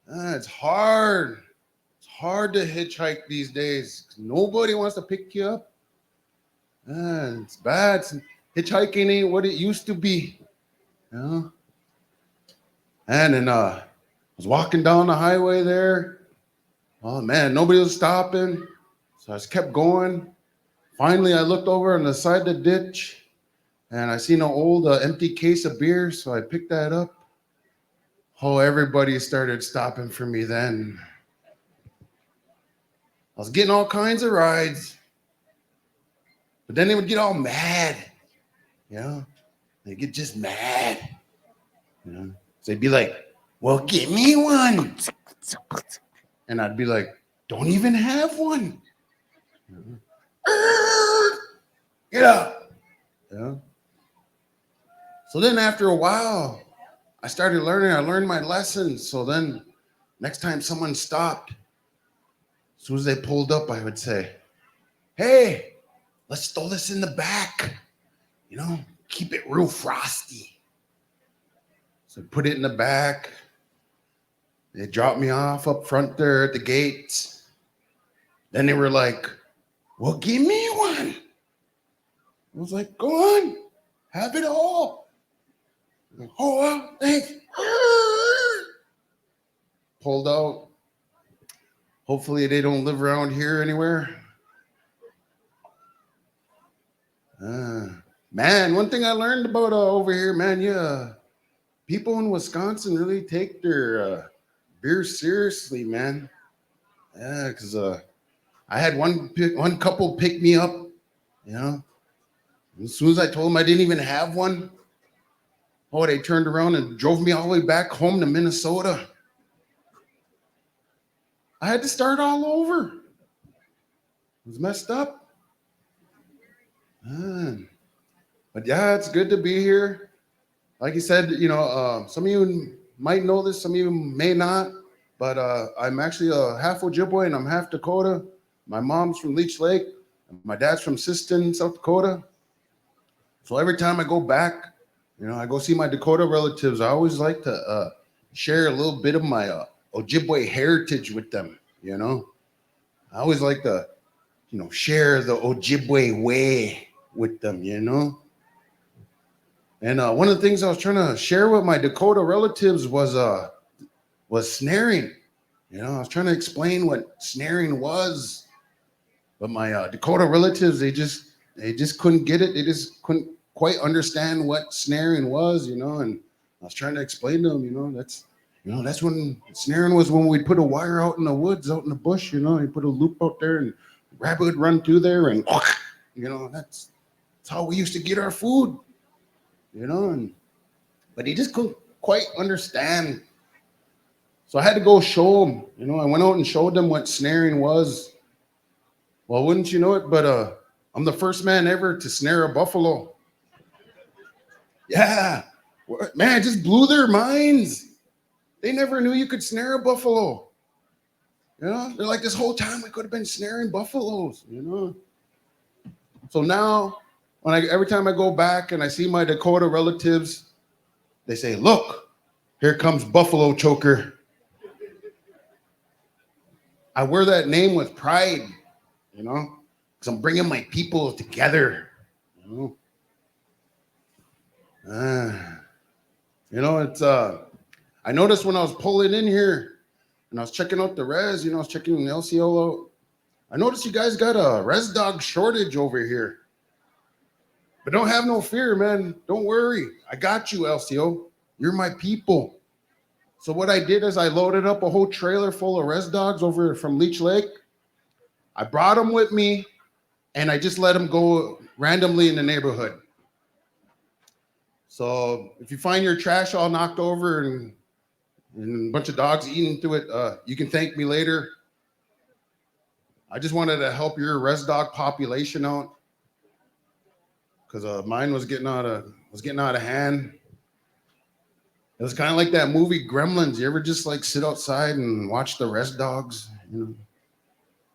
It's hard. It's hard to hitchhike these days. Nobody wants to pick you up. It's bad. Hitchhiking ain't what it used to be. You know? And then I was walking down the highway there. Oh man, nobody was stopping. So I just kept going. Finally, I looked over on the side of the ditch and I seen an old empty case of beer. So I picked that up. Oh, everybody started stopping for me then. I was getting all kinds of rides. But then they would get all mad. You know? They get just mad. You know? So they'd be like, well, give me one. And I'd be like, don't even have one. You know? Get up. You know? So then after a while, I started learning. I learned my lessons. So then next time someone stopped, as soon as they pulled up, I would say, hey, let's throw this in the back. You know, keep it real frosty. So I put it in the back. They dropped me off up front there at the gates. Then they were like, well, give me one. I was like, go on, have it all. Like, oh, well, thanks. Pulled out. Hopefully they don't live around here anywhere. Man, one thing I learned about over here, man, people in Wisconsin really take their beer seriously, man. Yeah, because I had one couple pick me up, you know. As soon as I told them I didn't even have one, oh, they turned around and drove me all the way back home to Minnesota. I had to start all over. It was messed up. Man. But yeah, it's good to be here. Like you said, you know, some of you might know this, some of you may not, but I'm actually half Ojibwe and I'm half Dakota. My mom's from Leech Lake. My dad's from Siston, South Dakota. So every time I go back, you know, I go see my Dakota relatives, I always like to share a little bit of my Ojibwe heritage with them, you know. I always like to, you know, share the Ojibwe way with them, you know. And one of the things I was trying to share with my Dakota relatives was snaring. You know, I was trying to explain what snaring was, but my Dakota relatives, they just couldn't get it. They just couldn't quite understand what snaring was, you know. And I was trying to explain to them, you know, that's when snaring was, when we'd put a wire out in the woods, out in the bush, you know, you put a loop out there and rabbit would run through there and, you know, that's how we used to get our food, you know. But he just couldn't quite understand. So I had to go show him, you know. I went out and showed them what snaring was. Well, wouldn't you know it, but I'm the first man ever to snare a buffalo. Yeah, man, it just blew their minds. They never knew you could snare a buffalo. You know, they're like, this whole time we could have been snaring buffaloes, you know. So now, every time I go back and I see my Dakota relatives, they say, look, here comes Buffalo Choker. I wear that name with pride, you know, because I'm bringing my people together, you know. You know, it's, I noticed when I was pulling in here and I was checking out the res, you know, I was checking the LCO out. I noticed you guys got a res dog shortage over here. But don't have no fear, man. Don't worry. I got you, LCO. You're my people. So what I did is I loaded up a whole trailer full of res dogs over from Leech Lake. I brought them with me, and I just let them go randomly in the neighborhood. So if you find your trash all knocked over and a bunch of dogs eating through it, you can thank me later. I just wanted to help your res dog population out, because mine was getting out of hand. It was kind of like that movie Gremlins. You ever just like sit outside and watch the res dogs, you know?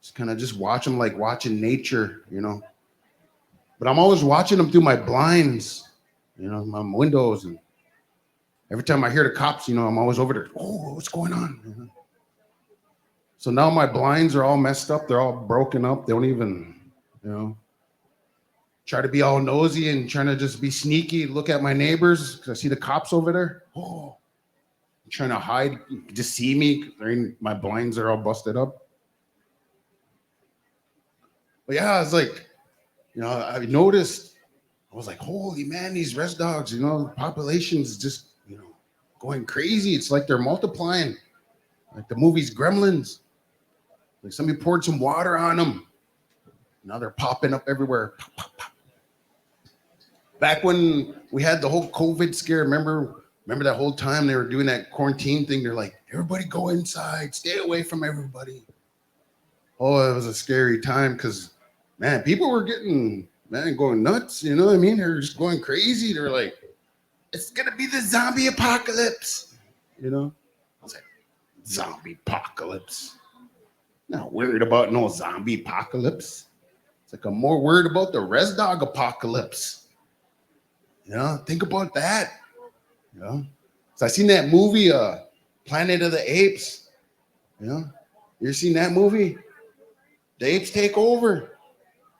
Just kind of just watch them like watching nature, you know? But I'm always watching them through my blinds, you know, my windows. And every time I hear the cops, you know, I'm always over there, oh, what's going on? You know? So now my blinds are all messed up. They're all broken up. They don't even, try to be all nosy and trying to just be sneaky, look at my neighbors because I see the cops over there. Oh, I'm trying to hide, just see me. My blinds are all busted up. But yeah, I was like, I noticed, I was like, holy man, these res dogs, the population's just, going crazy. It's like they're multiplying, like the movie's Gremlins. Like somebody poured some water on them. Now they're popping up everywhere. Pop, pop, pop. Back when we had the whole COVID scare, remember that whole time they were doing that quarantine thing? They're like, everybody go inside, stay away from everybody. Oh, it was a scary time because, man, people were going nuts. You know what I mean? They're just going crazy. They're like, it's going to be the zombie apocalypse. I was like, zombie apocalypse. Not worried about no zombie apocalypse. It's like I'm more worried about the res dog apocalypse. Think about that. So I seen that movie, Planet of the Apes. You ever seen that movie? The apes take over.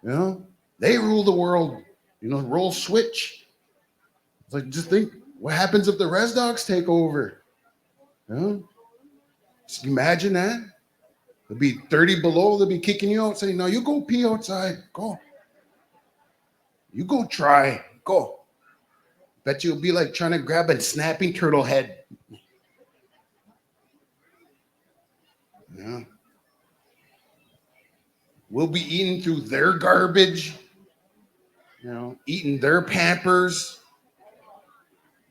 They rule the world. Roll switch. It's like, just think, what happens if the res dogs take over? Just imagine that. It'll be 30 below. They'll be kicking you out, saying, "No, you go pee outside. Go. You go try. Go." Bet you'll be like trying to grab a snapping turtle head. Yeah. We'll be eating through their garbage, eating their Pampers.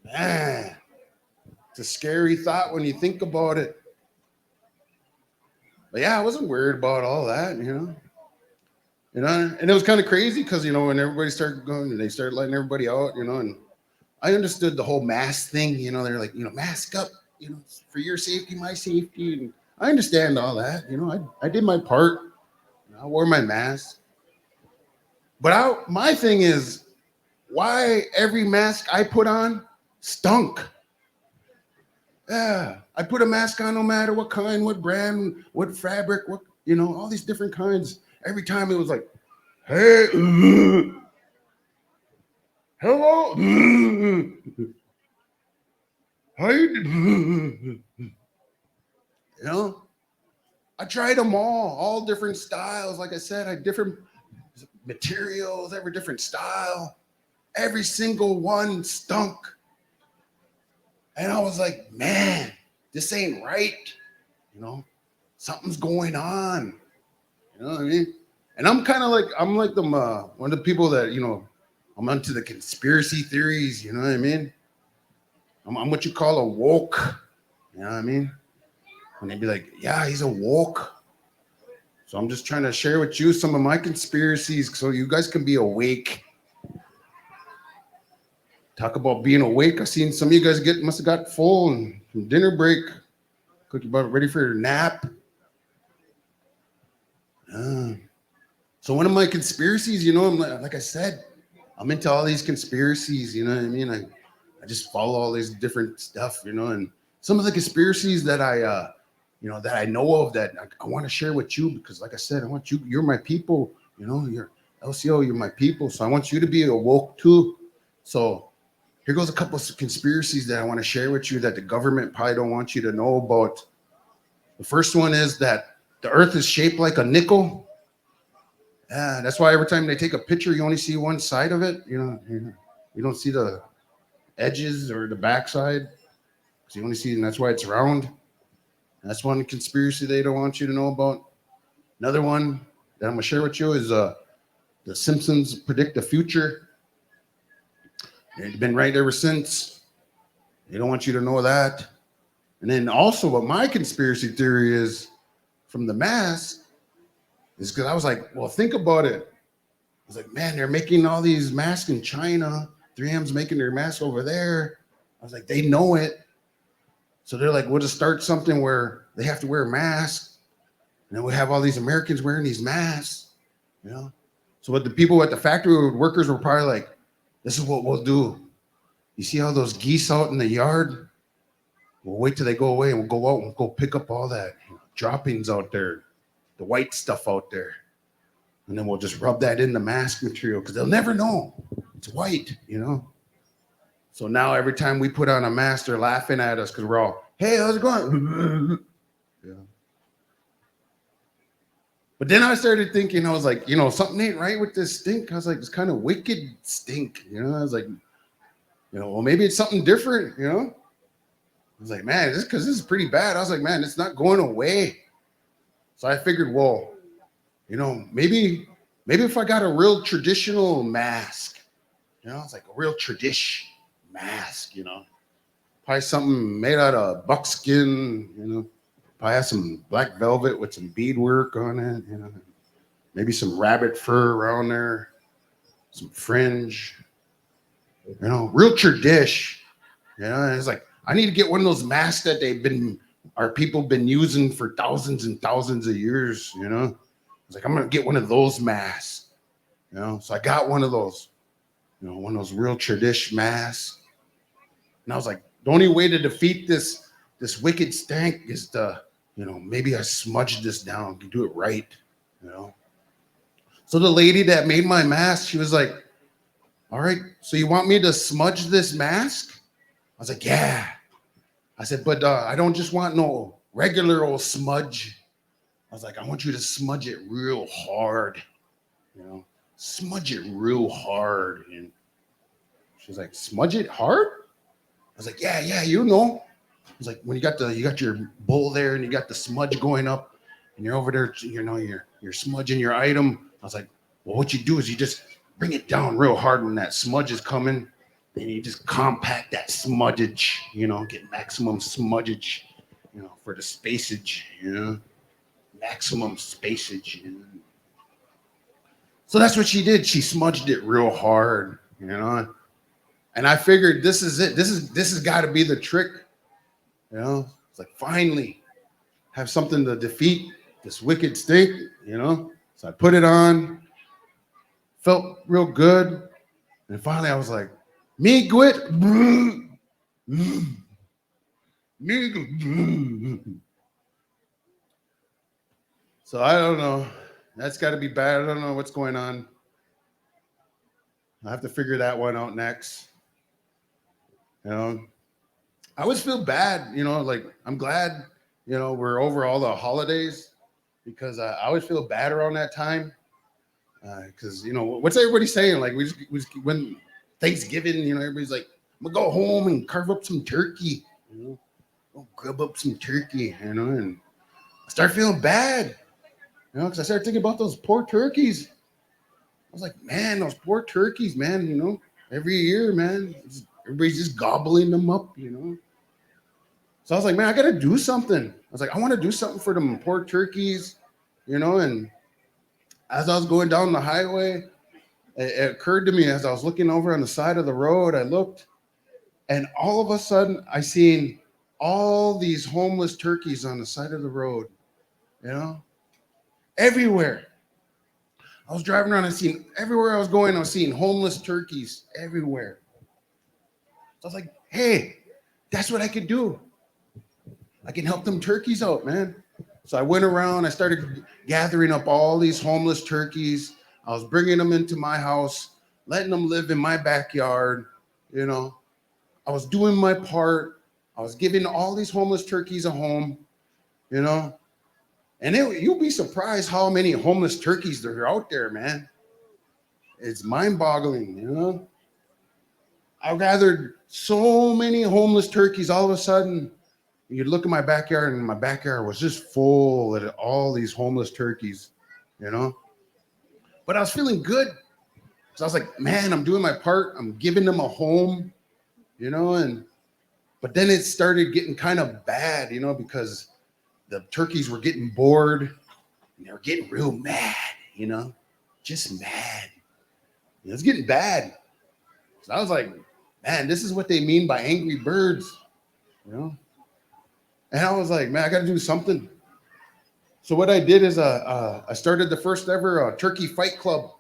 Man, it's a scary thought when you think about it. But yeah, I wasn't worried about all that, and it was kind of crazy because, when everybody started going, they started letting everybody out, and I understood the whole mask thing, they're like, mask up, for your safety, my safety. And I understand all that, I did my part. I wore my mask. But my thing is, why every mask I put on stunk? Yeah, I put a mask on no matter what kind, what brand, what fabric, what, all these different kinds. Every time it was like, hey, hello, how you doing? I tried them all different styles. Like I said, I had different materials, every different style. Every single one stunk. And I was like, man, this ain't right. Something's going on. You know what I mean? And I'm kind of like, one of the people that, I'm into the conspiracy theories. You know what I mean? I'm what you call a woke. You know what I mean? And they'd be like, yeah, he's a woke. So I'm just trying to share with you some of my conspiracies so you guys can be awake. Talk about being awake. I've seen some of you guys must have got full and from dinner break. Cookie about ready for your nap. So one of my conspiracies, I'm like I said, I'm into all these conspiracies, you know what I mean? I just follow all this different stuff, and some of the conspiracies that I that I know of that I want to share with you because, like I said, you're my people, you're LCO, you're my people. So I want you to be awoke too. So here goes a couple of conspiracies that I want to share with you that the government probably don't want you to know about. The first one is that the earth is shaped like a nickel. Yeah, that's why every time they take a picture, you only see one side of it. You don't see the edges or the backside. Because you only see, and that's why it's round. That's one conspiracy they don't want you to know about. Another one that I'm gonna share with you is the Simpsons predict the future. They've been right ever since. They don't want you to know that. And then also what my conspiracy theory is from the mask is because I was like, well, think about it. I was like, man, they're making all these masks in China. 3M's making their masks over there. I was like, they know it. So they're like, we'll just start something where they have to wear a mask. And then we have all these Americans wearing these masks, So what the people at the factory workers were probably like, this is what we'll do. You see all those geese out in the yard? We'll wait till they go away and we'll go out and go pick up all that droppings out there, the white stuff out there. And then we'll just rub that in the mask material because they'll never know it's white, you know? So now every time we put on a mask, they're laughing at us because we're all, hey, how's it going? Yeah. But then I started thinking, I was like, you know, something ain't right with this stink. I was like, it's kind of wicked stink, you know? I was like, you know, well, maybe it's something different, you know? I was like, man, this because this is pretty bad. I was like, man, it's not going away. So I figured, well, you know, maybe if I got a real traditional mask, you know, it's like a real tradition mask, you know, probably something made out of buckskin, you know, probably have some black velvet with some beadwork on it, you know, maybe some rabbit fur around there, some fringe, you know, real tradition, you know. And it's like, I need to get one of those masks that our people been using for thousands and thousands of years, you know. I was like, I'm gonna get one of those masks, you know. So I got one of those, you know, one of those real tradition masks. And I was like, the only way to defeat this wicked stank is to, you know, maybe I smudge this down, to do it right, you know. So the lady that made my mask, she was like, all right, so you want me to smudge this mask? I was like, yeah. I said, but I don't just want no regular old smudge. I was like, I want you to smudge it real hard, you know, smudge it real hard. And she's like, smudge it hard? I was like, yeah, you know. I was like, when you got your bowl there and you got the smudge going up and you're over there, you know, you're smudging your item. I was like, well, what you do is you just bring it down real hard when that smudge is coming. Then you just compact that smudgage, you know, get maximum smudgage, you know, for the spacage, you know, maximum spacage. You know? So that's what she did. She smudged it real hard, you know. And I figured this is it. This has got to be the trick, you know. It's like finally have something to defeat this wicked stink, you know. So I put it on, felt real good, and finally I was like, me quit. So I don't know. That's got to be bad. I don't know what's going on. I have to figure that one out next. You know, I always feel bad, you know, like I'm glad, you know, we're over all the holidays because I always feel bad around that time. Because, you know, what's everybody saying? Like we just when Thanksgiving, you know, everybody's like, I'm gonna go home and carve up some turkey, you know, go grub up some turkey, you know, and I start feeling bad, you know, because I started thinking about those poor turkeys. I was like, man, those poor turkeys, man, you know, every year, man, everybody's just gobbling them up, you know. So I was like, man, I gotta do something. I was like, I want to do something for them poor turkeys, you know. And as I was going down the highway, it occurred to me as I was looking over on the side of the road, I looked, and all of a sudden I seen all these homeless turkeys on the side of the road, you know, everywhere. I was driving around and seeing everywhere I was going, I was seeing homeless turkeys everywhere. So I was like, hey, that's what I could do. I can help them turkeys out, man. So I went around, I started gathering up all these homeless turkeys. I was bringing them into my house, letting them live in my backyard, you know. I was doing my part. I was giving all these homeless turkeys a home, you know. And you'll be surprised how many homeless turkeys there are out there, man. It's mind-boggling, you know. I gathered so many homeless turkeys all of a sudden. You'd look at my backyard, and my backyard was just full of all these homeless turkeys, you know. But I was feeling good. So I was like, man, I'm doing my part. I'm giving them a home, you know. But then it started getting kind of bad, you know, because the turkeys were getting bored and they were getting real mad, you know, just mad. It was getting bad. So I was like, man, this is what they mean by angry birds, you know. And I was like, man, I got to do something. So what I did is I started the first ever turkey fight club.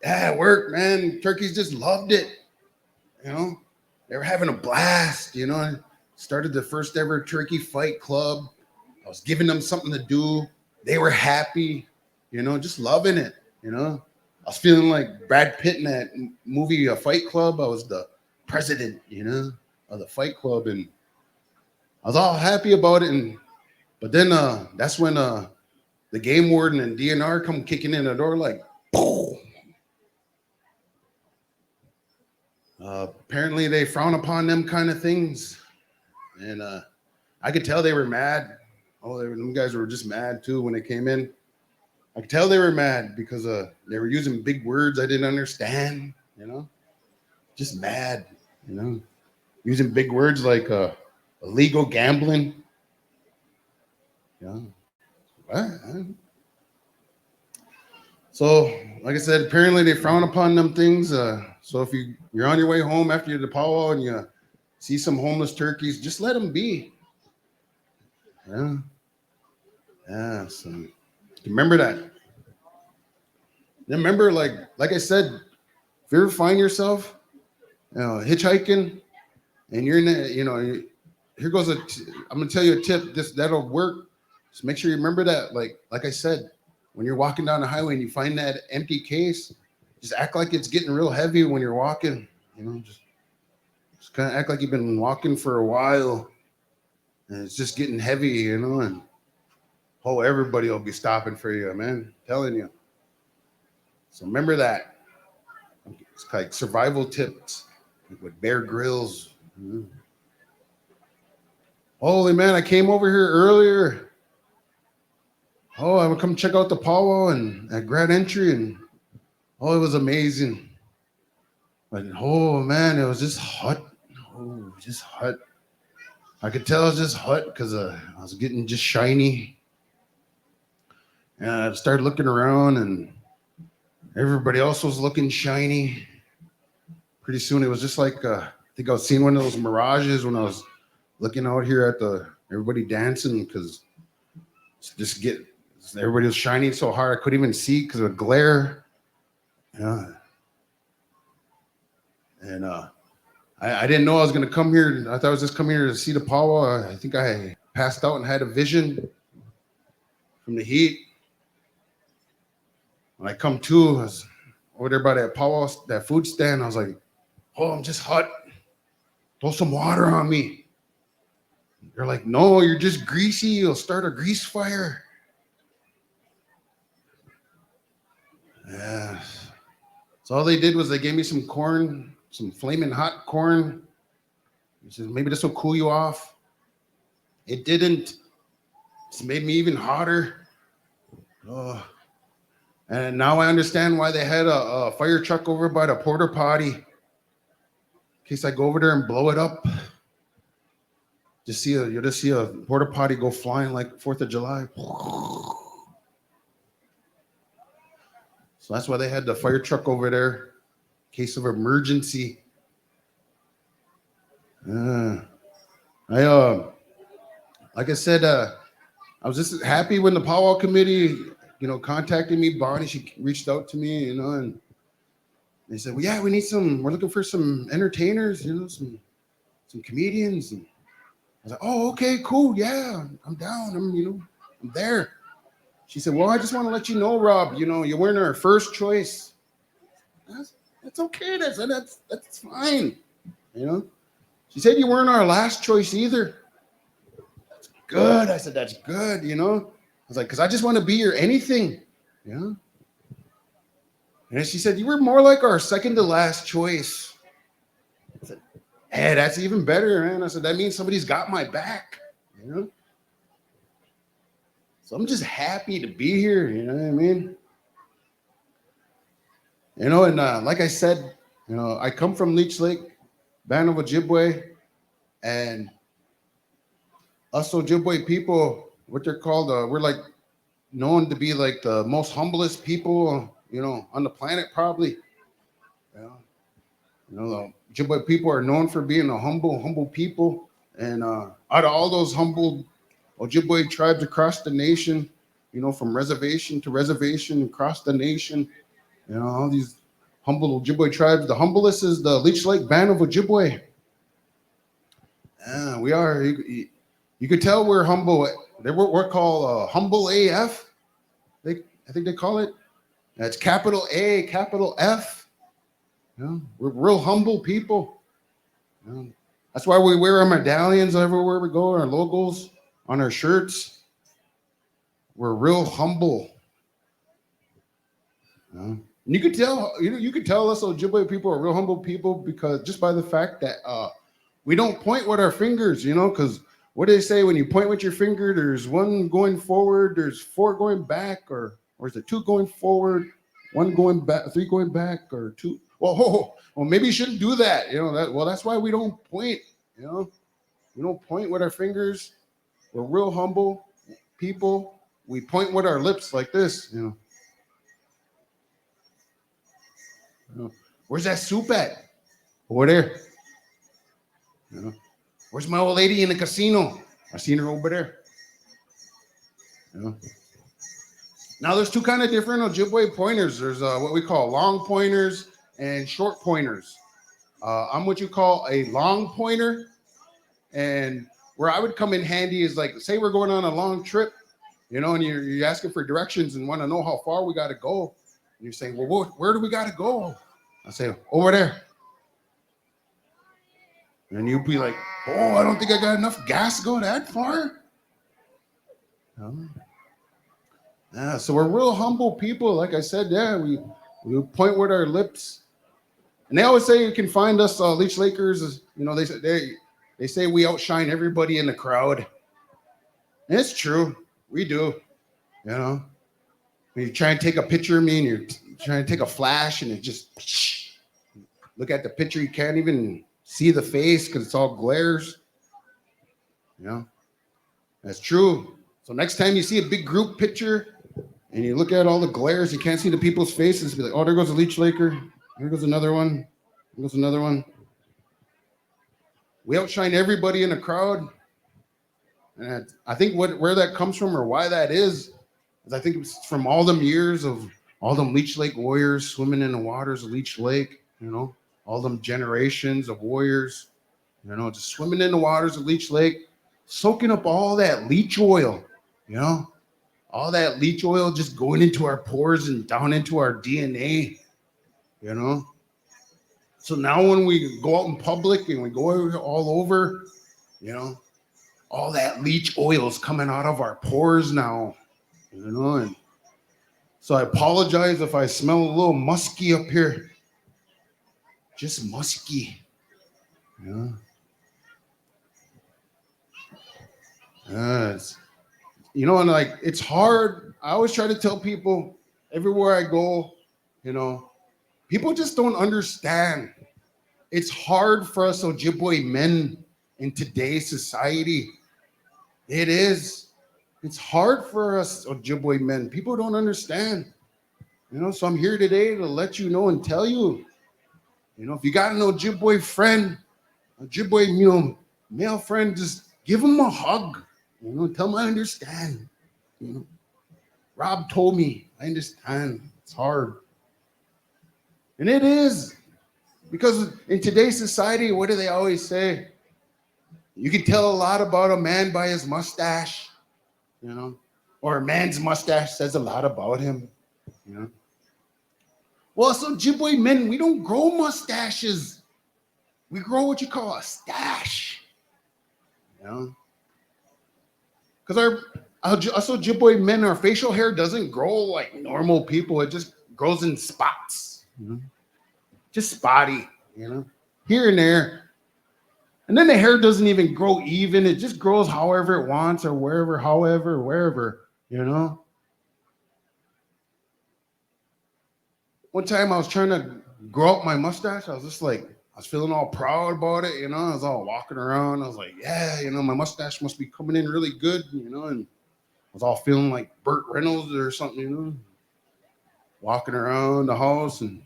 Yeah, it worked, man. Turkeys just loved it, you know. They were having a blast, you know. I started the first ever turkey fight club. was giving them something to do. They were happy, just loving it, I was feeling like Brad Pitt in that movie, Fight Club. I was the president, of the Fight Club, and I was all happy about it. But then that's when the game warden and DNR come kicking in the door like, apparently they frown upon them kind of things. And I could tell they were mad. Them guys were just mad too when they came in. I could tell they were mad because they were using big words I didn't understand, just mad, using big words like illegal gambling. So, like I said, apparently they frown upon them things. So if you're on your way home after the powwow and you see some homeless turkeys, just let them be. So remember that. Remember, like I said, if you ever find yourself, hitchhiking, and you're in the, here goes I'm gonna tell you a tip. That'll work. Just make sure you remember that. Like I said, when you're walking down the highway and you find that empty case, just act like it's getting real heavy when you're walking. Just kind of act like you've been walking for a while, and it's just getting heavy, and everybody will be stopping for you, man. I'm telling you. So remember that. It's like survival tips with Bear Grylls. Holy man, I came over here earlier. I would come check out the powwow and at Grand Entry, and it was amazing. But man, it was just hot. Just hot. I could tell it was just hot because I was getting just shiny. And I started looking around, and everybody else was looking shiny. Pretty soon, it was just like I think I was seeing one of those mirages when I was looking out here at everybody dancing, because everybody was shining so hard I couldn't even see because of the glare. And I didn't know I was going to come here. I thought I was just coming here to see the powwow. I think I passed out and had a vision from the heat. When I come to, I was over there by that powwow, that food stand. I was like, I'm just hot. Throw some water on me. They're like, no, you're just greasy. You'll start a grease fire. Yeah. So all they did was they gave me some corn, some flaming hot corn. He says, maybe this will cool you off. It didn't. It's made me even hotter. And now I understand why they had a fire truck over by the porta potty. In case I go over there and blow it up. You'll just see a porta potty go flying like 4th of July. So that's why they had the fire truck over there, in case of emergency. Like I said, I was just happy when the powwow committee, contacted me. Bonnie, she reached out to me, and they said, well, yeah, we're looking for some entertainers, some comedians. And I was like, oh, okay, cool. Yeah, I'm down. I'm there. She said, well, I just want to let you know, Rob, you weren't our first choice. That's okay. That's fine. She said you weren't our last choice either. That's good. I said, that's good. I was like, because I just want to be your anything. And then she said, you were more like our second to last choice. I said, hey, that's even better, man. I said, that means somebody's got my back. So I'm just happy to be here. You know what I mean? And like I said, I come from Leech Lake, band of Ojibwe, and us Ojibwe people, what they're called, we're like known to be like the most humblest people, on the planet, probably. The Ojibwe people are known for being a humble people. And out of all those humble Ojibwe tribes across the nation, from reservation to reservation across the nation, all these humble Ojibwe tribes. The humblest is the Leech Lake Band of Ojibwe. We are. You You could tell we're humble. We're called humble AF. I think they call it. That's capital A, capital F. You know, we're real humble people. You know, that's why we wear our medallions everywhere we go, our logos on our shirts. We're real humble. You know? And you could tell, you could tell us Ojibwe people are real humble people because just by the fact that we don't point with our fingers, because what do they say when you point with your finger? There's one going forward, there's four going back, or is it two going forward, one going back, three going back, or two? Well, maybe you shouldn't do that. That's why we don't point. We don't point with our fingers. We're real humble people. We point with our lips like this. Where's that soup at? Over there. Where's my old lady in the casino? I seen her over there. Now there's two kind of different Ojibwe pointers. There's what we call long pointers and short pointers. I'm what you call a long pointer, and where I would come in handy is like, say we're going on a long trip, and you're asking for directions and want to know how far we got to go. And you're saying, well, where do we got to go? I say, over there. And you'd be like, oh, I don't think I got enough gas to go that far. Yeah, so we're real humble people. Like I said, we point with our lips. And they always say you can find us Leech Lakers. They say we outshine everybody in the crowd. And it's true. We do. When you try and take a picture of me and you're trying to take a flash and it just look at the picture, you can't even see the face because it's all glares. That's true. So next time you see a big group picture and you look at all the glares, you can't see the people's faces, be like, oh, there goes a Leech Laker. Here goes another one. Here goes another one. We outshine everybody in the crowd. And I think where that comes from or why that is I think it's from all them years of all them Leech Lake warriors swimming in the waters of Leech Lake, all them generations of warriors, just swimming in the waters of Leech Lake, soaking up all that leech oil, all that leech oil just going into our pores and down into our DNA, So now when we go out in public and we go all over, all that leech oil is coming out of our pores now, and so I apologize if I smell a little musky up here. Just musky. And like it's hard. I always try to tell people everywhere I go, people just don't understand. It's hard for us Ojibwe men in today's society. It is. It's hard for us Ojibwe men. People don't understand. So I'm here today to let you know and tell you, if you got an Ojibwe friend, Ojibwe, male friend, just give him a hug. Tell him I understand. Rob told me, I understand. It's hard. And it is. Because in today's society, what do they always say? You can tell a lot about a man by his mustache, or a man's mustache says a lot about him, Well, so Ojibwe men, we don't grow mustaches. We grow what you call a stash, Because us Ojibwe men, our facial hair doesn't grow like normal people. It just grows in spots, just spotty, here and there. And then the hair doesn't even grow even. It just grows however it wants or wherever, One time I was trying to grow up my mustache. I was just like, I was feeling all proud about it, I was all walking around. I was like, yeah, my mustache must be coming in really good, and I was all feeling like Burt Reynolds or something, walking around the house and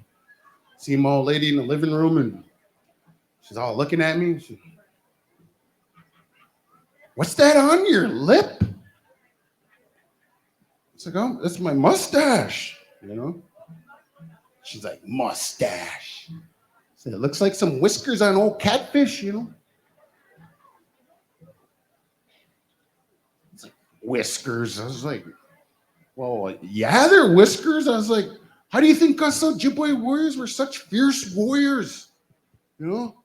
seeing my old lady in the living room, and she's all looking at me. What's that on your lip? It's like, oh, that's my mustache, She's like, mustache. So it looks like some whiskers on old catfish, whiskers. I was like, well, yeah, they're whiskers. I was like, how do you think us Ojibwe warriors were such fierce warriors? You know,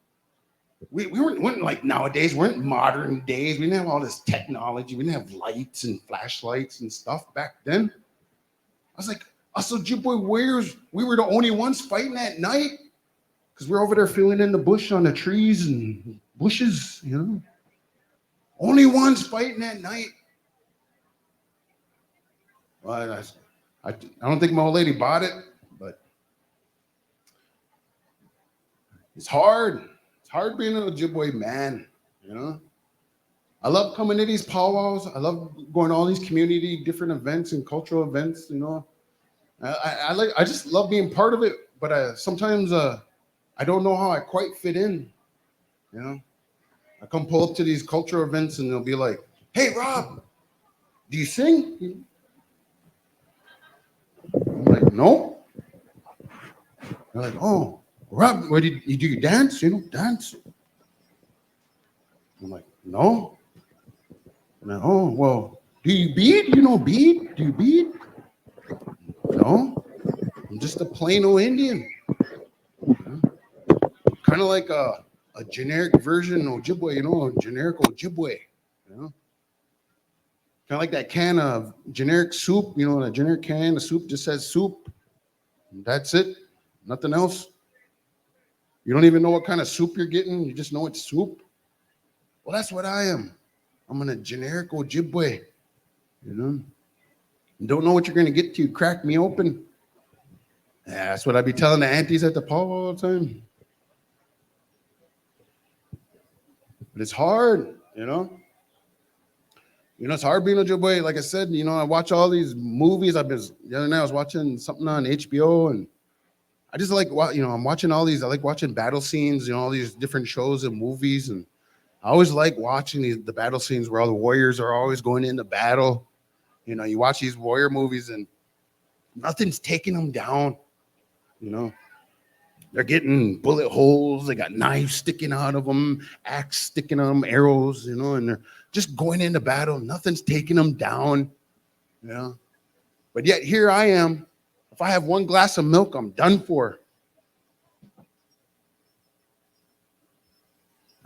we weren't like nowadays. We weren't modern days. We didn't have all this technology. We didn't have lights and flashlights and stuff back then. I was like, us Ojibwe warriors, we were the only ones fighting at night because we're over there filling in the bush on the trees and bushes, you know. Only ones fighting at night. Well, I don't think my old lady bought it, but it's hard. It's hard being an Ojibwe man, you know. I love coming to these powwows. I love going to all these community different events and cultural events, you know. I just love being part of it, but sometimes I don't know how I quite fit in, you know. I come pull up to these cultural events and they'll be like, "Hey, Rob, do you sing?" I'm like, "No." They're like, "Oh, Rob, what do you dance? You know, dance?" I'm like, "No." I'm like, "Oh, well, do you bead? You know bead? Do you bead?" "No, I'm just a plain old Indian." Kind of like a generic version of Ojibwe, you know, a generic Ojibwe, you know. Kind of like that can of generic soup, you know, a generic can of soup just says soup. That's it. Nothing else. You don't even know what kind of soup you're getting. You just know it's soup. Well, that's what I am. I'm a generic Ojibwe, you know. You don't know what you're going to get till you crack me open. Yeah, that's what I be telling the aunties at the powwow all the time. But it's hard, you know. You know, it's hard being a Ojibwe. Like I said, you know, I watch all these movies. The other night I was watching something on HBO, and I just like, you know, I'm watching all these. I like watching battle scenes, you know, all these different shows and movies, and I always like watching the battle scenes where all the warriors are always going into battle. You know, you watch these warrior movies, and nothing's taking them down. You know, they're getting bullet holes. They got knives sticking out of them, axe sticking out of them, arrows, you know, and they're just going into battle. Nothing's taking them down, you know. But yet here I am. If I have one glass of milk, I'm done for.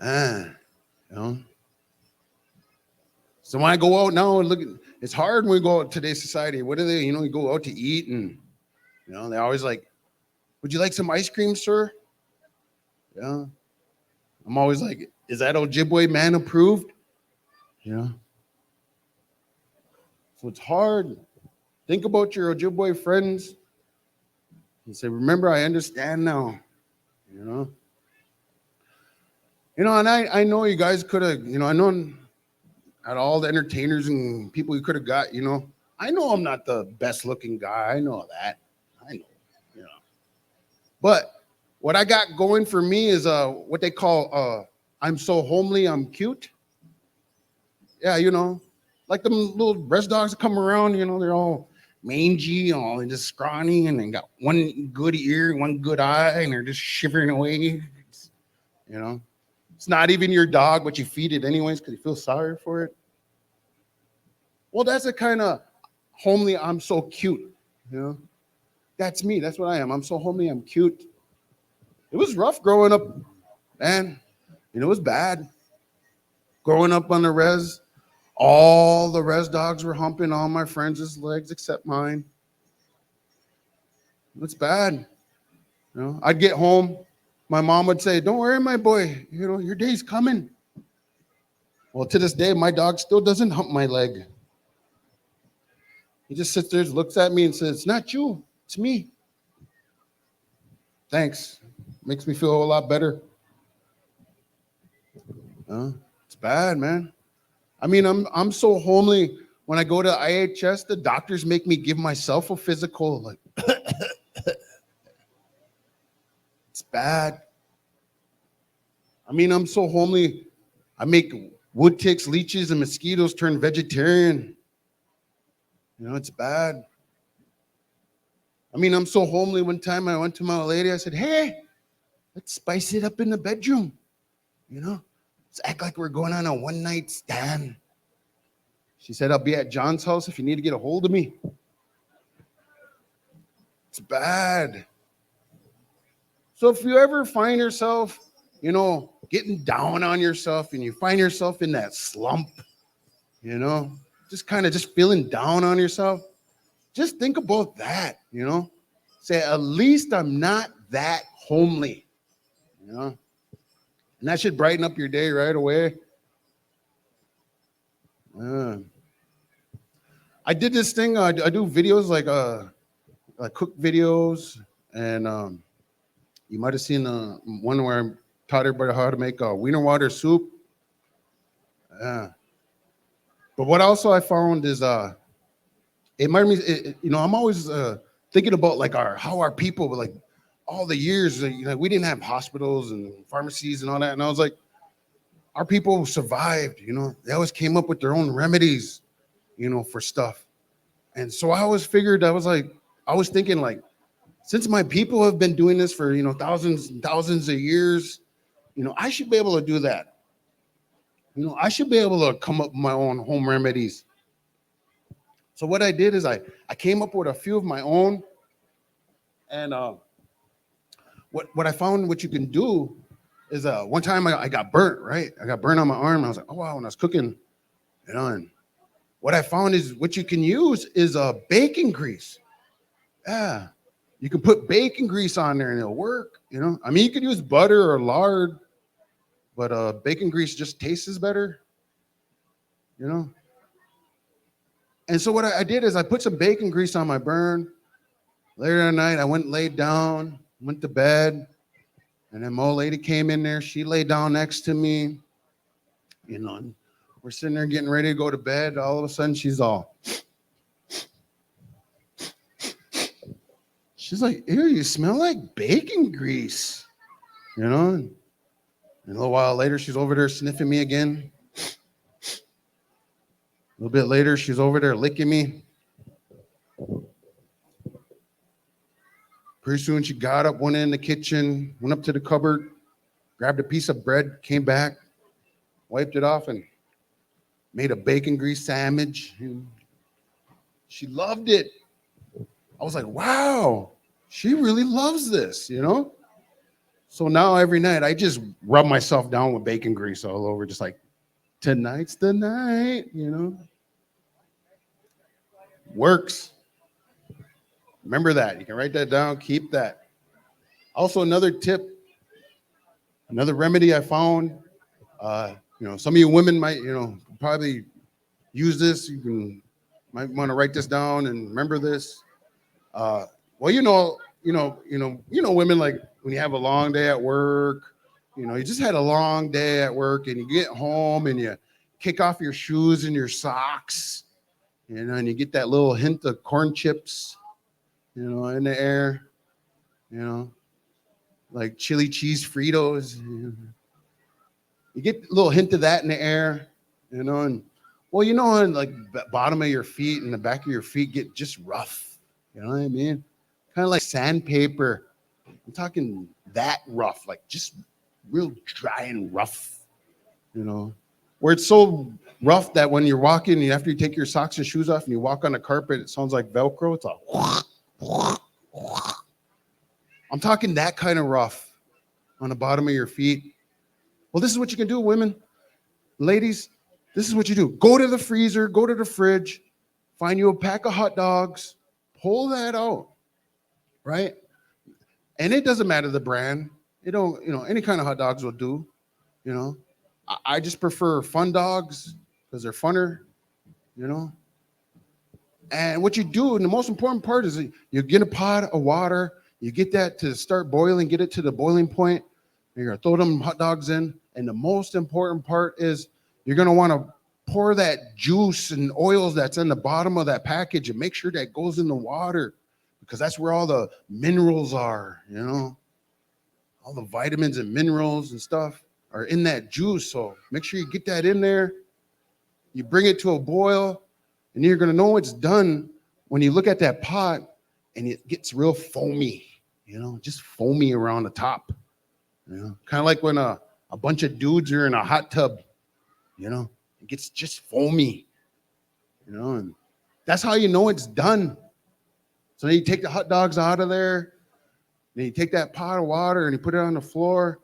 You know. So when I go out now and look, it's hard when we go out today's society. What do they, you know, you go out to eat and, you know, they're always like, "Would you like some ice cream, sir?" Yeah. I'm always like, "Is that Ojibwe man approved?" Yeah. So it's hard. Think about your Ojibwe friends and say, "Remember, I understand now." You know. You know, and I know you guys could have, you know, I know at all the entertainers and people you could have got, you know. I know I'm not the best looking guy. I know that. I know, you know. But what I got going for me is what they call I'm so homely, I'm cute. Yeah, you know, like them little breast dogs that come around, you know, they're all mangy, all and just scrawny, and they got one good ear, one good eye, and they're just shivering away. You know, it's not even your dog, but you feed it anyways because you feel sorry for it. Well, that's a kind of homely, I'm so cute, you know. That's me. That's what I am. I'm so homely, I'm cute. It was rough growing up, man. You know, it was bad. Growing up on the res, all the res dogs were humping all my friends' legs except mine. It's bad. You know, I'd get home, my mom would say, "Don't worry, my boy, you know, your day's coming." Well, to this day, my dog still doesn't hump my leg. He just sits there, looks at me and says, "It's not you, it's me." Thanks. Makes me feel a lot better. It's bad, man. I mean, I'm so homely. When I go to IHS, the doctors make me give myself a physical. Like, it's bad. I mean, I'm so homely. I make wood ticks, leeches, and mosquitoes turn vegetarian. You know, it's bad. I mean, I'm so homely. One time I went to my lady, I said, "Hey, let's spice it up in the bedroom. You know, let's act like we're going on a one-night stand." She said, I'll be at John's house if you need to get a hold of me. It's bad. So if you ever find yourself, getting down on yourself and you find yourself in that slump, just kind of just feeling down on yourself, just think about that, Say, at least I'm not that homely, And that should brighten up your day right away. I did this thing. I do videos like cook videos, and you might have seen the one where I taught everybody how to make a wiener water soup. But what also I found is it might be, I'm always thinking about like how our people like all the years, we didn't have hospitals and pharmacies and all that, and I was like, our people survived. They always came up with their own remedies, for stuff. And so I always figured, I was thinking like, since my people have been doing this for, thousands and thousands of years, I should be able to do that. I should be able to come up with my own home remedies. So what I did is I came up with a few of my own. And what I found what you can do is one time I got burnt, right? I got burnt on my arm. I was like, oh, wow, when I was cooking, and what I found is what you can use is bacon grease. Yeah. You can put bacon grease on there and it'll work, I mean, you could use butter or lard, but bacon grease just tastes better, And so what I did is I put some bacon grease on my burn. Later that night, I went and laid down, went to bed, and then my old lady came in there. She laid down next to me, and we're sitting there getting ready to go to bed. All of a sudden, she's like, ew, you smell like bacon grease, And a little while later, she's over there sniffing me again. A little bit later, she's over there licking me. Pretty soon, she got up, went in the kitchen, went up to the cupboard, grabbed a piece of bread, came back, wiped it off, and made a bacon grease sandwich. She loved it. I was like, wow, she really loves this, So now every night I just rub myself down with bacon grease all over, just like, tonight's the night, Works. Remember that. You can write that down, keep that. Also, another tip, another remedy I found, some of you women might, probably use this. Might want to write this down and remember this. Well, women, like when you have a long day at work, you just had a long day at work and you get home and you kick off your shoes and your socks, and you get that little hint of corn chips, in the air, like chili cheese Fritos. You get a little hint of that in the air, and and like the bottom of your feet and the back of your feet get just rough. You know what I mean? Kind of like sandpaper. I'm talking that rough, like just real dry and rough, where it's so rough that when you're walking and after you take your socks and shoes off and you walk on the carpet, it sounds like Velcro. It's like, I'm talking that kind of rough on the bottom of your feet. Well, this is what you can do, women. Ladies, this is what you do. Go to the freezer, go to the fridge, find you a pack of hot dogs, pull that out, right? And it doesn't matter the brand. Any kind of hot dogs will do, I just prefer Fun Dogs because they're funner, And what you do, and the most important part is you get a pot of water, you get that to start boiling, get it to the boiling point, and you're gonna throw them hot dogs in. And the most important part is you're gonna want to pour that juice and oils that's in the bottom of that package and make sure that goes in the water, because that's where all the minerals are, all the vitamins and minerals and stuff are in that juice. So make sure you get that in there. You bring it to a boil, and you're going to know it's done when you look at that pot and it gets real foamy, just foamy around the top, kind of like when a bunch of dudes are in a hot tub, it gets just foamy. And that's how you know it's done. So then you take the hot dogs out of there, then you take that pot of water and you put it on the floor,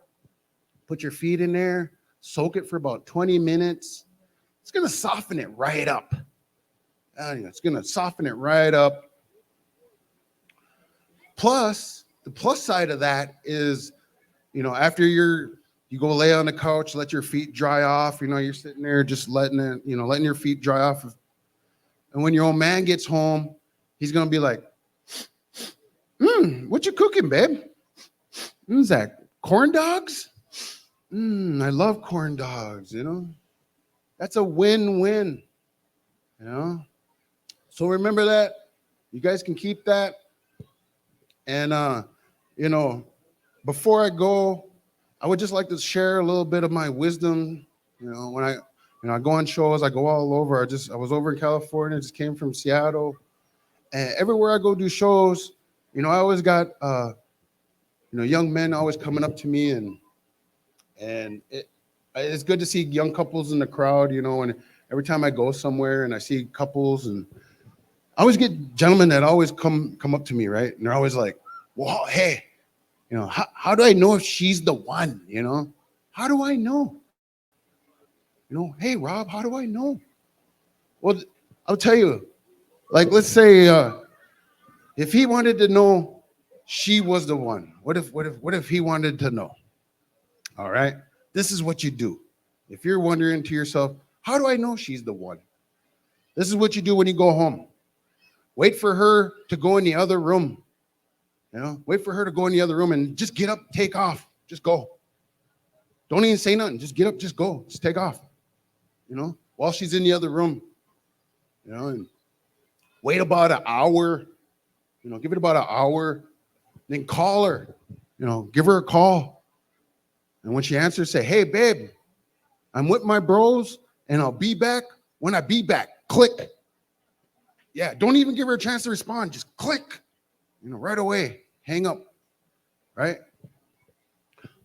put your feet in there, soak it for about 20 minutes. It's going to soften it right up. It's going to soften it right up. Plus, the plus side of that is, after you go lay on the couch, let your feet dry off. You're sitting there just letting your feet dry off. And when your old man gets home, he's going to be like, what you cooking, babe? What's that? Corn dogs? I love corn dogs, That's a win-win, So remember that. You guys can keep that. And, before I go, I would just like to share a little bit of my wisdom. When I go on shows, I go all over. I was over in California, just came from Seattle. And everywhere I go do shows, I always got, young men always coming up to me, and it's good to see young couples in the crowd, and every time I go somewhere and I see couples, and I always get gentlemen that always come up to me, right? And they're always like, well, hey, how do I know if she's the one, How do I know? Hey, Rob, how do I know? Well, I'll tell you, like, let's say if he wanted to know she was the one, what if he wanted to know? All right, this is what you do. If you're wondering to yourself, how do I know she's the one? This is what you do when you go home. Wait for her to go in the other room. Wait for her to go in the other room and just get up, take off, just go. Don't even say nothing. Just get up, just go, just take off. While she's in the other room. And wait about an hour. Give it about an hour. Then call her. Give her a call. And when she answers, say, hey, babe, I'm with my bros, and I'll be back when I be back. Click. Yeah, don't even give her a chance to respond. Just click. Right away. Hang up. Right?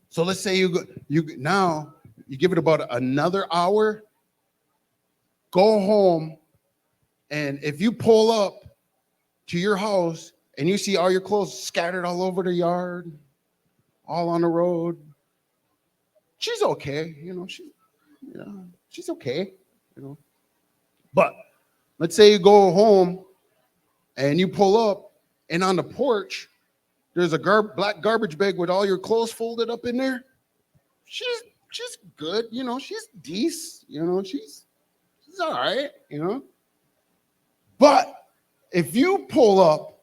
So let's say you give it about another hour. Go home, and if you pull up to your house and you see all your clothes scattered all over the yard, all on the road, she's okay, she's okay, But let's say you go home and you pull up, and on the porch there's a black garbage bag with all your clothes folded up in there. She's good, she's decent, she's all right, But if you pull up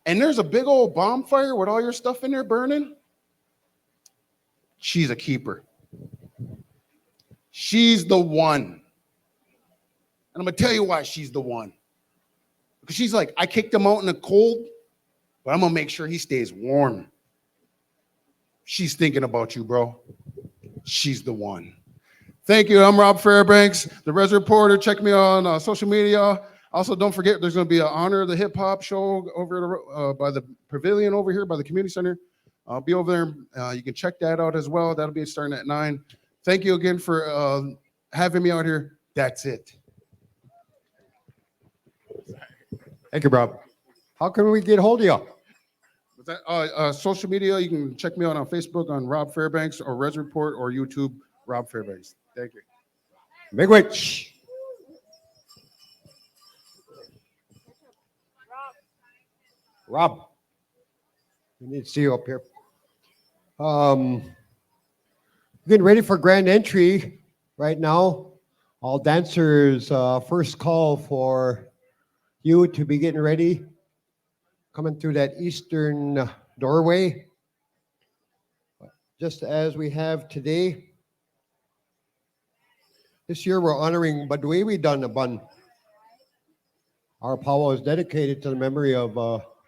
and there's a big old bonfire with all your stuff in there burning, she's a keeper. She's the one. And I'm going to tell you why she's the one. Because she's like, I kicked him out in the cold, but I'm going to make sure he stays warm. She's thinking about you, bro. She's the one. Thank you. I'm Rob Fairbanks, the Res Reporter. Check me on social media. Also, don't forget, there's going to be an Honor of the Hip Hop show over by the pavilion over here by the community center. I'll be over there. You can check that out as well. That'll be starting at 9. Thank you again for having me out here. That's it. Thank you, Rob. How can we get hold of you? With that, social media, you can check me out on Facebook on Rob Fairbanks or Res Report or YouTube, Rob Fairbanks. Thank you. Big witch. Rob, we need to see you up here. Getting ready for grand entry right now. All dancers, first call for you to be getting ready. Coming through that eastern doorway. Just as we have today. This year we're honoring Badwewi Dunn. Our powwow is dedicated to the memory of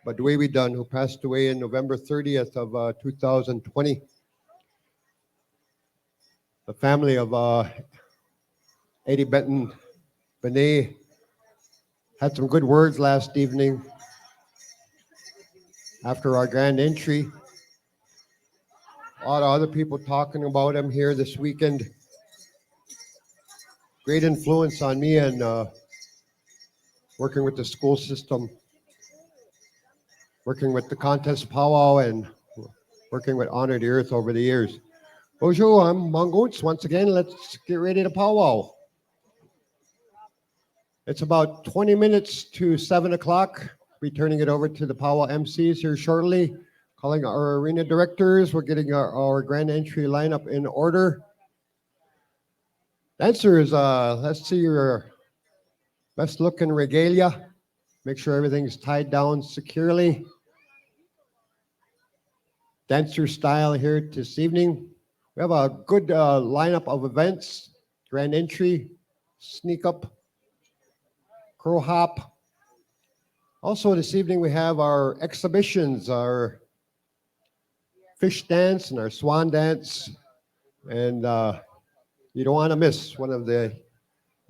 Badwewi Dunn, who passed away in November 30th of 2020. The family of Eddie Benton Benet had some good words last evening after our grand entry. A lot of other people talking about him here this weekend. Great influence on me and working with the school system, working with the contest powwow, and working with Honor the Earth over the years. Bonjour, I'm Mongoose. Once again, let's get ready to powwow. It's about 20 minutes to 7 o'clock. Be turning it over to the powwow MCs here shortly. Calling our arena directors. We're getting our grand entry lineup in order. Dancers, let's see your best looking regalia. Make sure everything's tied down securely. Dancer style here this evening. We have a good lineup of events. Grand entry, sneak up, crow hop. Also this evening we have our exhibitions, our fish dance and our swan dance. And you don't want to miss one of the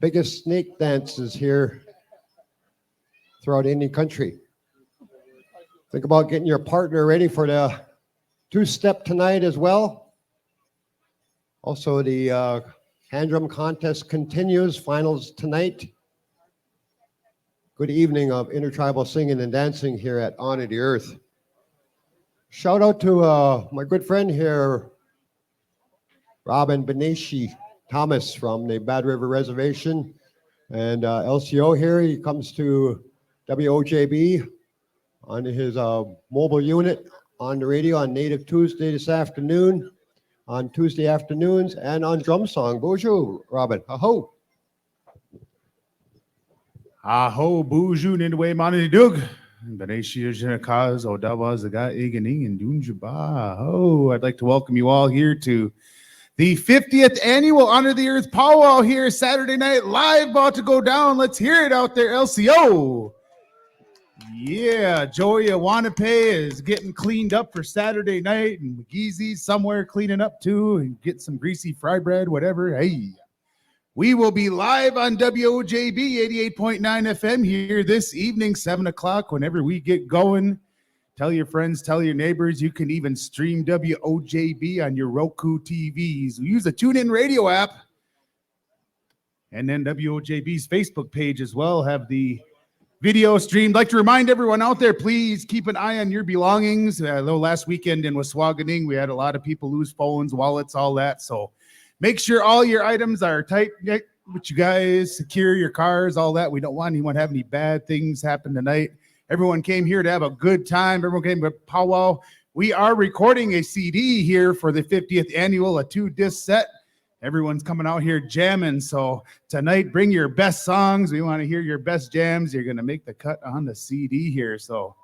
biggest snake dances here throughout Indian country. Think about getting your partner ready for the two-step tonight as well. Also, the hand drum contest continues, finals tonight. Good evening of intertribal singing and dancing here at Honor the Earth. Shout out to my good friend here, Robin Beneshi Thomas from the Bad River Reservation and LCO here. He comes to WOJB on his mobile unit on the radio on Native Tuesday this afternoon, on Tuesday afternoons, and on Drum Song. Bonjour, Robin. Aho. Aho, Bonjour, Nindaway, Manani Dug. Beneshi Jinakaz, Odawa, Zaga, Iganing, and Dunjaba. Oh, I'd like to welcome you all here to the 50th annual Honor the Earth Powwow here Saturday night, live, about to go down. Let's hear it out there, LCO. Yeah, Joey Awanape is getting cleaned up for Saturday night, and McGeezy's somewhere cleaning up too, and get some greasy fry bread, whatever. Hey, we will be live on WOJB 88.9 FM here this evening, 7 o'clock, whenever we get going. Tell your friends, tell your neighbors. You can even stream WOJB on your Roku TVs. Use the TuneIn Radio app. And then WOJB's Facebook page as well have the video streamed. I'd like to remind everyone out there, please keep an eye on your belongings. Though last weekend in Waswaganing, we had a lot of people lose phones, wallets, all that. So make sure all your items are tight with you guys, secure your cars, all that. We don't want anyone to have any bad things happen tonight. Everyone came here to have a good time. Everyone came to powwow. We are recording a CD here for the 50th annual, a 2-disc set. Everyone's coming out here jamming. So tonight, bring your best songs. We want to hear your best jams. You're going to make the cut on the CD here. So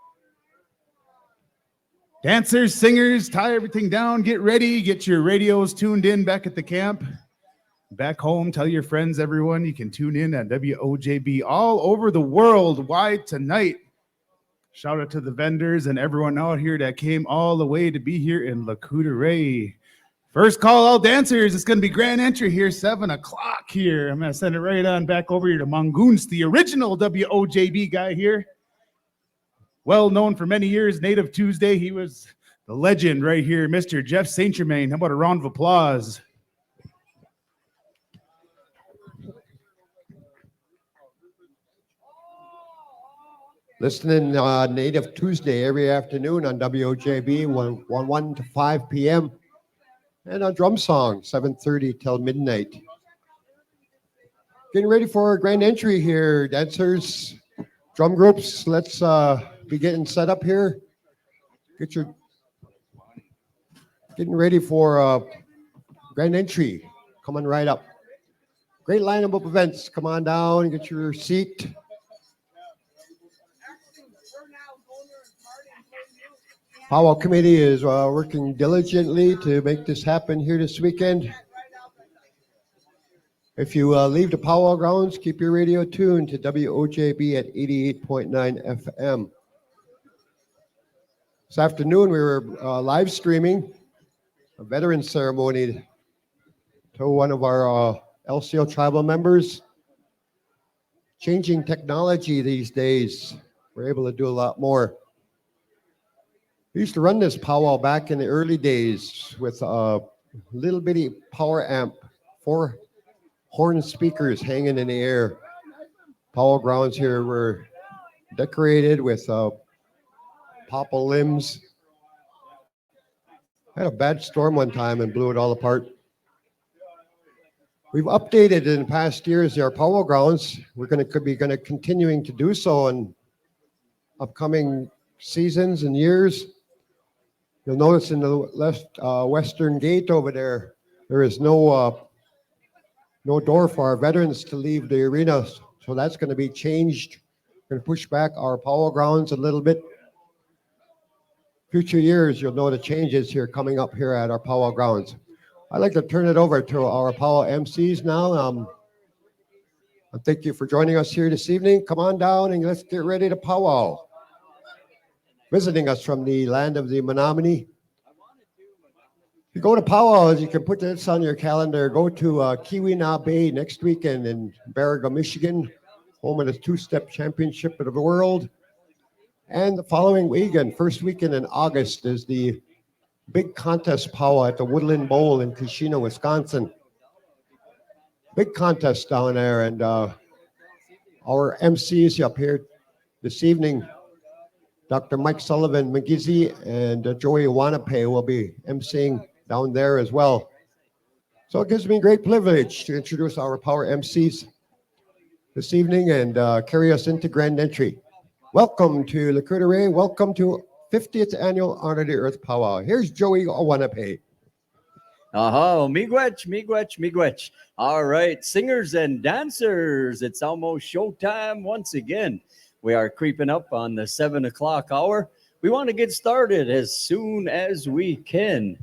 dancers, singers, tie everything down. Get ready. Get your radios tuned in back at the camp. Back home, tell your friends, everyone. You can tune in at WOJB all over the world wide tonight. Shout out to the vendors and everyone out here that came all the way to be here in Lac-Courte. First call, all dancers. It's going to be grand entry here, 7 o'clock here. I'm going to send it right on back over here to Mongoose, the original WOJB guy here. Well known for many years, Native Tuesday. He was the legend right here, Mr. Jeff St. Germain. How about a round of applause? Listening Native Tuesday every afternoon on WOJB, 1 to 5 p.m. And on Drum Song, 7:30 till midnight. Getting ready for our grand entry here, dancers, drum groups. Let's be getting set up here. Getting ready for grand entry. Coming right up. Great lineup of events. Come on down, get your seat. Powwow Committee is working diligently to make this happen here this weekend. If you leave the powwow grounds, keep your radio tuned to WOJB at 88.9 FM. This afternoon, we were live streaming a veteran ceremony to one of our LCO tribal members. Changing technology these days, we're able to do a lot more. We used to run this powwow back in the early days with a little bitty power amp, 4 horn speakers hanging in the air. Powwow grounds here were decorated with popple limbs. Had a bad storm one time and blew it all apart. We've updated in past years our Powwow grounds. We're going to continuing to do so in upcoming seasons and years. You'll notice in the left western gate over there, there is no door for our veterans to leave the arena. So that's going to be changed. We're going to push back our Powwow grounds a little bit. Future years, you'll know the changes here coming up here at our Powwow grounds. I'd like to turn it over to our Powwow MCs now. Thank you for joining us here this evening. Come on down and let's get ready to powwow. Visiting us from the land of the Menominee. If you go to powwows, you can put this on your calendar. Go to Keweenaw Bay next weekend in Baraga, Michigan, home of the two-step championship of the world. And the following weekend, first weekend in August, is the big contest powwow at the Woodland Bowl in Keshena, Wisconsin. Big contest down there, and our MCs up here this evening, Dr. Mike Sullivan McGizzy and Joey Wanape will be MCing down there as well. So it gives me great privilege to introduce our Power MCs this evening and carry us into Grand Entry. Welcome to Le Coeur d'Orée. Welcome to 50th Annual Honor the Earth Powwow. Here's Joey Wanape. Aha, miigwech. All right, singers and dancers, it's almost showtime once again. We are creeping up on the 7 o'clock hour. We want to get started as soon as we can.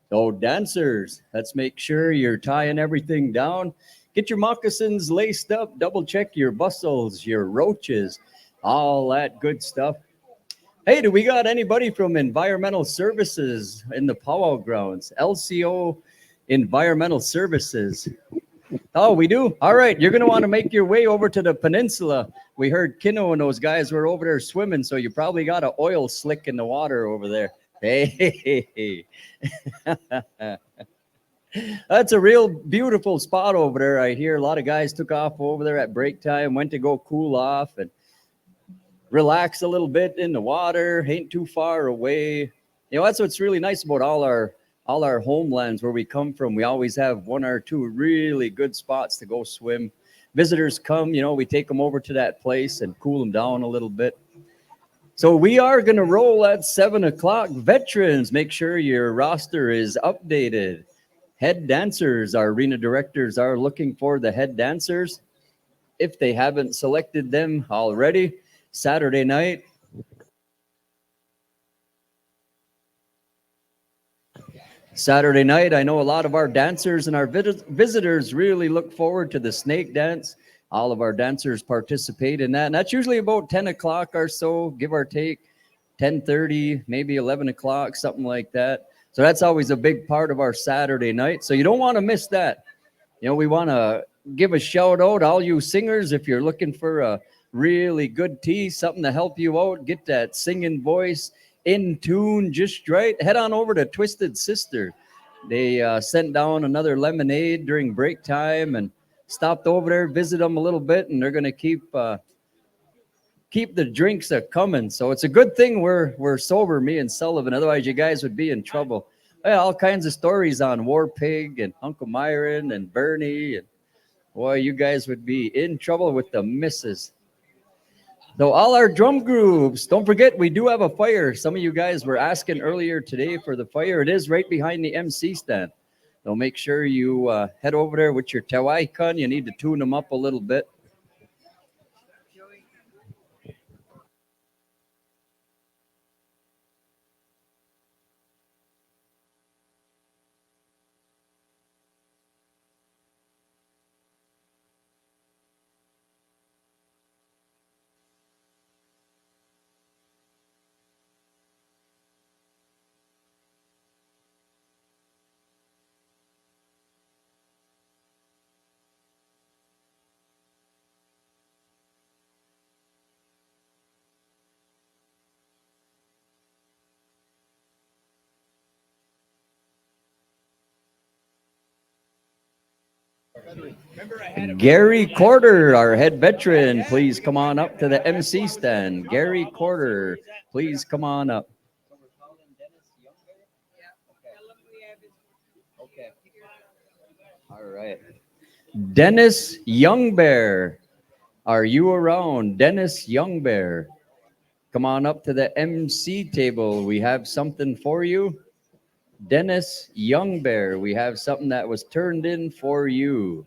So dancers, let's make sure you're tying everything down. Get your moccasins laced up, double check your bustles, your roaches, all that good stuff. Hey, do we got anybody from Environmental Services in the Powwow grounds? LCO Environmental Services. Oh, we do? All right, you're going to want to make your way over to the peninsula. We heard Kino and those guys were over there swimming, so you probably got an oil slick in the water over there. Hey. That's a real beautiful spot over there. I hear a lot of guys took off over there at break time, went to go cool off and relax a little bit in the water, ain't too far away. You know, that's what's really nice about all our homelands where we come from. We always have one or two really good spots to go swim. Visitors come, you know, we take them over to that place and cool them down a little bit. So we are going to roll at 7 o'clock. Veterans, make sure your roster is updated. Head dancers, our arena directors are looking for the head dancers. If they haven't selected them already, Saturday night. I know a lot of our dancers and our visitors really look forward to the snake dance. All of our dancers participate in that. And that's usually about 10 o'clock or so, give or take, 10:30, maybe 11 o'clock, something like that. So that's always a big part of our Saturday night. So you don't want to miss that. You know, we want to give a shout out, all you singers, if you're looking for a really good tea, something to help you out, get that singing voice in tune just right, head on over to Twisted Sister. They sent down another lemonade during break time and stopped over there, visit them a little bit, and they're going to keep the drinks coming. So it's a good thing we're sober, me and Sullivan. Otherwise, you guys would be in trouble. All kinds of stories on War Pig and Uncle Myron and Bernie. And boy, you guys would be in trouble with the missus. So all our drum groups, don't forget, we do have a fire. Some of you guys were asking earlier today for the fire. It is right behind the MC stand. So make sure you head over there with your Tawaikan. You need to tune them up a little bit. Gary Corder, our head veteran, please come on up to the MC stand. Gary Corder, please come on up. Okay. All right. Dennis Youngbear, are you around? Dennis Youngbear, come on up to the MC table. We have something for you. Dennis Youngbear, we have something that was turned in for you.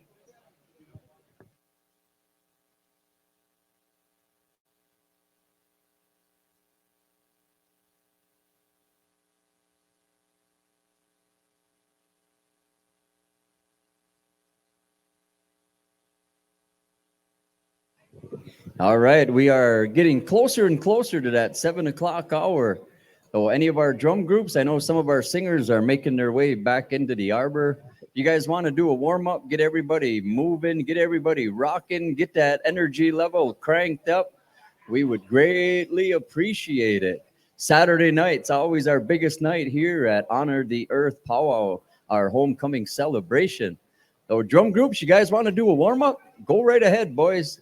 All right, we are getting closer and closer to that 7 o'clock hour. So any of our drum groups, I know some of our singers are making their way back into the arbor. You guys want to do a warm-up, get everybody moving, get everybody rocking, get that energy level cranked up. We would greatly appreciate it. Saturday night's always our biggest night here at Honor the Earth Powwow, our homecoming celebration. So drum groups, you guys want to do a warm-up? Go right ahead, boys.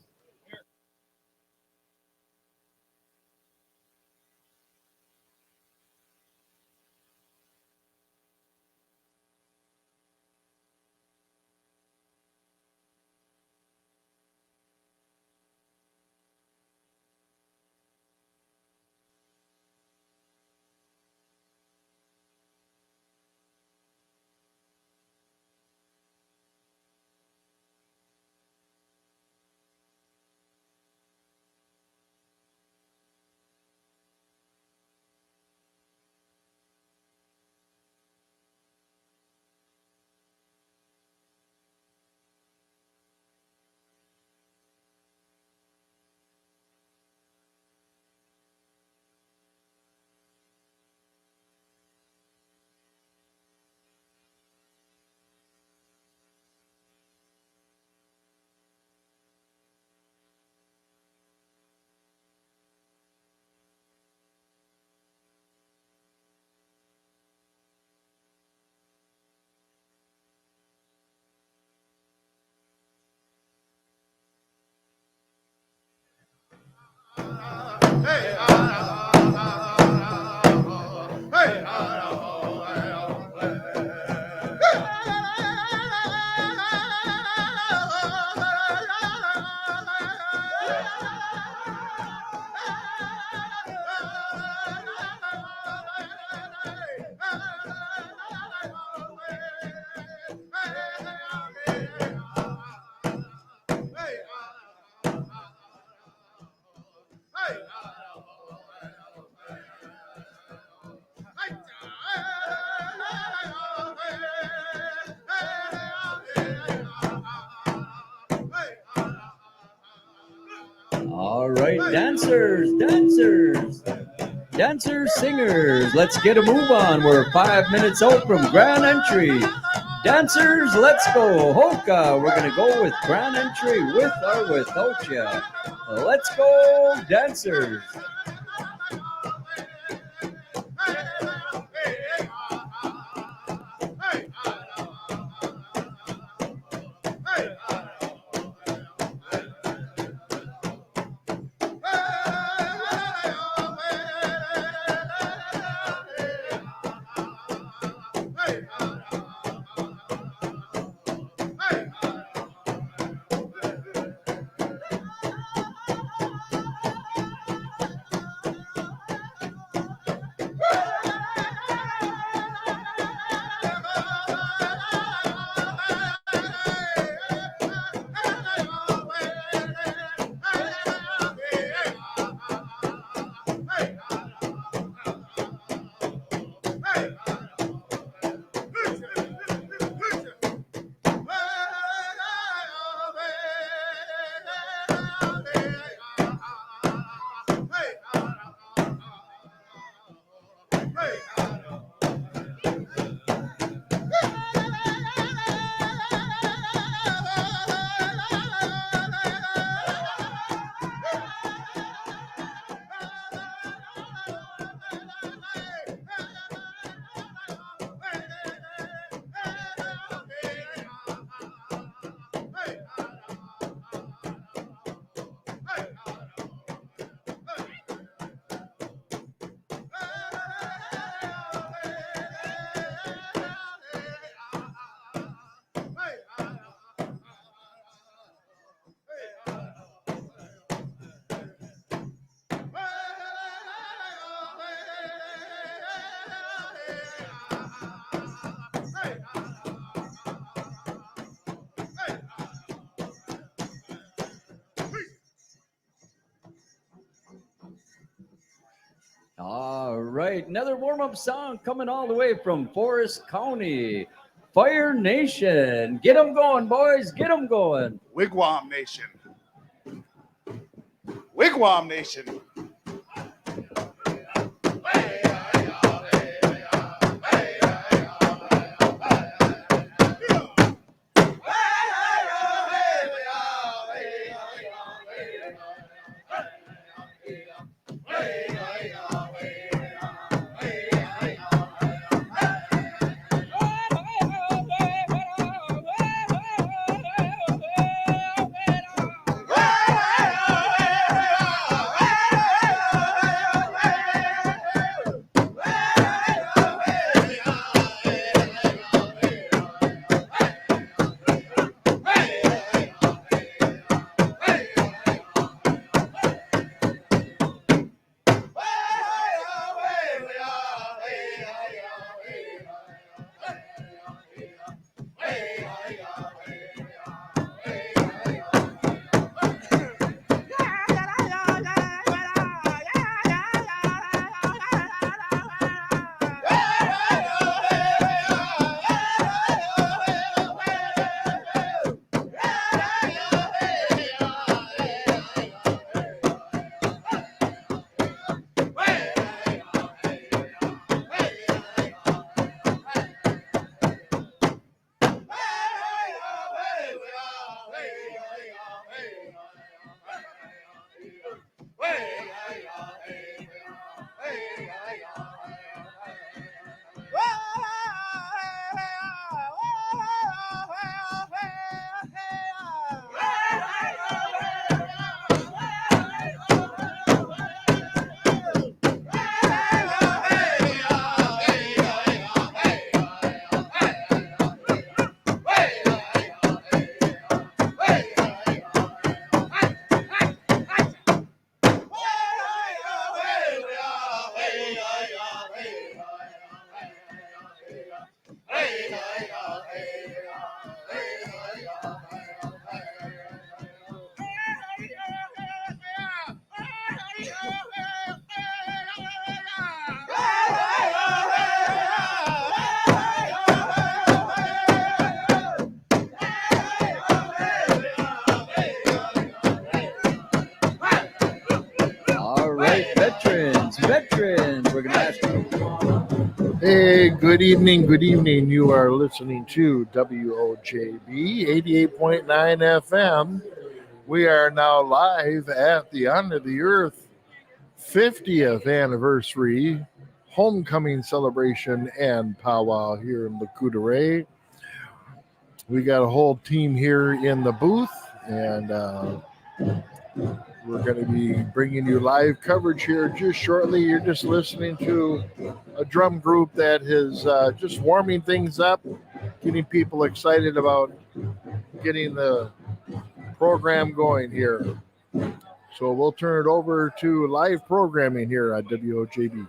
All right, dancers, singers, let's get a move on. We're 5 minutes out from grand entry. Dancers, let's go. Hoka, we're going to go with grand entry with or without you. Let's go, dancers. All right, another warm-up song coming all the way from Forest County. Fire Nation. Get them going, boys. Get them going. Wigwam Nation. Wigwam Nation. All right, veterans. We're going to ask you. Hey, good evening. You are listening to WOJB 88.9 FM. We are now live at the Honor the Earth 50th anniversary homecoming celebration and powwow here in Lakota. We got a whole team here in the booth, and we're going to be bringing you live coverage here just shortly. You're just listening to a drum group that is just warming things up, getting people excited about getting the program going here. So we'll turn it over to live programming here at WOJB.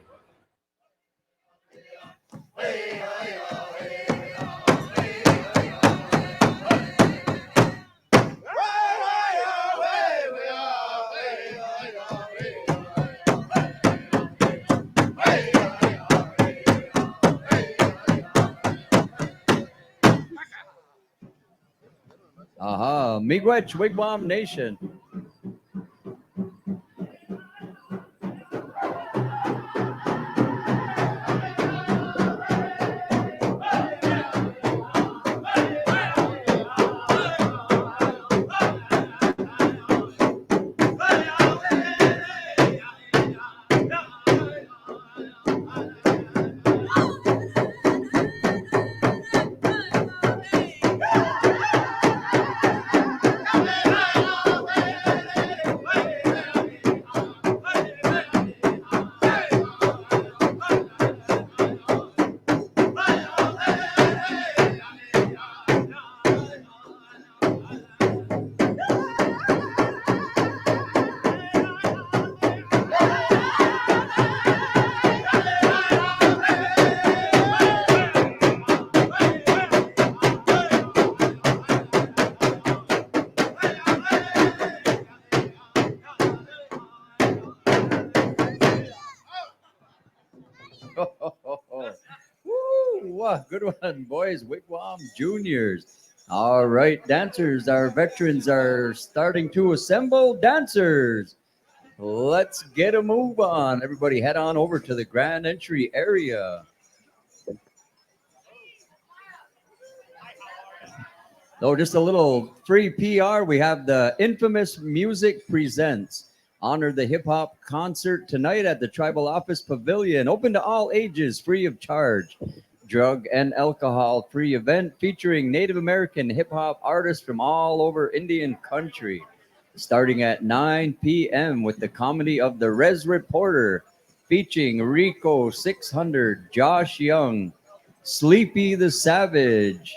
Miigwech Wigwam Nation. Woo, good one, boys. Wigwam Juniors. All right, dancers, our veterans are starting to assemble. Dancers, let's get a move on. Everybody head on over to the grand entry area. Oh, just a little free PR. We have the Infamous Music Presents. Honor the hip hop concert tonight at the Tribal Office Pavilion. Open to all ages, free of charge. Drug and alcohol free event featuring Native American hip hop artists from all over Indian country. Starting at 9 p.m. with the comedy of The Res Reporter, featuring Rico 600, Josh Young, Sleepy the Savage,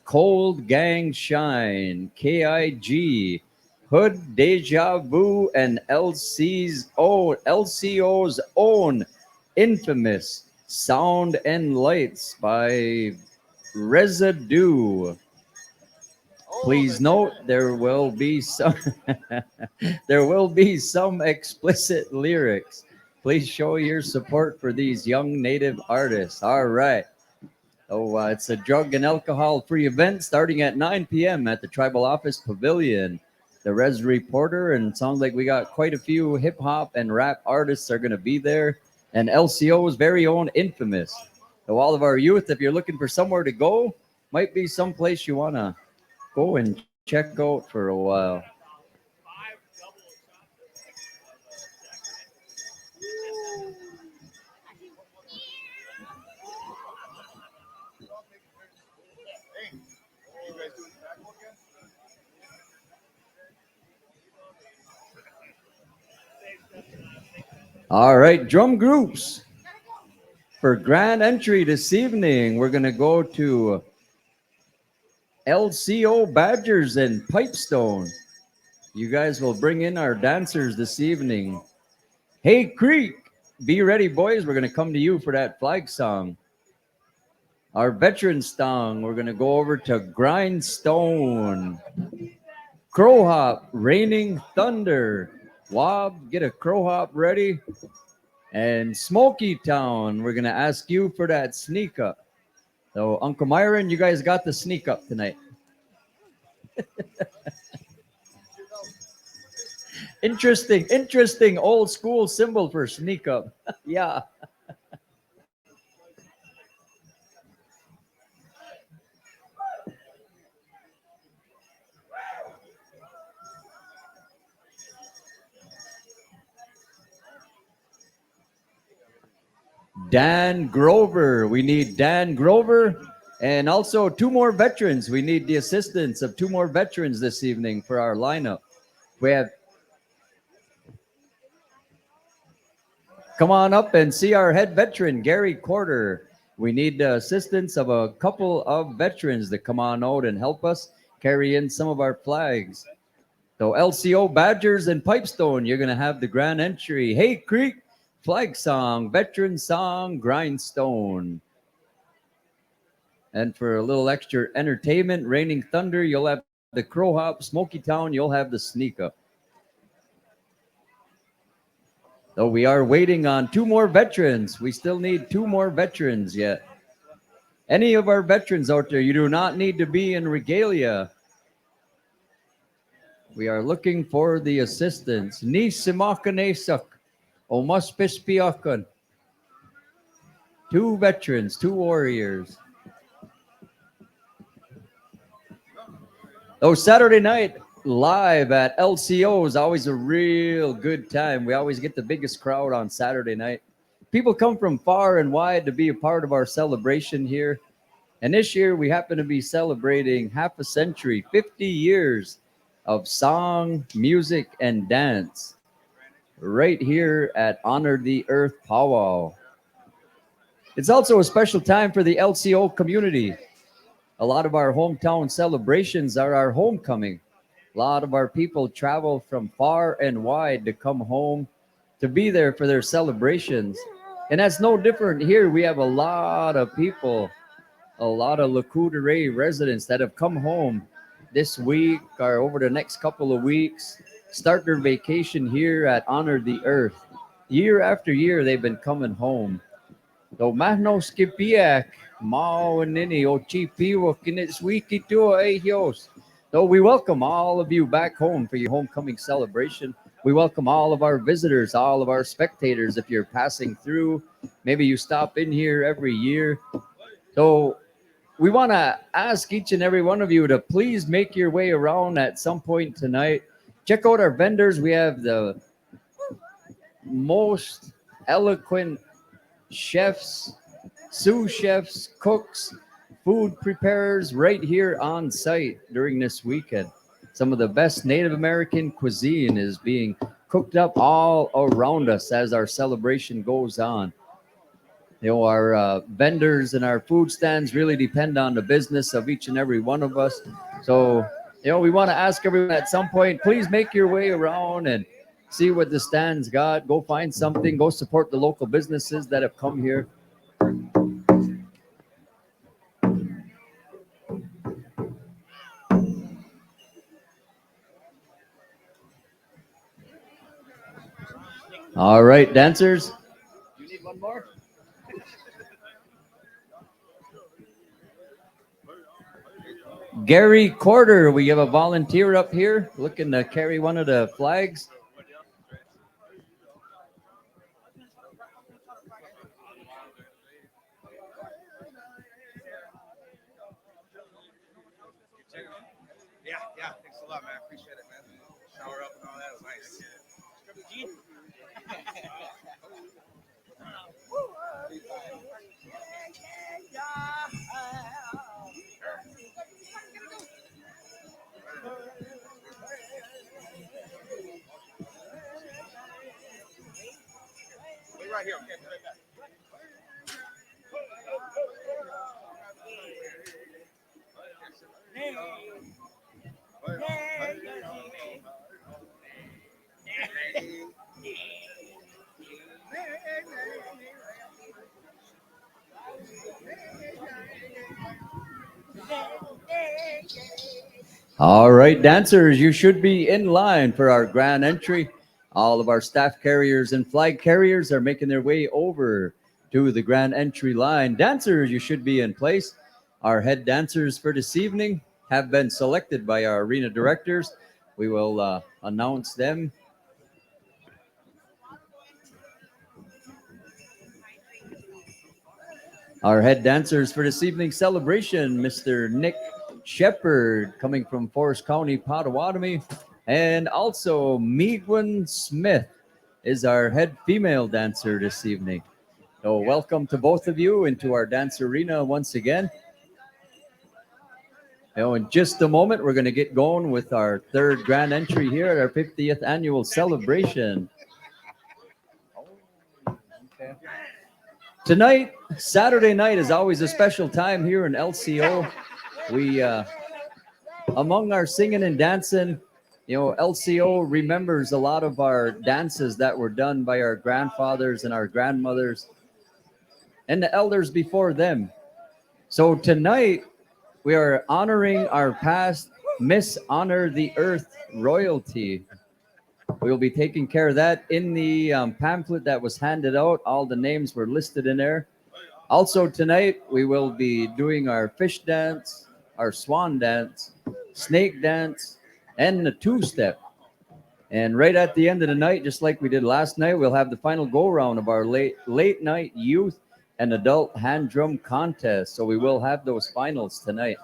Cold Gang Shine, KIG, Hood Deja Vu, and LCO's own Infamous Sound and Lights by Residue. Please note there will be some explicit lyrics. Please show your support for these young Native artists. All right. Oh, it's a drug and alcohol-free event starting at 9 p.m. at the Tribal Office Pavilion. The Res Reporter, and it sounds like we got quite a few hip-hop and rap artists are going to be there. And LCO's very own Infamous. So all of our youth, if you're looking for somewhere to go, might be someplace you want to go and check out for a while. All right, drum groups. For grand entry this evening, we're going to go to LCO Badgers and Pipestone. You guys will bring in our dancers this evening. Hey, Creek, be ready, boys. We're going to come to you for that flag song. Our veteran song, we're going to go over to Grindstone. Crow Hop, Raining Thunder. Wob, get a crow hop ready. And Smoky Town, we're going to ask you for that sneak up. So, Uncle Myron, you guys got the sneak up tonight. Interesting old school symbol for sneak up. Yeah. Dan Grover. We need Dan Grover and also two more veterans. We need the assistance of two more veterans this evening for our lineup. We have. Come on up and see our head veteran, Gary Corder. We need the assistance of a couple of veterans to come on out and help us carry in some of our flags. So LCO Badgers and Pipestone, you're going to have the grand entry. Hey, Creek. Flag song, veteran song, Grindstone. And for a little extra entertainment, Raining Thunder, you'll have the Crow Hop, Smoky Town, you'll have the Sneak Up. So we are waiting on two more veterans. We still need two more veterans yet. Any of our veterans out there, you do not need to be in regalia. We are looking for the assistance. Ni Simakanesak. Omaspispiakan. Two veterans, two warriors. Oh, Saturday night live at LCO is always a real good time. We always get the biggest crowd on Saturday night. People come from far and wide to be a part of our celebration here. And this year we happen to be celebrating half a century, 50 years of song, music, and dance. Right here at Honor the Earth Powwow. It's also a special time for the LCO community. A lot of our hometown celebrations are our homecoming. A lot of our people travel from far and wide to come home to be there for their celebrations. And that's no different here. We have a lot of people, a lot of Lacoudere residents that have come home this week or over the next couple of weeks, start their vacation here at Honor the Earth. Year after year, they've been coming home. So mahno skipiak, mao nini o chipiwa kinitswiki tua ehios. So we welcome all of you back home for your homecoming celebration. We welcome all of our visitors, all of our spectators. If you're passing through, maybe you stop in here every year. So we want to ask each and every one of you to please make your way around at some point tonight. Check out our vendors. We have the most eloquent chefs, sous chefs, cooks, food preparers right here on site during this weekend. Some of the best Native American cuisine is being cooked up all around us as our celebration goes on. You know, our vendors and our food stands really depend on the business of each and every one of us. So, you know, we want to ask everyone at some point, please make your way around and see what the stands got. Go find something. Go support the local businesses that have come here. All right, dancers. You need one more? Gary Corder, we have a volunteer up here looking to carry one of the flags. Yeah, thanks a lot, man. Appreciate it, man. Shower up and all that was nice. Wait right here, okay? Be right back. All right, dancers, you should be in line for our grand entry. All of our staff carriers and flag carriers are making their way over to the grand entry line. Dancers, you should be in place. Our head dancers for this evening have been selected by our arena directors. We will announce them. Our head dancers for this evening's celebration, Mr. Nick Shepard, coming from Forest County, Potawatomi, and also Meegwin Smith is our head female dancer this evening. So welcome to both of you into our dance arena once again. Now, in just a moment, we're going to get going with our third grand entry here at our 50th annual celebration. Tonight, Saturday night, is always a special time here in LCO. We, among our singing and dancing, you know, LCO remembers a lot of our dances that were done by our grandfathers and our grandmothers and the elders before them. So tonight, we are honoring our past Miss Honor the Earth royalty. We will be taking care of that in the pamphlet that was handed out. All the names were listed in there. Also tonight, we will be doing our fish dance, our swan dance, snake dance, and the two-step. And right at the end of the night, just like we did last night, we'll have the final go-round of our late night youth and adult hand drum contest. So we will have those finals tonight.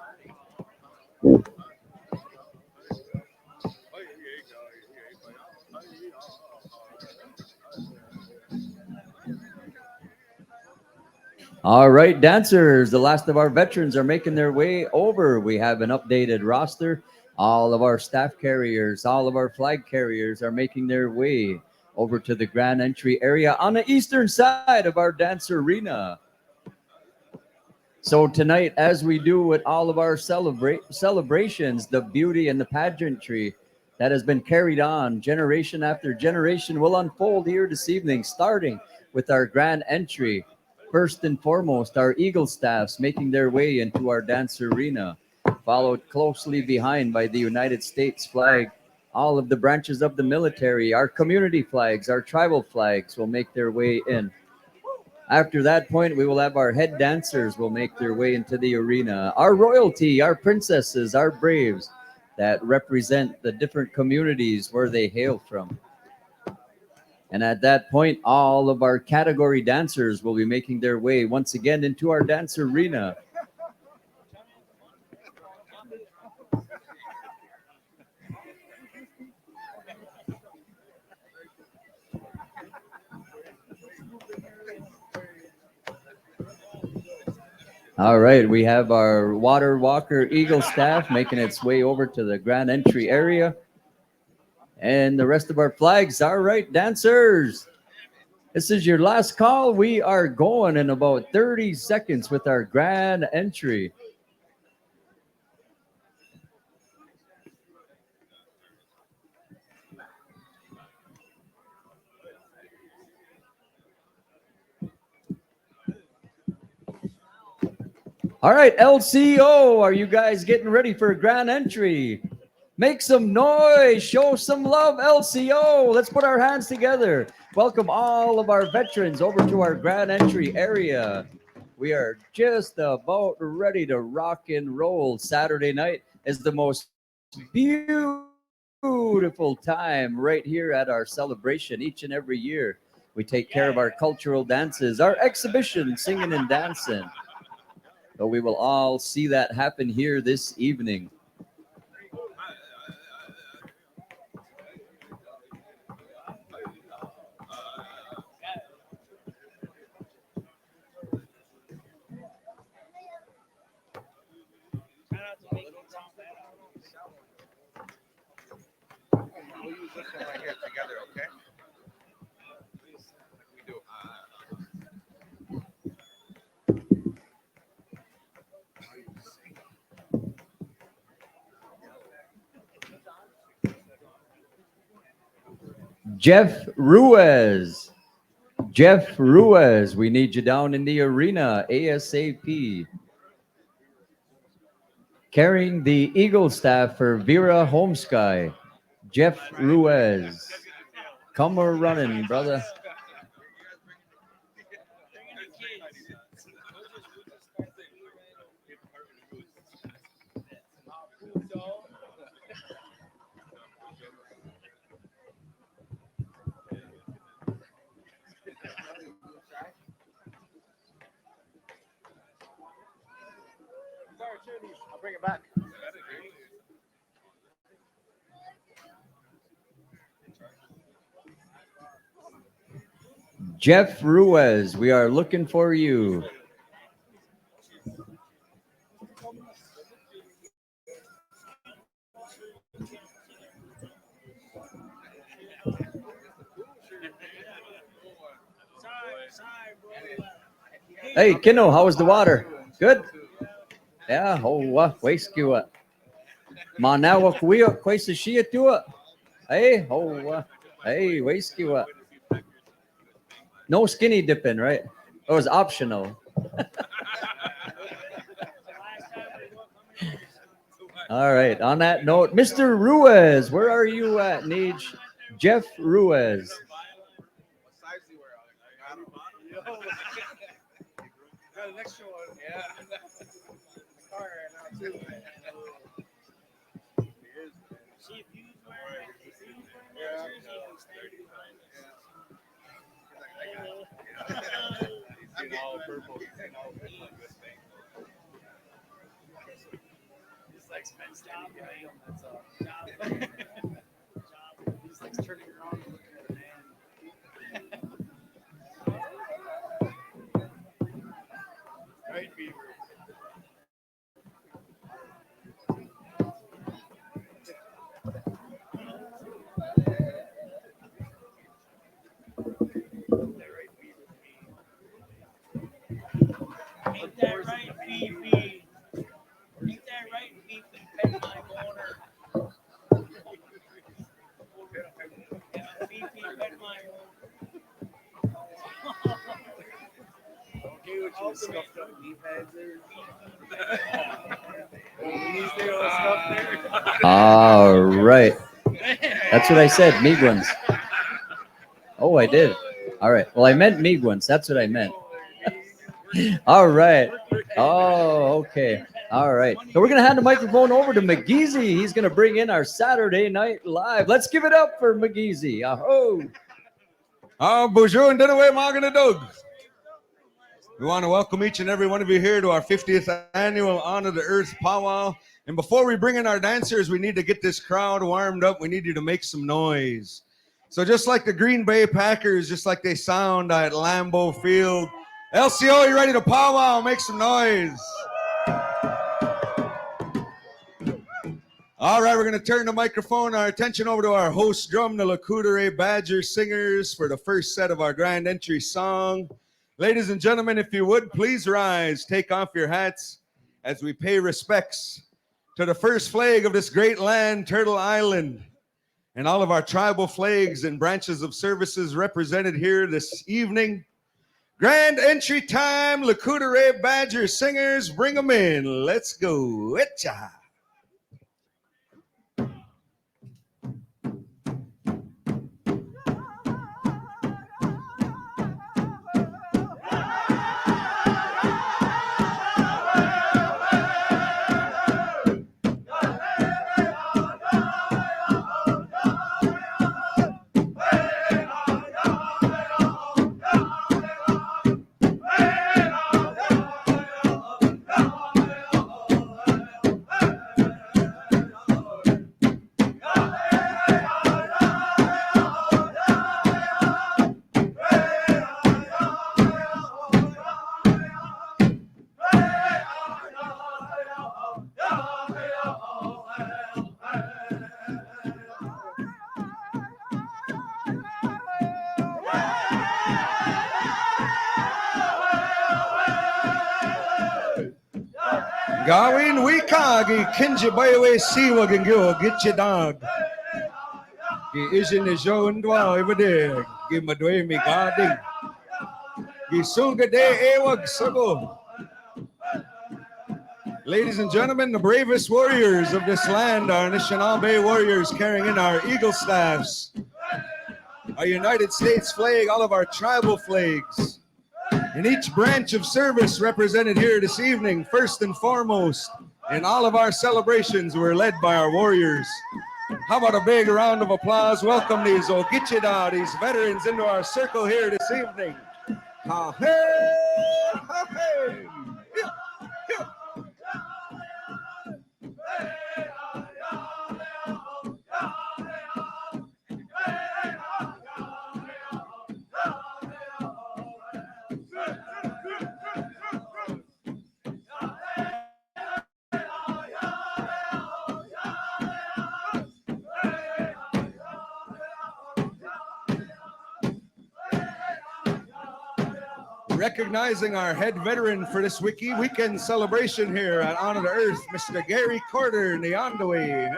All right, dancers, the last of our veterans are making their way over. We have an updated roster. All of our staff carriers, all of our flag carriers are making their way over to the grand entry area on the eastern side of our dance arena. So tonight, as we do with all of our celebrations, the beauty and the pageantry that has been carried on generation after generation will unfold here this evening, starting with our grand entry. First and foremost, our Eagle staffs making their way into our dance arena, followed closely behind by the United States flag. All of the branches of the military, our community flags, our tribal flags will make their way in. After that point, we will have our head dancers will make their way into the arena. Our royalty, our princesses, our braves that represent the different communities where they hail from. And at that point, all of our category dancers will be making their way once again into our dance arena. All right, we have our Water Walker Eagle staff making its way over to the grand entry area. And the rest of our flags. All right, dancers. This is your last call. We are going in about 30 seconds with our grand entry. All right, LCO, are you guys getting ready for a grand entry? Make some noise, show some love, LCO. Let's put our hands together. Welcome all of our veterans over to our grand entry area. We are just about ready to rock and roll. Saturday night is the most beautiful time right here at our celebration each and every year. We take care of our cultural dances, our exhibition, singing and dancing. So we will all see that happen here this evening. We'll use this one right here together, okay? We do. Jeff Ruiz. Jeff Ruiz, we need you down in the arena ASAP. Carrying the Eagle staff for Vera Homesky. Jeff Ruiz. Come a running, brother. I'll bring it back. Jeff Ruiz, we are looking for you. Hey, Kino, how was the water? Good? Yeah, waste you what? Manawa kuya, kwesa shia tua. Hey, hey, waste you what? No skinny dipping, right? It was optional. All right. On that note, Mr. Ruiz, where are you at, Neej? Jeff Ruiz. What size do you wear? Got an extra one. Yeah. All right, now too. All purple. He's like spend steady behind him. That's all. He's like turning around and looking at the man. Right, Beaver. Ain't that right, Fifi? Ain't that right, Fifi? Pet my owner. Yeah, Fifi, pet my owner. Okay, what you stuffed up knee pads there? You stay all stuffed there? All right. That's what I said, Miguans. Oh, I did. All right. Well, I meant Miguans. That's what I meant. All right. Oh, okay. All right. So we're going to hand the microphone over to McGeezy. He's going to bring in our Saturday Night Live. Let's give it up for McGeezy. Aho. Bonjour and dinner way, Morgan and Doug. We want to welcome each and every one of you here to our 50th annual Honor the Earth Powwow. And before we bring in our dancers, we need to get this crowd warmed up. We need you to make some noise. So just like the Green Bay Packers, just like they sound at Lambeau Field, LCO, you ready to powwow? Make some noise. All right, we're going to turn the microphone, our attention over to our host drum, the Lakota Badger Singers, for the first set of our grand entry song. Ladies and gentlemen, if you would, please rise, take off your hats as we pay respects to the first flag of this great land, Turtle Island, and all of our tribal flags and branches of services represented here this evening. Grand entry time, Lakota Badger Singers, bring them in. Let's go. Etcha. Gawin wikagi kinji bayway siwa gingyo get your dog. Gi ishin is showing dwa over there. Gi madwe mi guarding. Gi sunga de ewag sago. Ladies and gentlemen, the bravest warriors of this land are Anishinaabe warriors carrying in our eagle staffs, our United States flag, all of our tribal flags. In each branch of service represented here this evening, first and foremost, in all of our celebrations, we're led by our warriors. How about a big round of applause? Welcome these Ogichida, these veterans, into our circle here this evening. Ha-hey! Ha-hey! Yeah, yeah. Recognizing our head veteran for this weekend celebration here at Honor the Earth, Mr. Gary Carter, Neondawi.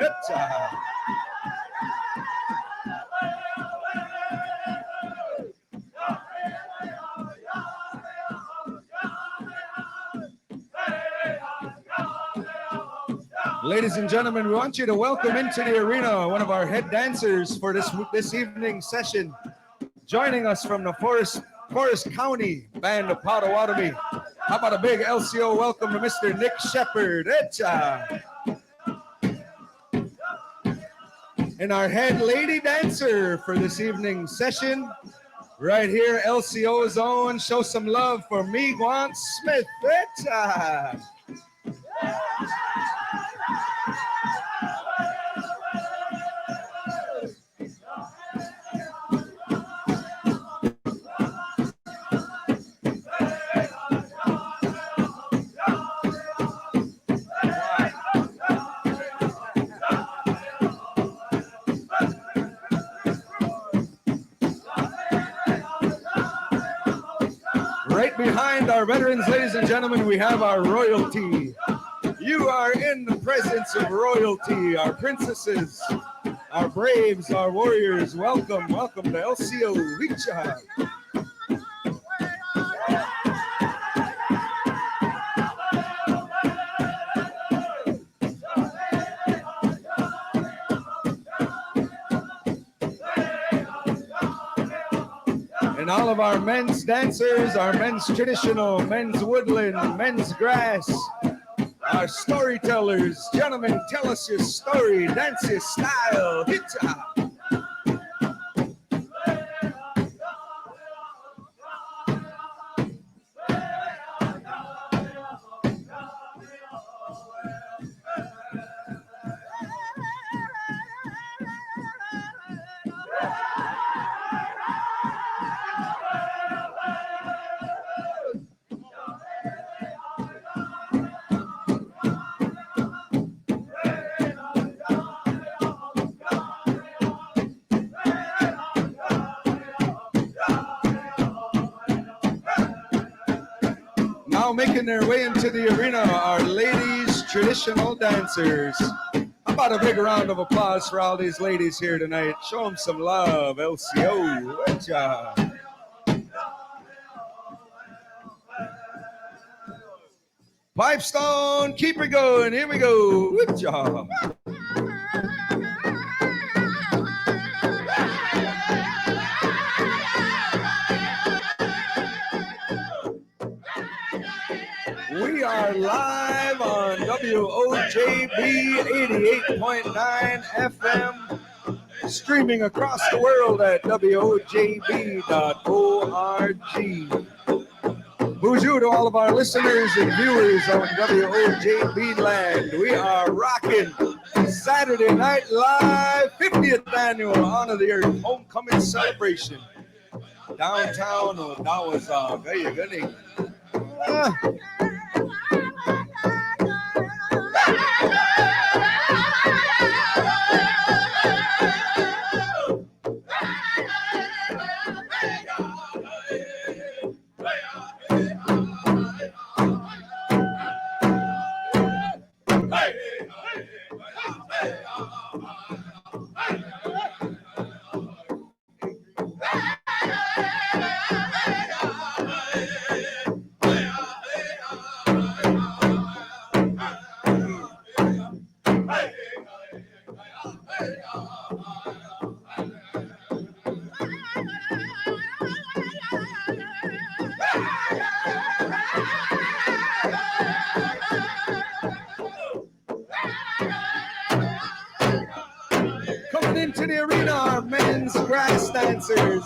Ladies and gentlemen, we want you to welcome into the arena one of our head dancers for this evening's session. Joining us from the Forest County Band of Potawatomi. How about a big LCO welcome to Mr. Nick Shepard. And our head lady dancer for this evening's session, right here, LCO's own. Show some love for Meegwan Smith. Behind our veterans, ladies and gentlemen, we have our royalty. You are in the presence of royalty, our princesses, our braves, our warriors. Welcome, welcome to LCO. Richa. And all of our men's dancers, our men's traditional, men's woodland, men's grass, our storytellers. Gentlemen, tell us your story, dance your style. Hit ya. Now making their way into the arena are ladies' traditional dancers. How about a big round of applause for all these ladies here tonight? Show them some love, LCO. Good job. Pipestone, keep it going. Here we go. Good job. We are live on WOJB 88.9 FM, streaming across the world at WOJB.org. Bonjour to all of our listeners and viewers on WOJB land. We are rocking Saturday Night Live 50th Annual Honor the Earth Homecoming Celebration. Downtown Odawa. Hey, you gonna into the arena, our men's grass dancers.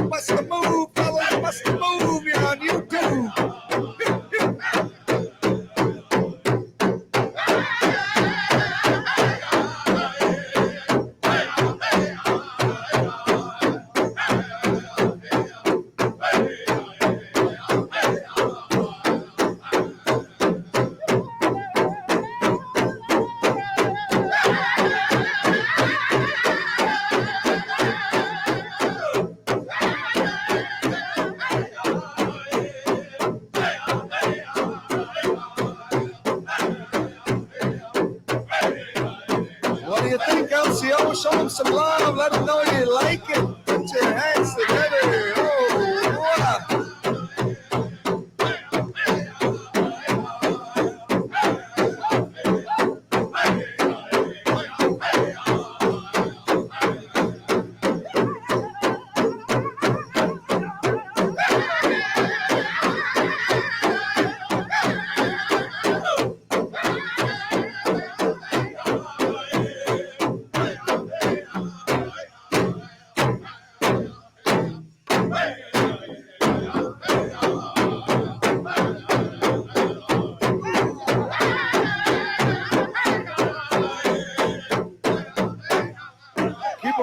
Must have moved, fellas, must have moved. You're on YouTube. LCO, show them some love. Let them know you like it. Put your hands together.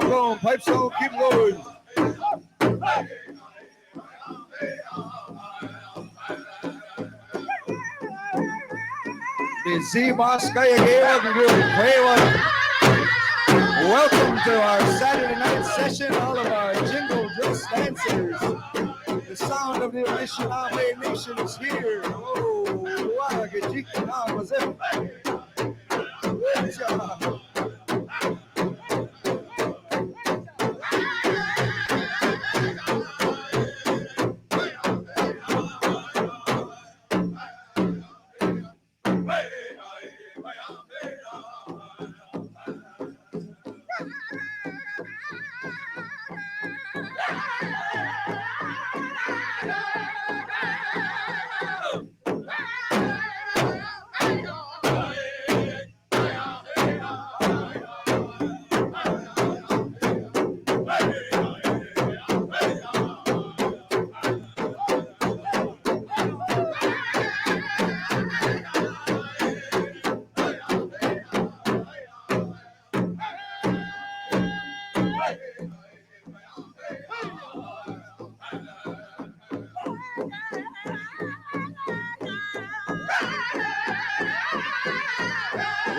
Oh, pipes on, keep going. The Z-Boskaya Gale, welcome to our Saturday night session, all of our jingle dress dancers. The sound of the Anishinaabe Nation is here. Oh, wow, Gajika was it. Good job.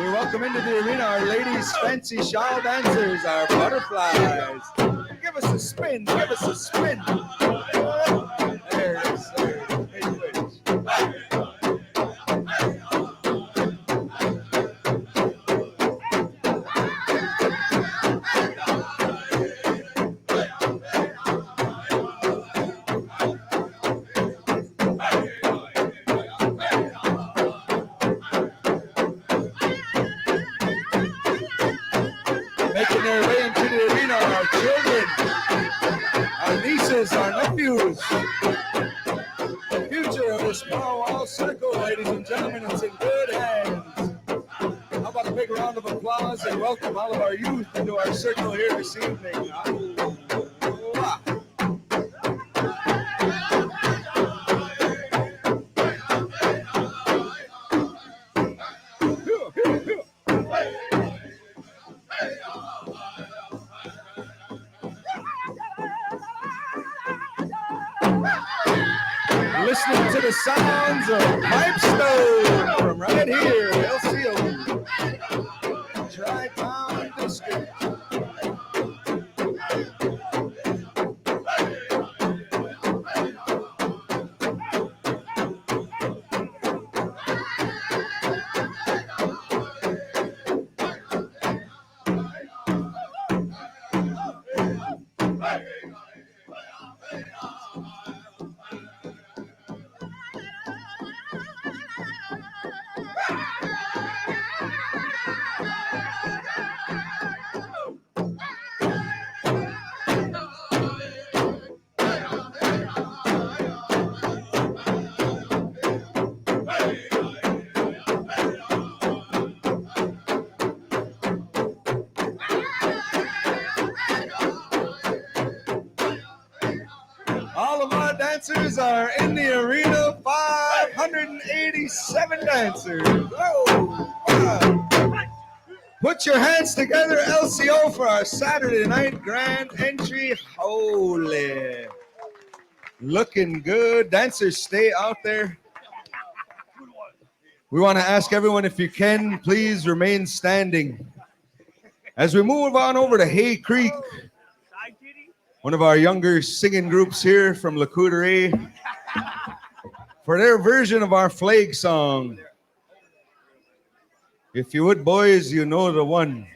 we welcome into the arena our ladies' fancy shawl dancers, our butterflies. Give us a spin, give us a spin. There it is, there it is. Hey, twitch. Making their way into the arena are our children, our nieces, our nephews. The future of this Powwow circle, ladies and gentlemen, it's in good hands. How about a big round of applause and welcome all of our youth into our circle here this evening. Listening to the sounds of Pipestone from right here, LCO, Tri-Town District. All of our dancers are in the arena, 587 dancers. Whoa. Wow. Put your hands together, LCO, for our Saturday night grand entry. Holy. Looking good. Dancers, stay out there. We want to ask everyone, if you can, please remain standing. As we move on over to Hay Creek, one of our younger singing groups here from La Coudray, for their version of our flag song. If you would, boys, you know the one.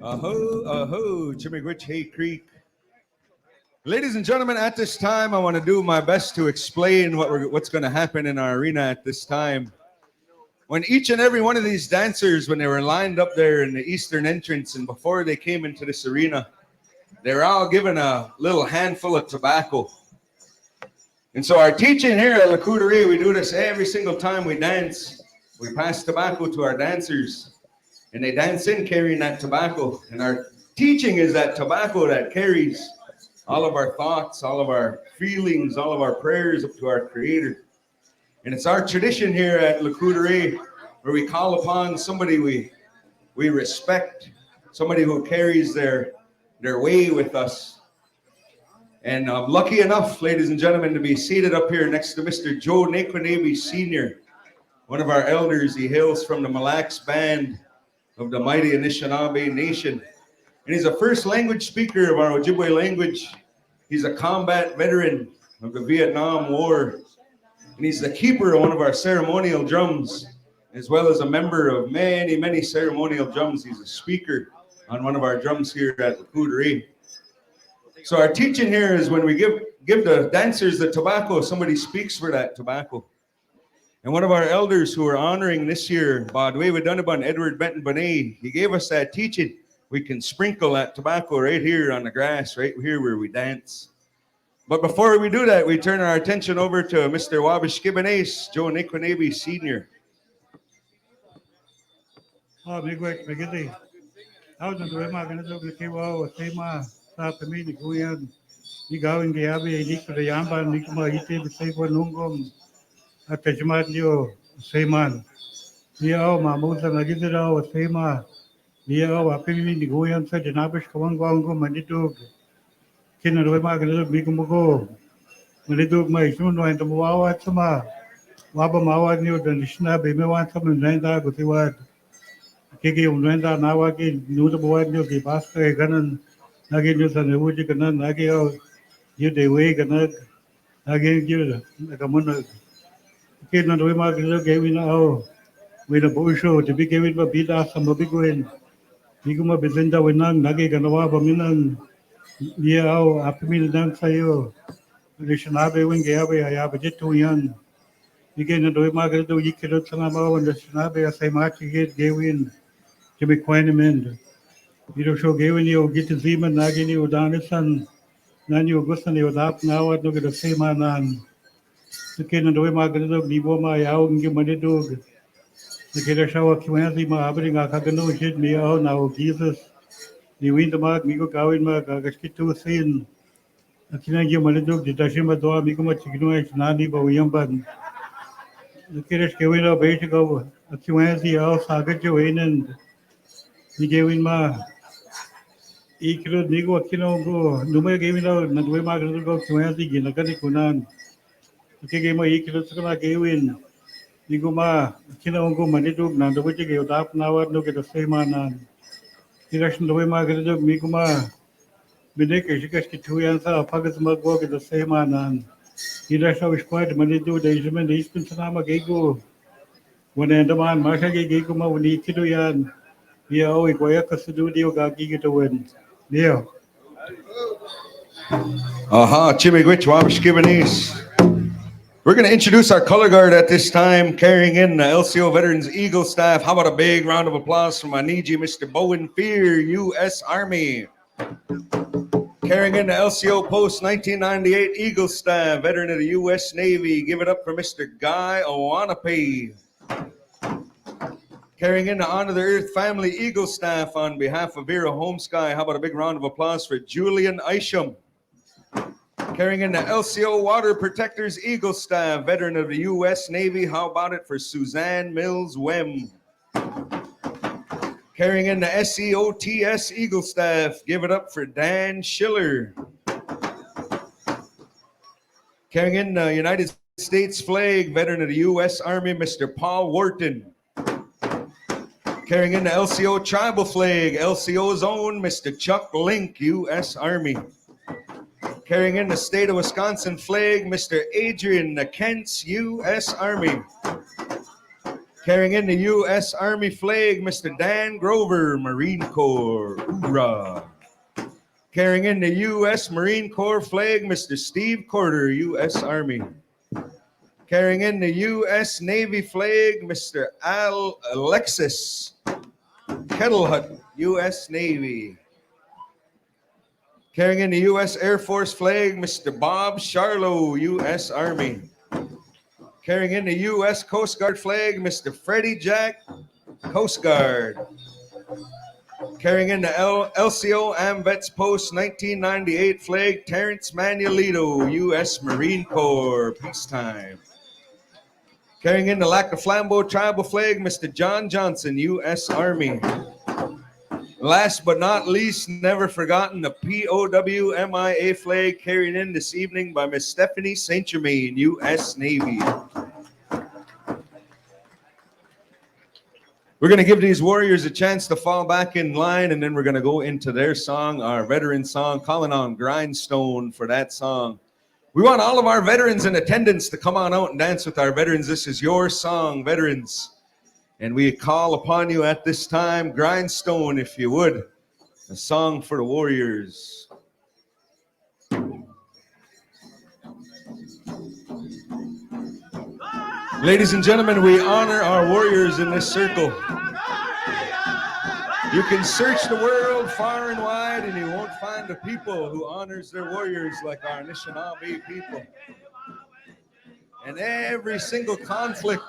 Aho, Chimigwich, Hay Creek. Ladies and gentlemen, at this time, I want to do my best to explain what's going to happen in our arena at this time. When each and every one of these dancers, when they were lined up there in the eastern entrance and before they came into this arena, they were all given a little handful of tobacco. And so our teaching here at La Couderie, we do this every single time we dance. We pass tobacco to our dancers, and they dance in carrying that tobacco. And our teaching is that tobacco that carries all of our thoughts, all of our feelings, all of our prayers up to our Creator. And it's our tradition here at La Couderie where we call upon somebody we respect, somebody who carries their way with us. And I'm lucky enough, ladies and gentlemen, to be seated up here next to Mr. Joe Nequanebi Sr., one of our elders. He hails from the Mille Lacs Band of the mighty Anishinaabe Nation. And he's a first language speaker of our Ojibwe language. He's a combat veteran of the Vietnam War. And he's the keeper of one of our ceremonial drums, as well as a member of many, many ceremonial drums. He's a speaker on one of our drums here at La Couderie. So our teaching here is when we give the dancers the tobacco, somebody speaks for that tobacco. And one of our elders who are honoring this year, Badwe Wadunabun, Edward Benton Bonet, he gave us that teaching. We can sprinkle that tobacco right here on the grass, right here where we dance. But before we do that, we turn our attention over to Mr. Wabashkibanes, Joe Nequanebi Sr. Miigwech, Megiddi. Thousand of them are going to do the Kiwa, Sema, Sapami, the Guyan, Nigawin, the Abbey, Nick, the Yamba, Nikuma, Iti, the Sabo Nungum, at the Jamadio, Seman. Neo, Mamusa, Nagidao, Sema, Neo, Apimi, the Guyan, said, and Abish, Kawango, Manitu, Kinarwema, Bigumugo, Manitu, my soon went to Wawa, Sama, Wabamawa, New, the Nishna, Bimewan, some and Nanda, but he was. Kiki Umrenda Nawaki, Nudaboy, the Basque, Ganan, Nagi News and the Wuji Ganan, Nagi, you the way Ganag, Nagi, you like a monarch. Kid on the Wima gave me now with a bull show to be given by Bida, some big win. Niguma Bizinda Winan, Nagi Ganawa, Minan, Yao, Apimil Dansayo, Rishanabe, Wingabe, I have a jet too young. Again, the Wima do Yikiro Sanamo and the Shanabe, I say, Marty gave in. To be quite amend. You don't show giving you get to Zeman, Nagin, you down the sun, Nan you Gustan, you up now, I look at the same man. The kid and the way Margaret of Niboma, I will give money to the kid a shower, Kiwanzi, my having a Kagano shit me out now, Jesus. The wind mark, Migo Gawin mark, I get to a sin. I can't give money to the Tashima Doa, Mikoma Chigno, Nani, but we yamban. The kid is giving up 8 ago, a Kiwanzi house, I get you in and. He gave in my Ikro Nigo Kino go, Numa gave in out, Nadwe Margaret go to Anzi, Nagani Kunan. Okay, gave my Ikro gave in Nigoma, Kino go Manidu, Nandawiki gave up now, look at the same man. He rushed the way Margaret of Migoma, Binek, Shikaski 2 years, Pagas Mugwalk at the same man. He rushed out with quite Manidu, the Isman, the Eastern Sanama Gego. When Andaman, Masha Gigoma, when he Kidoyan. Yeah, we go to studio, got to win. Yeah. Aha, Chimigwich, Wabashkibanes. We're going to introduce our color guard at this time, carrying in the LCO Veterans Eagle staff. How about a big round of applause from Aniji, Mr. Bowen Fear, U.S. Army. Carrying in the LCO Post 1998 Eagle staff, veteran of the U.S. Navy. Give it up for Mr. Guy Owanape. Carrying in the Honor the Earth Family Eagle staff on behalf of Vera Homesky. How about a big round of applause for Julian Isham. Carrying in the LCO Water Protectors Eagle staff, veteran of the U.S. Navy. How about it for Suzanne Mills Wem. Carrying in the SEOTS Eagle staff, give it up for Dan Schiller. Carrying in the United States flag, veteran of the U.S. Army, Mr. Paul Wharton. Carrying in the LCO tribal flag, LCO's own Mr. Chuck Link, U.S. Army. Carrying in the state of Wisconsin flag, Mr. Adrian Kentz, U.S. Army. Carrying in the U.S. Army flag, Mr. Dan Grover, Marine Corps. Hoorah. Carrying in the U.S. Marine Corps flag, Mr. Steve Corder, U.S. Army. Carrying in the U.S. Navy flag, Mr. Alexis Kettlehut, U.S. Navy. Carrying in the U.S. Air Force flag, Mr. Bob Charlo, U.S. Army. Carrying in the U.S. Coast Guard flag, Mr. Freddie Jack, Coast Guard. Carrying in the LCO AMVETS Post 1998 flag, Terrence Manuelito, U.S. Marine Corps, peacetime. Carrying in the Lac of Flambeau tribal flag, Mr. John Johnson, U.S. Army. Last but not least, never forgotten, the POW MIA flag carried in this evening by Miss Stephanie St. Germain, U.S. Navy. We're going to give these warriors a chance to fall back in line, and then we're going to go into their song, our veteran song, calling on Grindstone for that song. We want all of our veterans in attendance to come on out and dance with our veterans. This is your song, veterans. And we call upon you at this time, Grindstone, if you would, a song for the warriors. Ladies and gentlemen, we honor our warriors in this circle. You can search the world far and wide and you won't find a people who honors their warriors like our Anishinaabe people. And every single conflict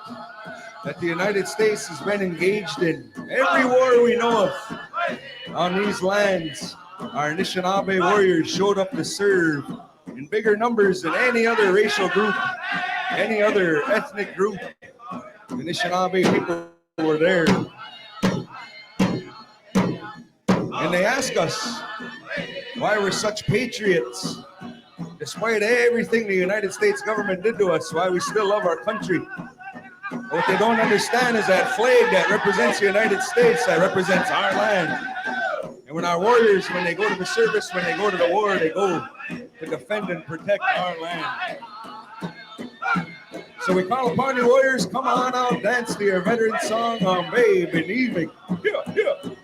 that the United States has been engaged in, every war we know of on these lands, our Anishinaabe warriors showed up to serve in bigger numbers than any other racial group, any other ethnic group. The Anishinaabe people were there. And they ask us why we're such patriots. Despite everything the United States government did to us, why we still love our country. What they don't understand is that flag that represents the United States, that represents our land. And when our warriors, when they go to the service, when they go to the war, they go to defend and protect our land. So we call upon you warriors, come on out, dance to your veteran song on Babe and Evening. Yeah, yeah.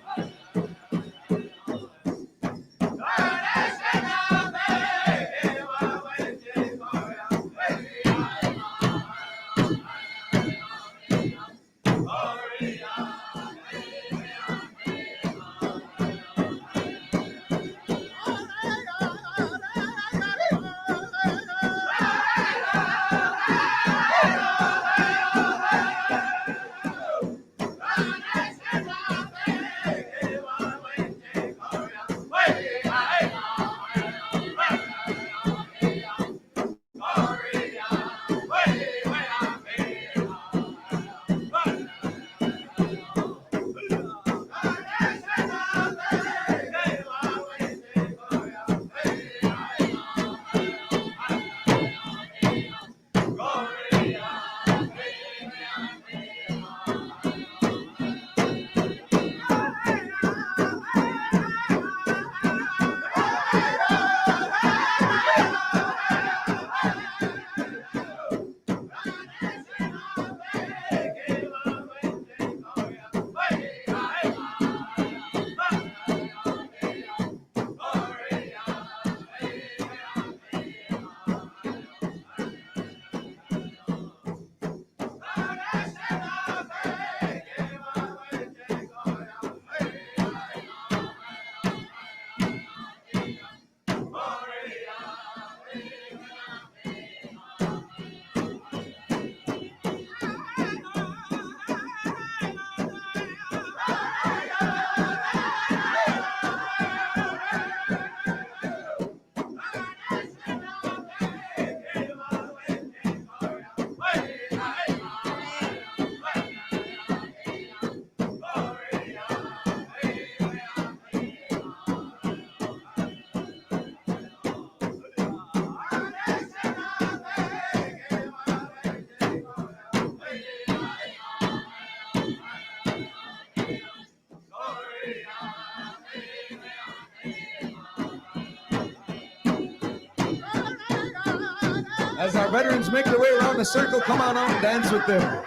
As our veterans make their way around the circle, come on out and dance with them.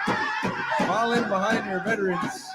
Fall in behind your veterans.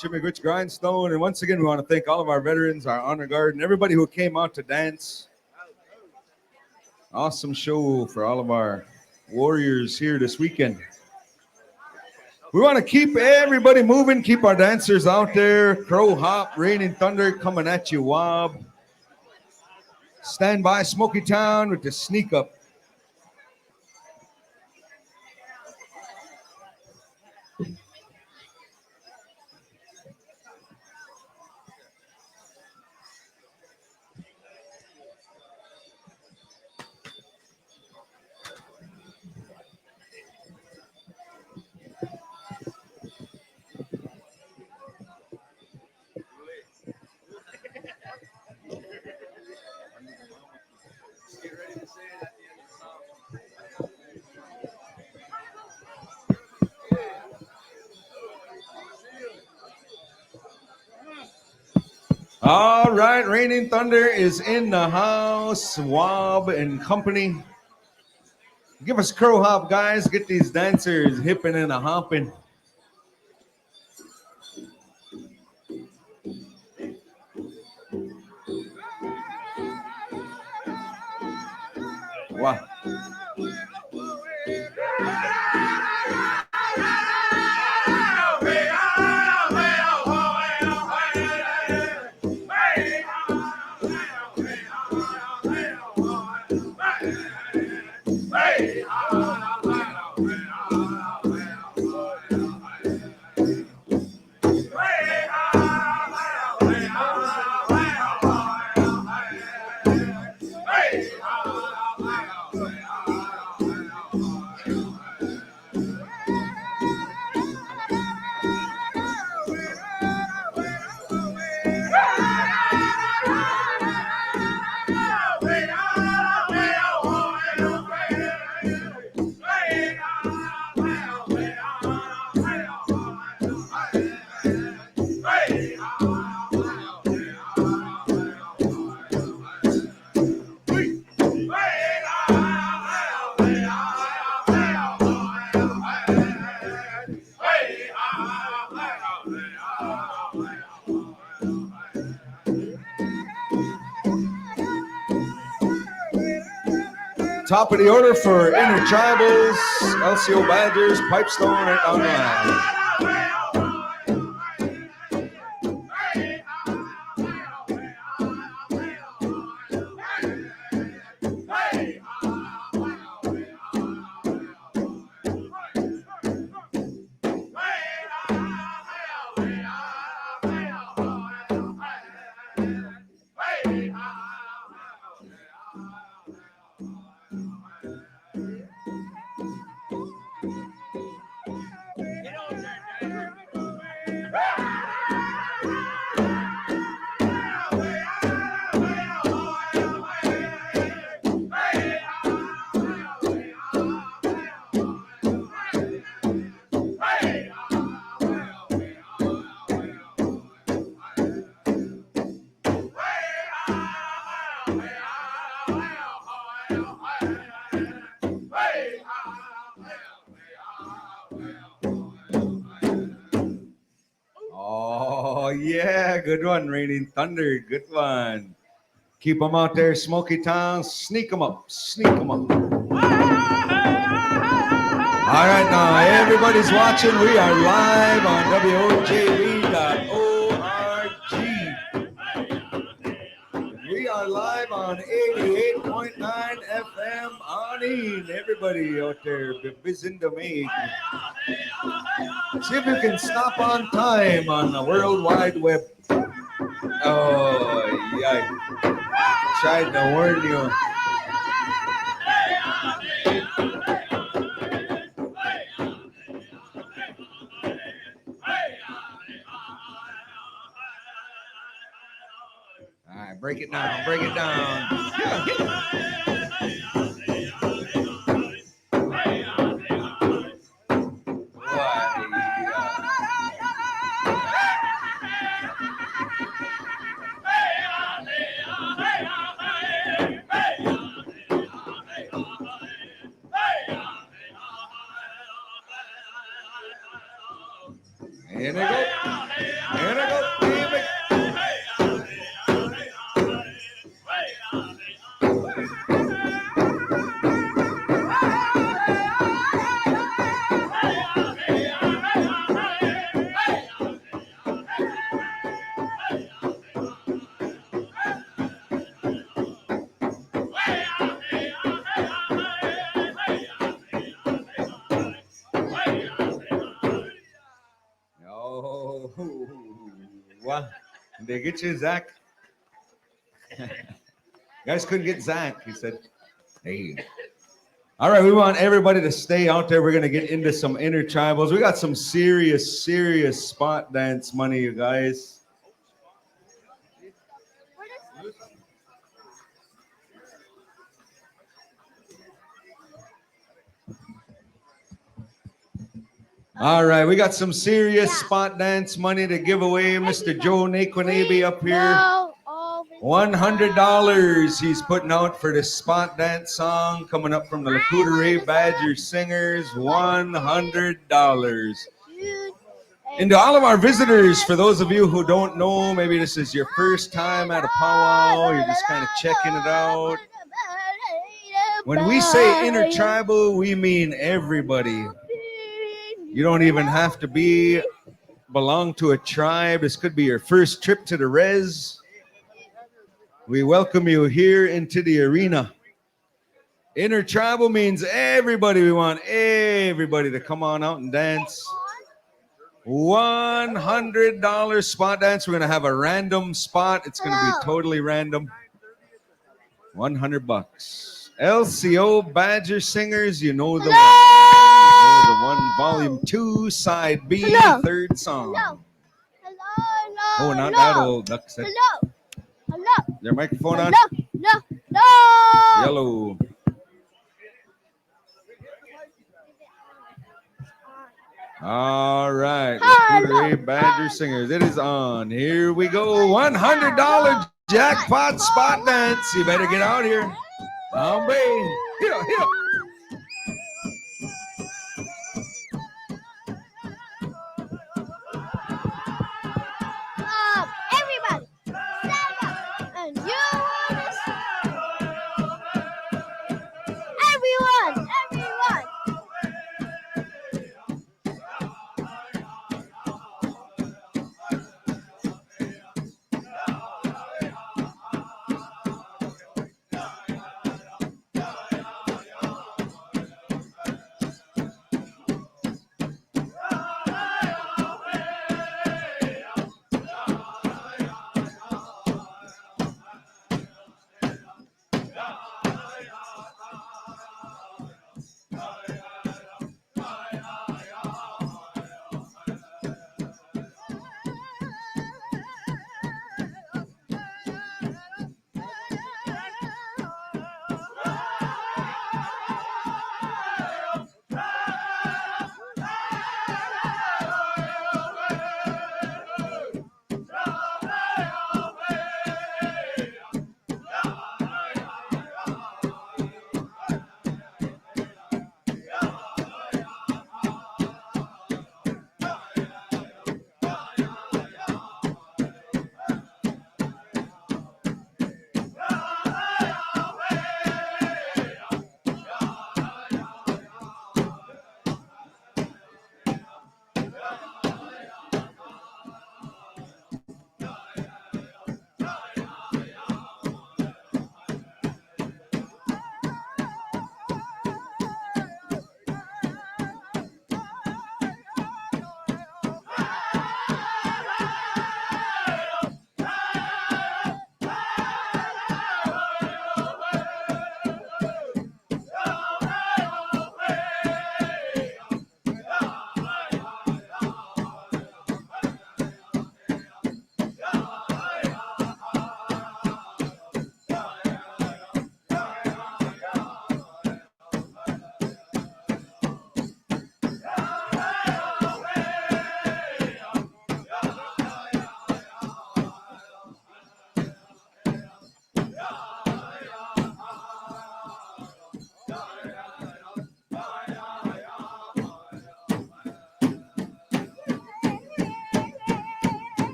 Chimigwich Grindstone. And once again, we want to thank all of our veterans, our honor guard, and everybody who came out to dance. Awesome show for all of our warriors here this weekend. We want to keep everybody moving, keep our dancers out there. Crow Hop, Raining Thunder coming at you, Wob. Stand by Smoky Town with the sneak up. All right, Raining Thunder is in the house. Wob and company. Give us Crow Hop, guys. Get these dancers hipping and a hopping. Wow. Top of the order for Intertribals, LCO Badgers, Pipestone, right down the line. Good one, Raining Thunder. Good one. Keep them out there, Smoky Town. Sneak them up. Sneak them up. All right, now everybody's watching. We are live on WOJB.org. We are live on 88.9 FM on in. Everybody out there, visit the maid. See if you can stop on time on the World Wide Web. Oh, yeah. Tried to warn you. All right, break it down, break it down. And I go. And I go. Oh, what? Did they get you, Zach? Guys couldn't get Zach. He said, hey. All right, we want everybody to stay out there. We're going to get into some intertribals. We got some serious spot dance money, you guys. All right, we got some serious spot dance money to give away. Mr. Joe Naquanabe up here. $100 he's putting out for the spot dance song coming up from the Lakota Badger Singers. $100. And to all of our visitors, for those of you who don't know, maybe this is your first time at a powwow, you're just kind of checking it out. When we say intertribal, we mean everybody. You don't even have to belong to a tribe. This could be your first trip to the res. We welcome you here into the arena. Intertribal means everybody. We want everybody to come on out and dance. $100 spot dance. We're going to have a random spot. It's going to be totally random. $100. LCO Badger Singers, you know the one. The one, volume 2, side B, third song. Oh, not that old. Duck said. Is your microphone on? Yellow. All right. Lakota Badger Singers. It is on. Here we go. $100 jackpot spot dance. You better get out here. Here. Everybody, stand up, and you everyone.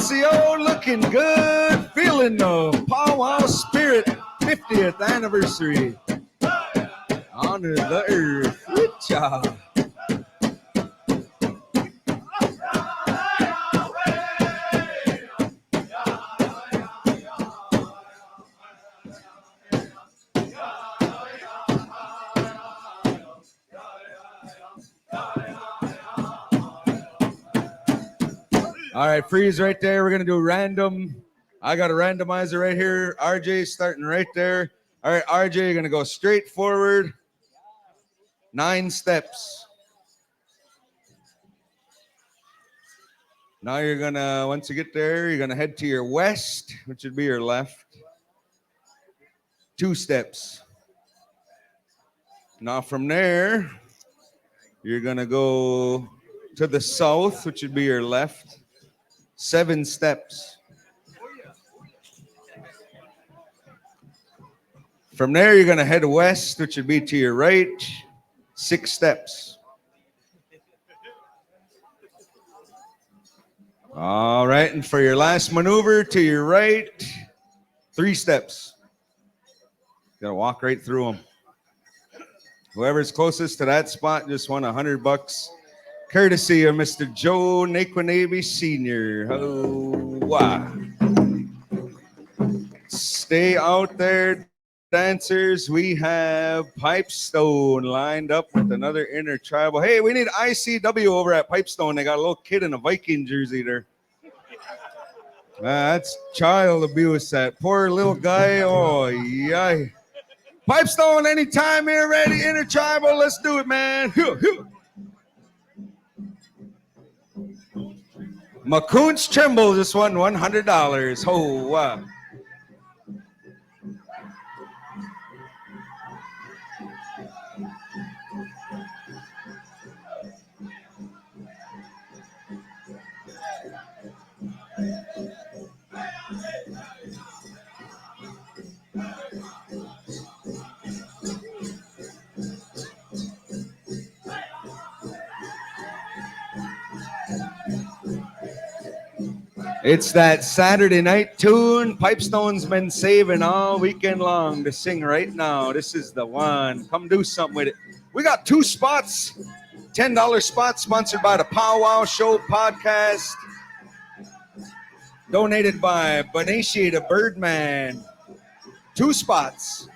LCO looking good, feeling the powwow spirit 50th anniversary. Honor the earth. Good job. All right, freeze right there. We're going to do random. I got a randomizer right here. RJ starting right there. All right, RJ, you're going to go straight forward. 9 steps. Now you're going to, once you get there, you're going to head to your west, which would be your left. 2 steps. Now from there, you're going to go to the south, which would be your left. 7 steps. From there, you're going to head west, which would be to your right. 6 steps. All right, and for your last maneuver to your right, 3 steps. Got to walk right through them. Whoever's closest to that spot just won $100, courtesy of Mr. Joe Naquanabe Sr. Oh, wow. Stay out there, dancers. We have Pipestone lined up with another intertribal. Hey, we need ICW over at Pipestone. They got a little kid in a Viking jersey there. That's child abuse, that poor little guy. Oh, yeah. Pipestone, anytime you're ready, intertribal, let's do it, man. McCoon's Trimble just won $100. Oh, wow. It's that Saturday night tune Pipestone's been saving all weekend long to sing right now. This is the one. Come do something with it. We got 2 spots, $10 spots sponsored by the Powwow Show podcast. Donated by Benishi the Birdman. 2 spots.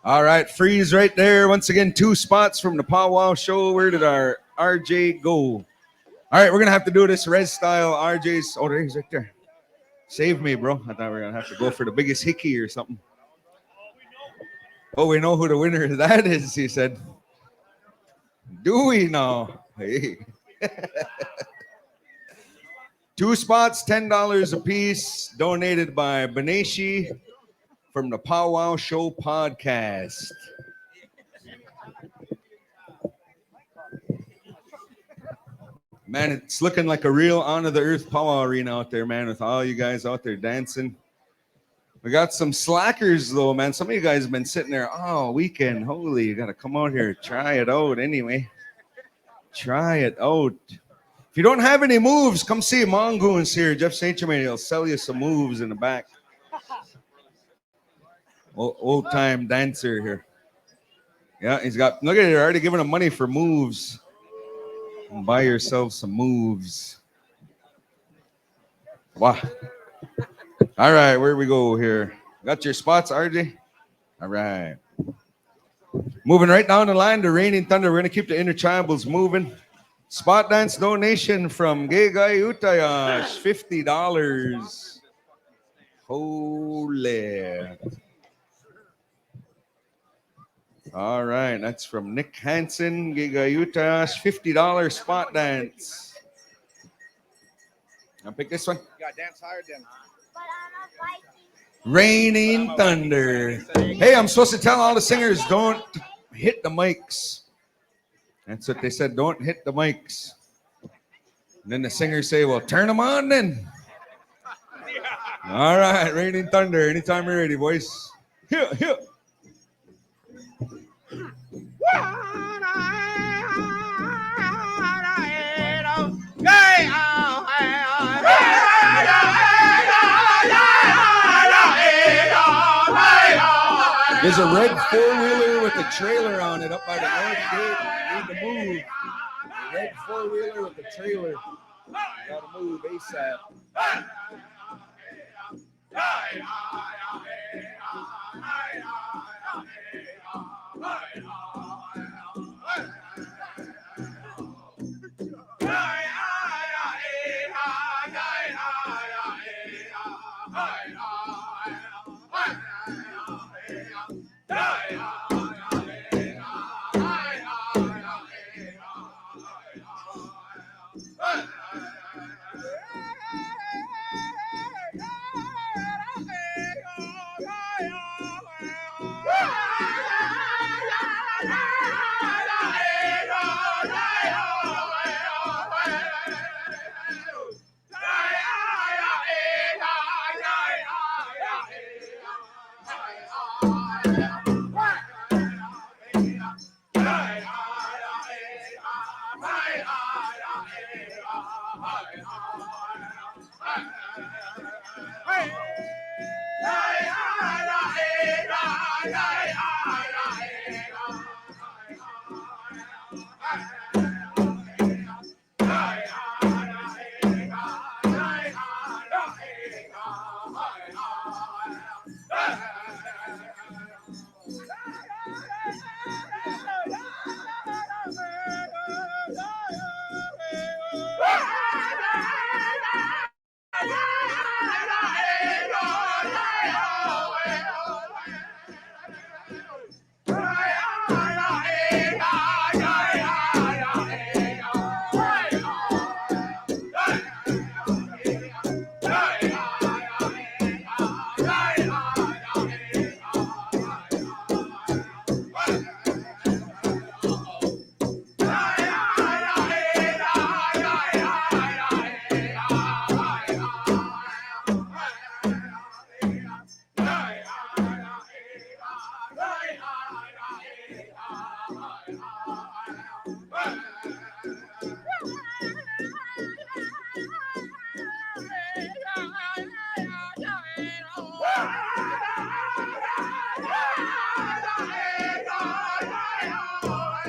All right, freeze right there. Once again, 2 spots from the Powwow show. Where did our RJ go? All right, we're going to have to do this res style. RJ's, oh, there he's right there. Save me, bro. I thought we were going to have to go for the biggest hickey or something. Oh, we know who the winner of that is, he said. Do we know? Hey. 2 spots, $10 a piece, donated by Beneshi from the Powwow Show podcast. Man, it's looking like a real on-the-earth powwow arena out there, man, with all you guys out there dancing. We got some slackers, though, man. Some of you guys have been sitting there all weekend. Holy, you got to come out here, try it out anyway. Try it out. If you don't have any moves, come see Mongoons here. Jeff St. Germain, he'll sell you some moves in the back. Old-time dancer here. Yeah, he's got, look at it, already giving him money for moves. Buy yourself some moves. Wow. All right, where we go here? Got your spots, RJ? All right. Moving right down the line, the Raining Thunder. We're going to keep the intertribals moving. Spot dance donation from Gegay Utayash, $50. Holy. All right, that's from Nick Hansen, Gegay Utayash, $50 spot dance. I'll pick this one. You got dance higher than. Raining Thunder. Hey, I'm supposed to tell all the singers, don't hit the mics. That's what they said, don't hit the mics. And then the singers say, well, turn them on then. All right, Raining Thunder, anytime you're ready, boys. Here. There's a red 4-wheeler with a trailer on it up by the north gate. You need to move. A red 4-wheeler with a trailer. You gotta move ASAP.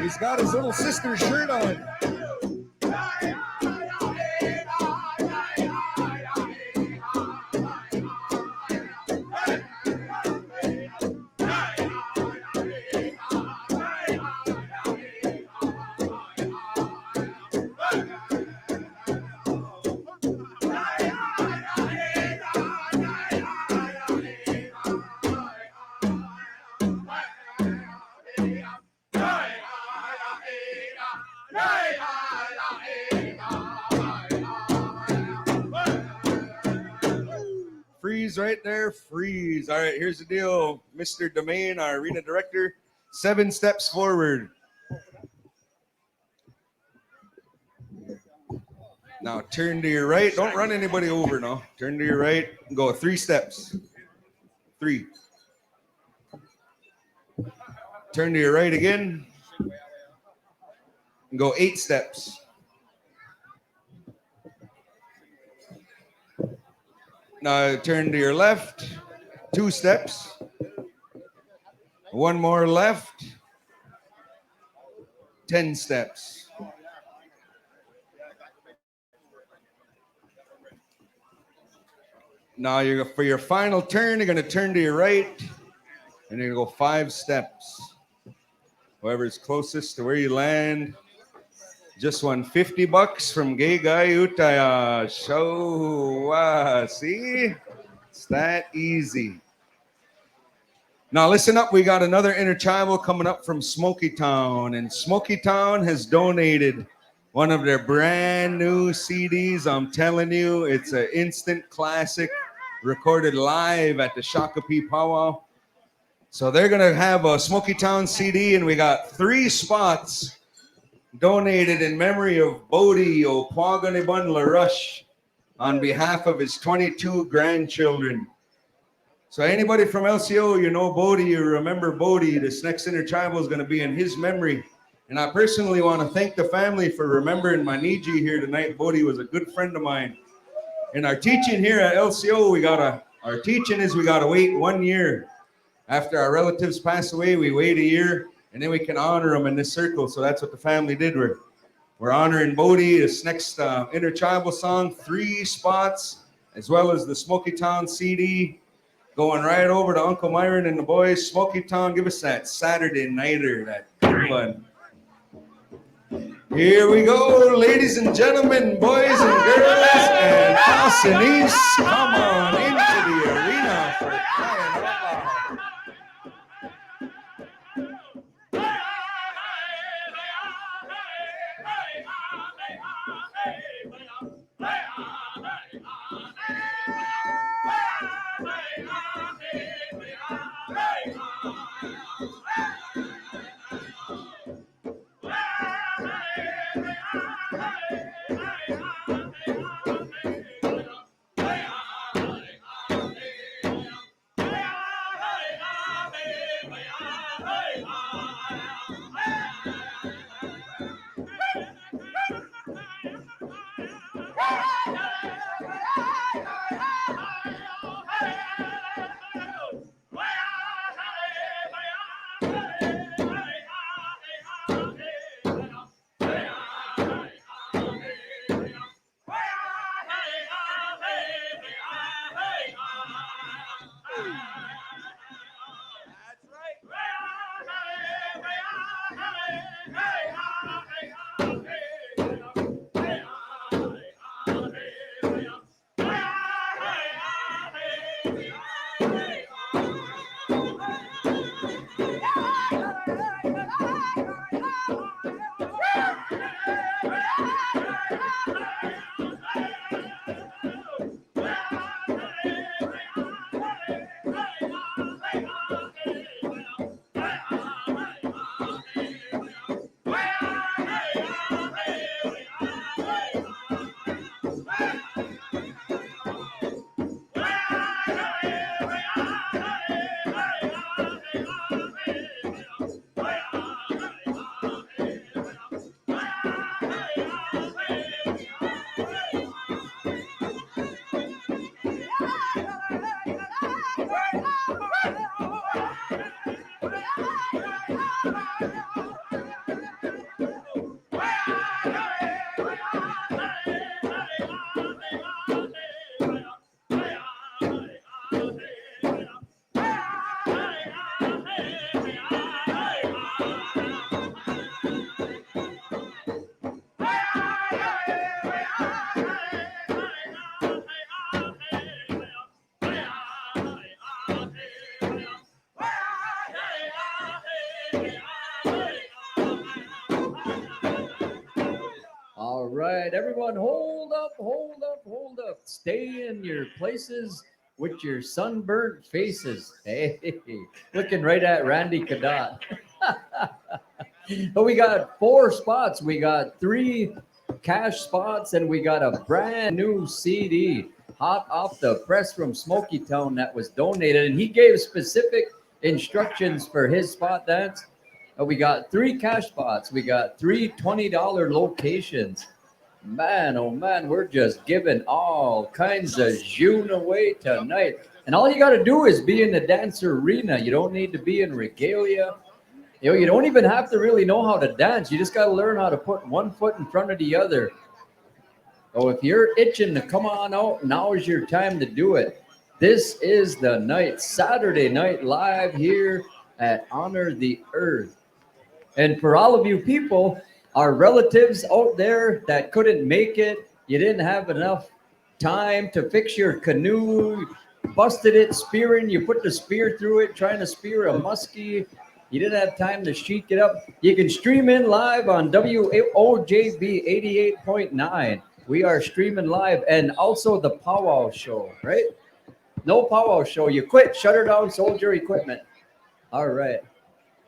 He's got his little sister's shirt on. Freeze right there. Freeze. All right, here's the deal. Mr. Domain, our arena director, 7 steps forward. Now turn to your right. Don't run anybody over now. Turn to your right. Go 3 steps. 3. Turn to your right again. And go 8 steps. Now turn to your left. 2 steps. 1 more left. 10 steps. Now you're for your final turn, you're going to turn to your right, and you're going to go 5 steps. Whoever's closest to where you land just won $50 from Gay Guy Utaya. Show, see? It's that easy. Now listen up, we got another intertribal coming up from Smoky Town, and Smoky Town has donated one of their brand new CDs. I'm telling you, it's an instant classic recorded live at the Shakopee Powwow. So they're going to have a Smoky Town CD, and we got 3 spots donated in memory of Bodie Opwaganibun LaRush on behalf of his 22 grandchildren. So anybody from LCO, you know Bodie, you remember Bodie. This next intertribal is going to be in his memory. And I personally want to thank the family for remembering my Niji here tonight. Bodie was a good friend of mine. And our teaching here at LCO, our teaching is we got to wait 1 year. After our relatives pass away, we wait a year, and then we can honor them in this circle. So that's what the family did. We're honoring Bodie. This next intertribal song, 3 spots, as well as the Smoky Town CD. Going right over to Uncle Myron and the boys. Smoky Town, give us that Saturday nighter, that good one. Here we go, ladies and gentlemen, boys and girls, and us and east. Come on into the arena for crying out loud. All right, everyone, hold up. Stay in your places. with your sunburnt faces. Hey, looking right at Randy Kadot. But we got 4 spots. We got 3 cash spots, and we got a brand new CD hot off the press from Smoky Town that was donated. And he gave specific instructions for his spot dance. We got 3 cash spots. We got 3 $20 locations. Man, oh man, we're just giving all kinds of June away tonight. And all you got to do is be in the dance arena. You don't need to be in regalia. You know, you don't even have to really know how to dance. You just got to learn how to put one foot in front of the other. So if you're itching to come on out, now is your time to do it. This is the night, Saturday night live here at Honor the Earth. And for all of you people, our relatives out there that couldn't make it, you didn't have enough time to fix your canoe, busted it spearing, you put the spear through it, trying to spear a muskie. You didn't have time to sheet it up. You can stream in live on WOJB 88.9. We are streaming live, and also the Powwow show, right? No Powwow show. You quit. Shut her down. Sold your equipment. All right.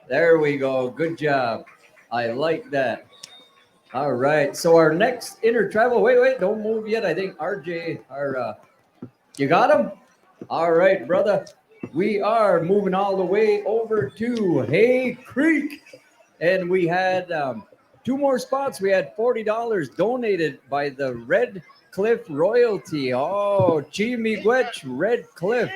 There we go. Good job. I like that. All right. So our next intertribal. Wait. Don't move yet. I think RJ, you got him? All right, brother. We are moving all the way over to Hay Creek, and we had 2 more spots. We had $40 donated by the Red Cliff Royalty. Oh, Chimigwech Red Cliff.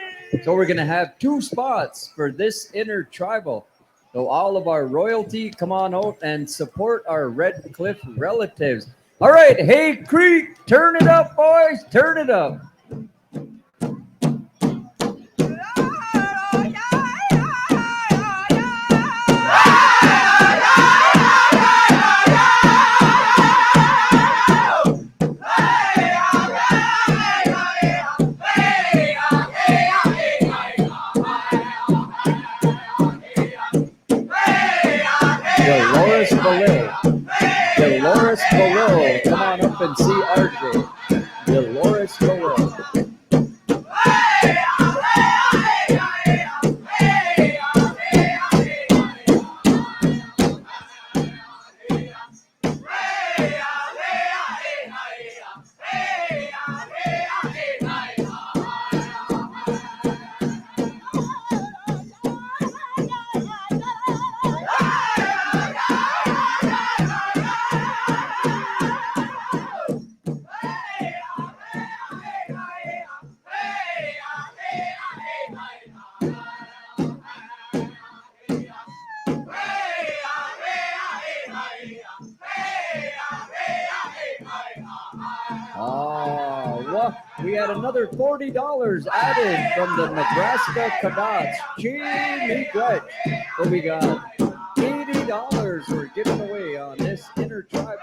So we're going to have 2 spots for this intertribal. So all of our royalty, come on out and support our Red Cliff relatives. All right, Hay Creek, turn it up, boys. Turn it up. Dolores below. Come on up and see RJ. Dolores below. We had another $40 added from the Nebraska Cabots. Chimigwech. So we got $80 we're giving away on this intertribal.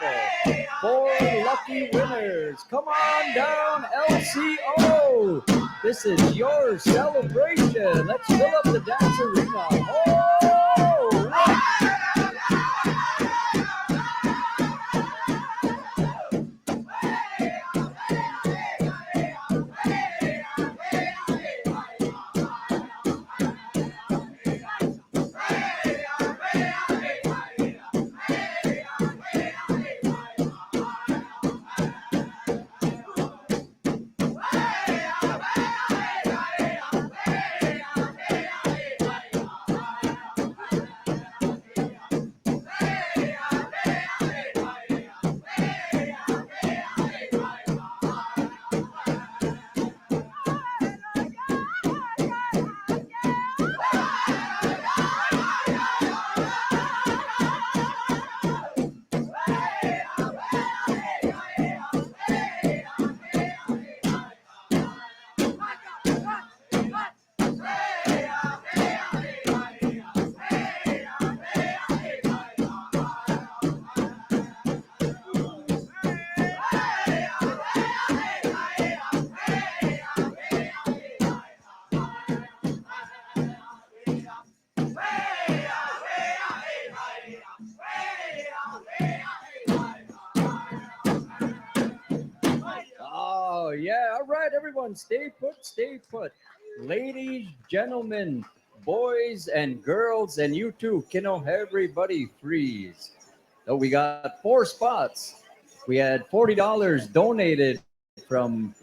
4 lucky winners. Come on down, LCO. This is your celebration. Let's fill up the dance arena. Oh, right. everyone stay put, stay put. Ladies, gentlemen, boys and girls, and you too, Kino, everybody freeze. So we got 4 spots. We had $40 donated from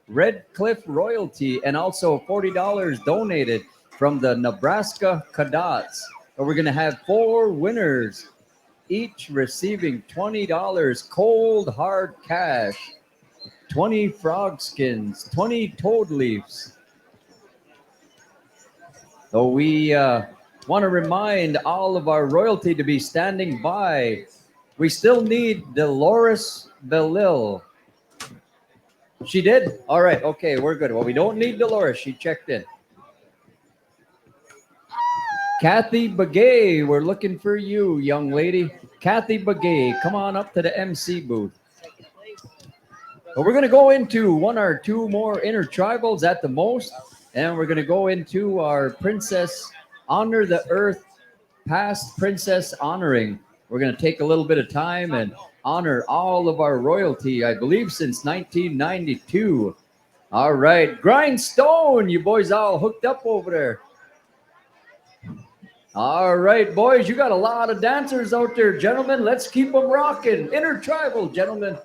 Red Cliff Royalty and also $40 donated from the Nebraska Cadets. So we're going to have 4 winners, each receiving $20 cold hard cash, 20 frog skins, 20 toad leaves. So we want to remind all of our royalty to be standing by. We still need Dolores Belil. She did? All right. Okay, we're good. Well, we don't need Dolores. She checked in. Kathy Begay, we're looking for you, young lady. Kathy Begay, come on up to the MC booth. But we're going to go into 1 or 2 more intertribals at the most, and we're going to go into our Princess Honor the Earth past princess honoring. We're going to take a little bit of time and honor all of our royalty, I believe since 1992. All right, Grindstone, you boys all hooked up over there. All right, boys, you got a lot of dancers out there, gentlemen. Let's keep them rocking. Intertribal, gentlemen.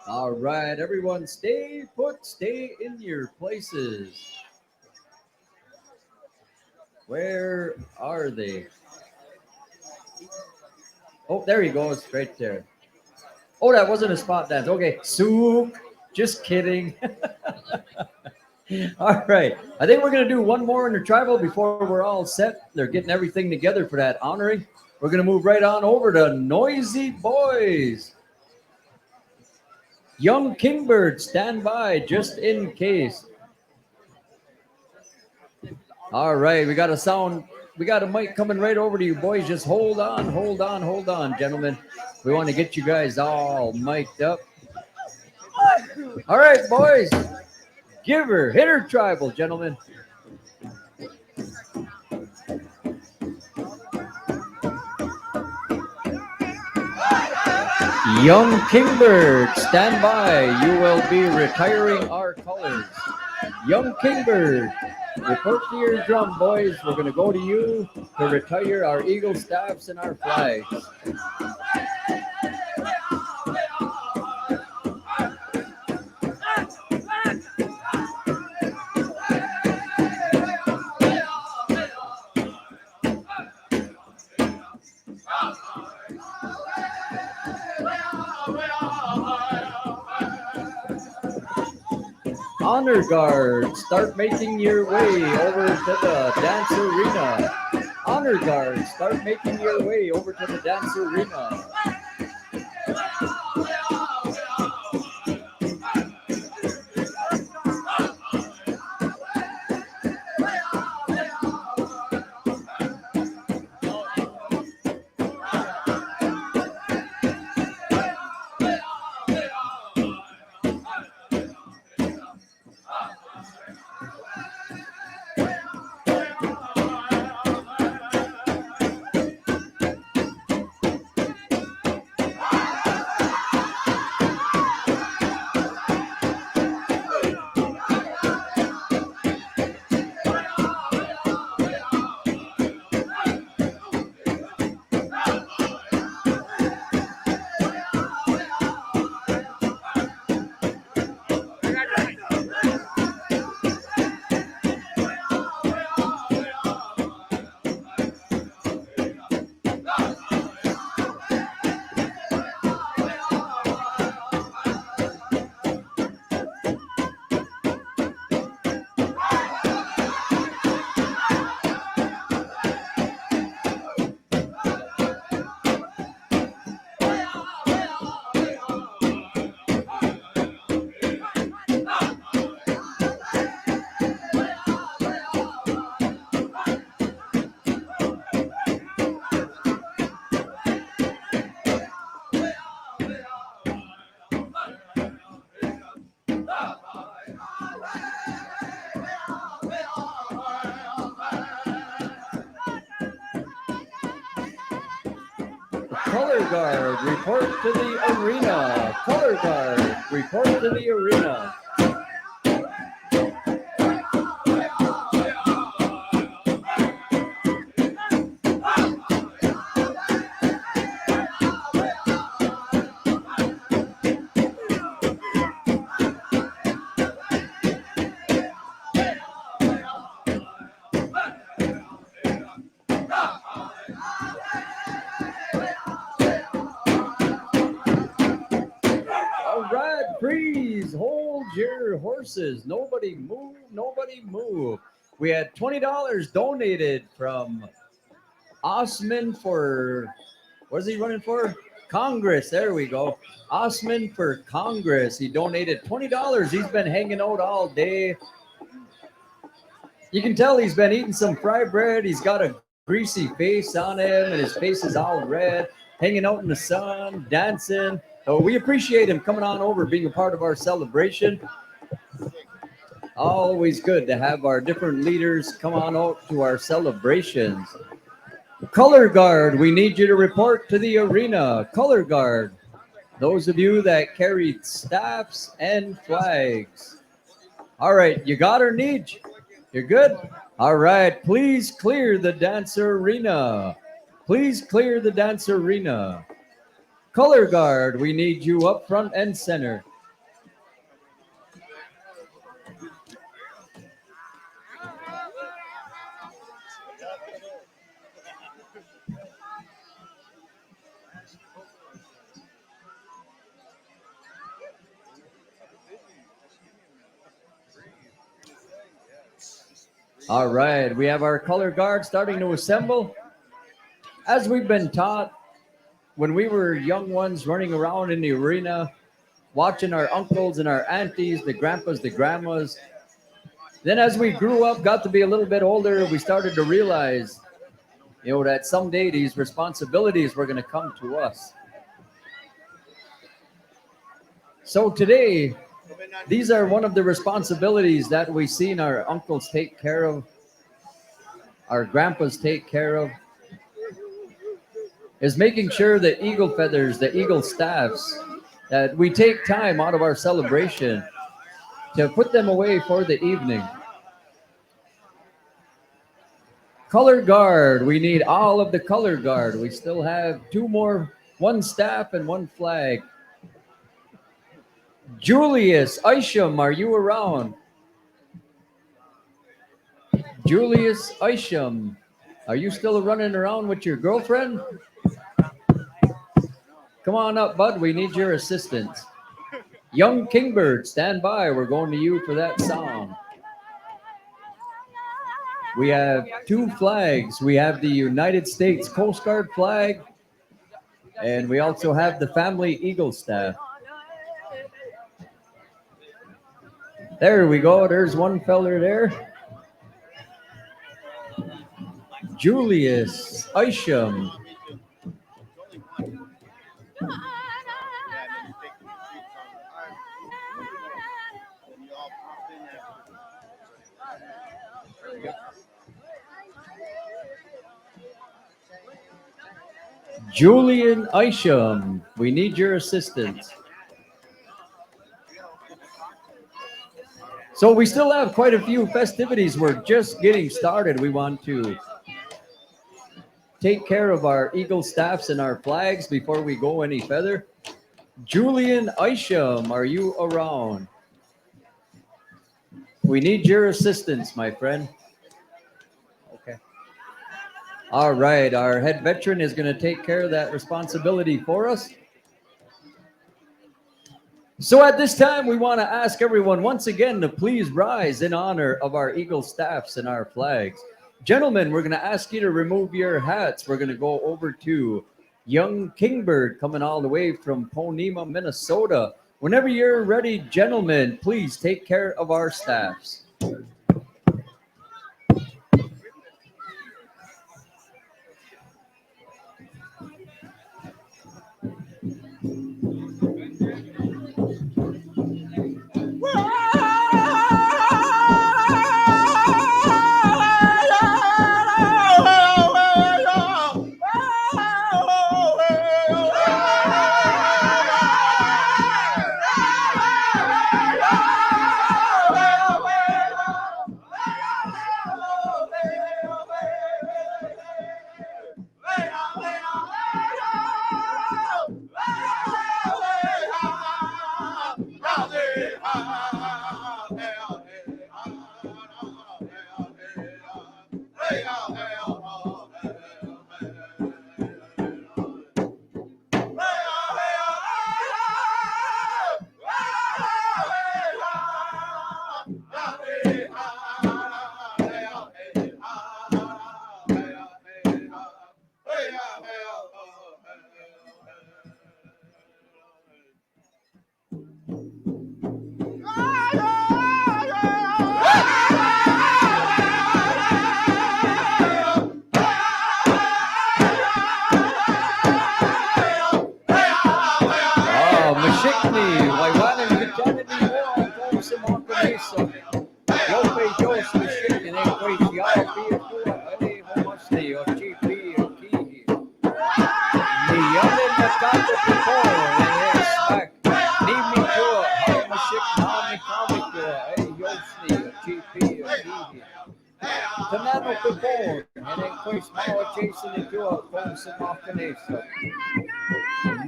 All right, everyone, stay put, stay in your places. Where are they? Oh, there he goes, right there. Oh, that wasn't a spot dance. Okay, Souk, just kidding. All right, I think we're going to do one more intertribal before we're all set. They're getting everything together for that honoring. We're going to move right on over to Noisy Boys. Young Kingbird, stand by just in case. All right, we got a sound We got a mic coming right over to you, boys. Just hold on, gentlemen. We want to get you guys all mic'd up. All right, boys. Give her, hit her tribal, gentlemen. Young Kingbird, stand by. You will be retiring our colors. Young Kingbird, report to your drum, boys. We're going to go to you to retire our eagle staffs and our flags. Honor Guard, start making your way over to the dance arena. Honor Guard, start making your way over to the dance arena. Color Guard, report to the arena. Color Guard, report to the arena. Horses. Nobody move, nobody move. We had $20 donated from Osman for, what is he running for? Congress. There we go. Osman for Congress. He donated $20. He's been hanging out all day. You can tell he's been eating some fry bread. He's got a greasy face on him and his face is all red, hanging out in the sun, dancing. So we appreciate him coming on over, being a part of our celebration. Always good to have our different leaders come on out to our celebrations. Color Guard, we need you to report to the arena. Color Guard, those of you that carried staffs and flags. All right, you got her, Neej? You're good? All right, please clear the dance arena. Please clear the dance arena. Color Guard, we need you up front and center. All right, we have our color guard starting to assemble. As we've been taught, when we were young ones running around in the arena, watching our uncles and our aunties, the grandpas, the grandmas, then as we grew up, got to be a little bit older, we started to realize that someday these responsibilities were going to come to us. So today, these are one of the responsibilities that we've seen our uncles take care of, our grandpas take care of, is making sure the eagle feathers, the eagle staffs, that we take time out of our celebration to put them away for the evening. Color guard, we need all of the color guard. We still have two more, one staff and one flag. Julius Isham, are you around? Julius Isham, are you still running around with your girlfriend? Come on up, bud. We need your assistance. Young Kingbird, stand by. We're going to you for that song. We have two flags. We have the United States Coast Guard flag, and we also have the Family Eagle staff. There we go. There's one feller there. Julius Isham. Julian Isham, we need your assistance. So we still have quite a few festivities. We're just getting started. We want to take care of our eagle staffs and our flags before we go any further. Julian Isham, are you around? We need your assistance, my friend. Okay. All right, our head veteran is going to take care of that responsibility for us. So at this time, we want to ask everyone once again to please rise in honor of our eagle staffs and our flags. Gentlemen, we're going to ask you to remove your hats. We're going to go over to Young Kingbird coming all the way from Ponema, Minnesota. Whenever you're ready, gentlemen, please take care of our staffs.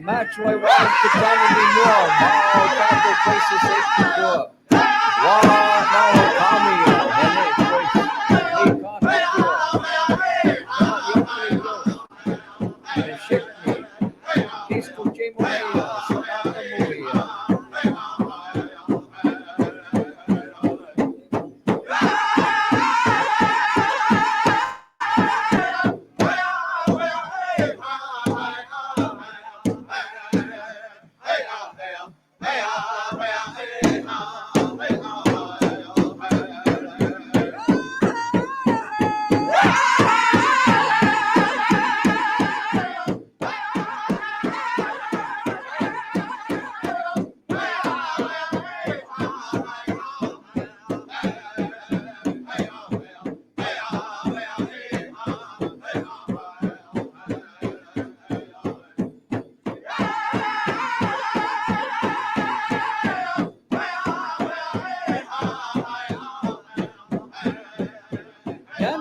Match my wife to tell me more. Taco places safety go up. Wow, now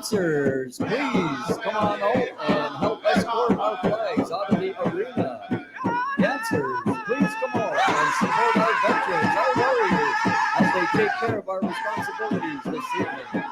dancers, please come on out and help escort our flags out of the arena. Dancers, please come out and support our veterans, our warriors, as they take care of our responsibilities this evening.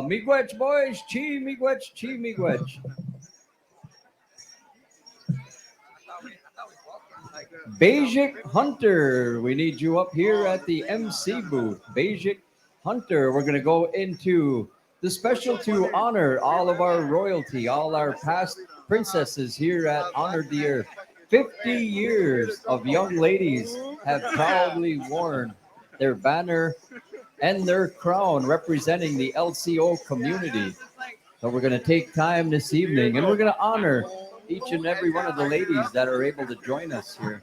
Miigwech boys, chi miigwech. Basic Hunter, we need you up here at the MC booth. Basic Hunter, we're going to go into the special to honor all of our royalty, all our past princesses here at Honor the Earth. 50 years of young ladies have proudly worn their banner and their crown representing the LCO community. So we're going to take time this evening and we're going to honor each and every one of the ladies that are able to join us here.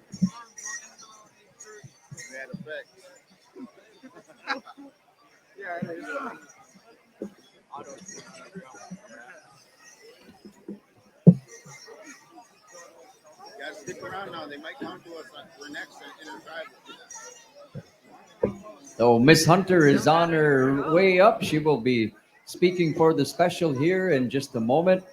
Guys, stick around now. They might come to us. We're next in our tribe. So Miss Hunter is on her way up. She will be speaking for the special here in just a moment.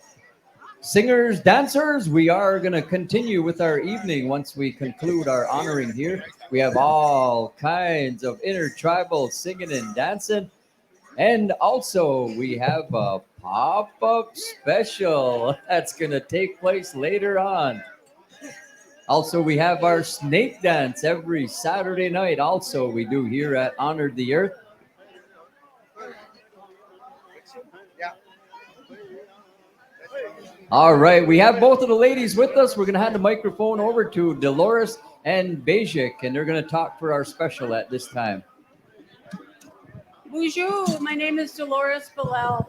Singers, dancers, we are going to continue with our evening once we conclude our honoring here. We have all kinds of intertribal singing and dancing. And also, we have a pop-up special that's going to take place later on. Also, we have our snake dance every Saturday night. Also, we do here at Honor the Earth. All right, we have both of the ladies with us. We're going to hand the microphone over to Dolores and Bajik, and they're going to talk for our special at this time. Bonjour, my name is Dolores Bellel.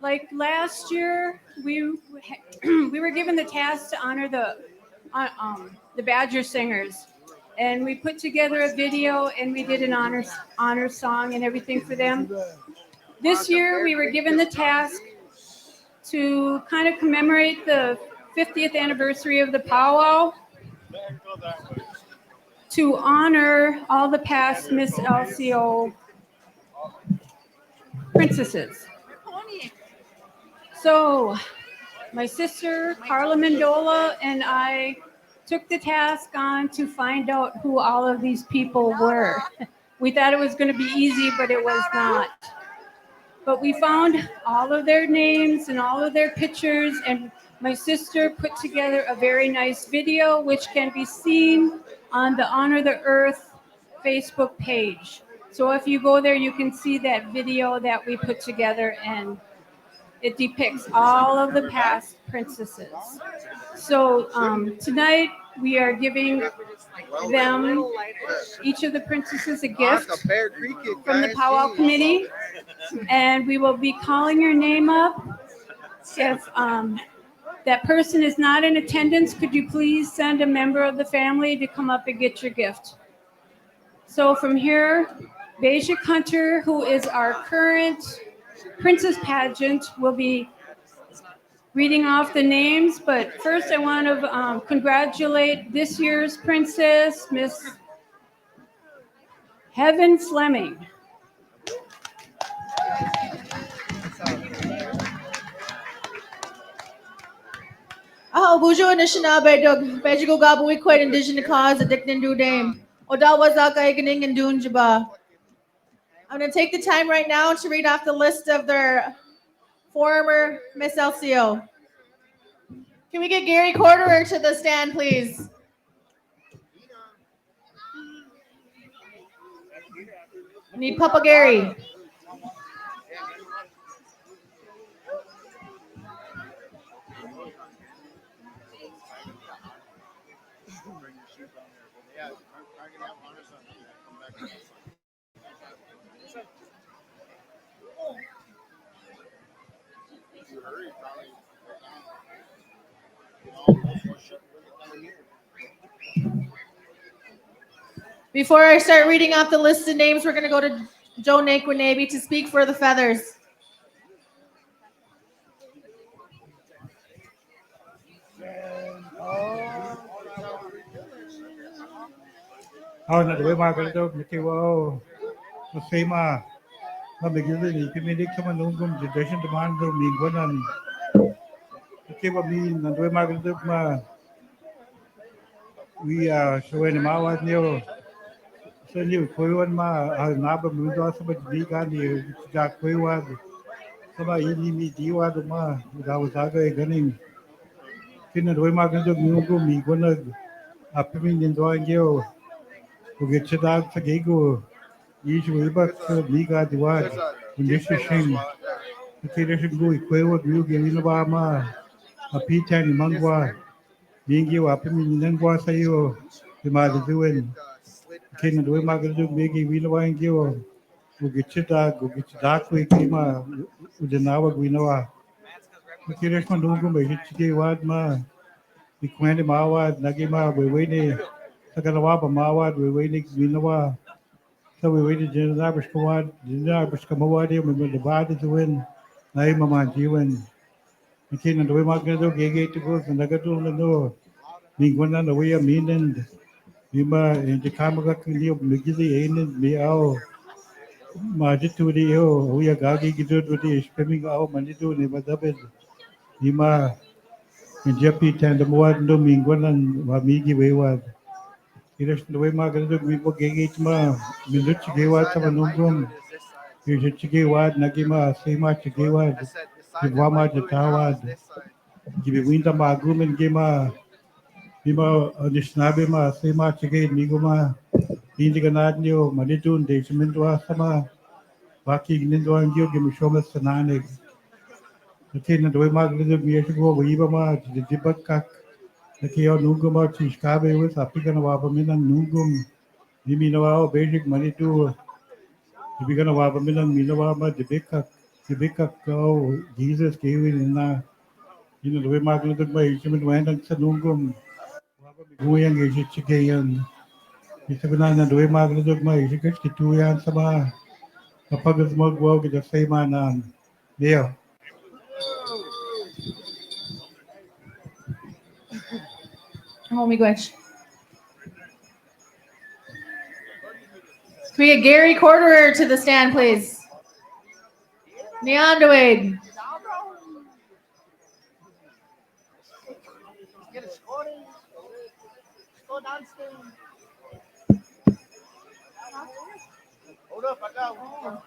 Like last year, we were given the task to honor the Badger singers, and we put together a video and we did an honor song and everything for them. This year, we were given the task to kind of commemorate the 50th anniversary of the Powwow, to honor all the past Miss LCO princesses. So my sister Carla Mendola and I took the task on to find out who all of these people were. We thought it was going to be easy, but it was not. But we found all of their names and all of their pictures, and my sister put together a very nice video which can be seen on the Honor the Earth Facebook page. So if you go there, you can see that video that we put together, and it depicts all of the past princesses. So tonight we are giving them, each of the princesses, a gift from the Powwow Committee, and we will be calling your name up. If that person is not in attendance, could you please send a member of the family to come up and get your gift? So from here, Bajik Hunter, who is our current princess pageant, will be reading off the names, but first I want to congratulate this year's princess, Miss Heaven Fleming. Oh, bonjour, Anishinaabe, Dog, Bejigo Gabu, quite indigenous cause, a Dicknin do dame. Odawa Zaka Eganing and Dunjaba. I'm going to take the time right now to read off the list of their former Miss LCO. Can we get Gary Corderer to the stand, please? I need Papa Gary. Before I start reading off the list of names, we're going to go to Joe Nakwanabe to speak for the Feathers. How na the way dog Nikiwa Masema Mamigili Comedic Kamanungum Division Demand Mingwanan Nikiwa mean and way Margaret we are showing him out new. So you Kuan Ma Naba Mundo Bigani Jack Kuiwad Sama Yini Diwa Ma without Zaga gunning. Kin and way Margaret Mungo me gonna up in drawing you. Who get you out for Gago, usually but Liga Diwad, in this shame. The Kirish go equal you give in Obama, a Peter and Mangwa, being you up in Nangwa Sayo, the mother doing. King and Wimagadu, Biggie, Winoa and Gio, who get you dark week, Kima, with the Nawa Winoa. The Kirish Mandungo, Hitchhiking Wadma, the Quanti Mawa, Nagima, we waiting. Tagalawaba Mawad, we waiting Winoa. So we waited Jinabish Kawad, Jinabish Kamawadi, we went the body to win. Naima Jiwan. The king and the Wimagado gave to go and Nagatu no. Being one on the way of meaning. Bima in the Kamaga Kili, Migili, Ain, Miao. Majitu, we are Gagi, Gidu, with the swimming out, Manitu, never dubbed. Ima Japi Tandamuad Dominguan Wamigi Wewad. Irish the way Margaret we book ma Minuchigewa Tamanungum. Yujichigewa Nagima Sema Chigewa Givama Jatawad. Give winter magum and gima Bima Nishnabima Sema Chige Niguma Indiganadnio Manitun Deshimintua Sama Baki Nindwan Gil Gimishoma Sananig. The king and the way Margaret Miashiko Wibama the Dibakak. The Kio Nunguma Chishkabe with a pigan of Abamin and Nungum. Niminawa basic money to the began of Abamin and Minawama the Bikak oh Jesus gave it in the way Margaret by Ishim went and Sanungum. Guyang is Chigayan. It's a banana the way Margaret of my Ishikituyan Sama. A Pagas Mug walk is the same man. There. Oh, miigwech. Can we get Gary Corderer to the stand, please? Neondoid. Hold up, I got one.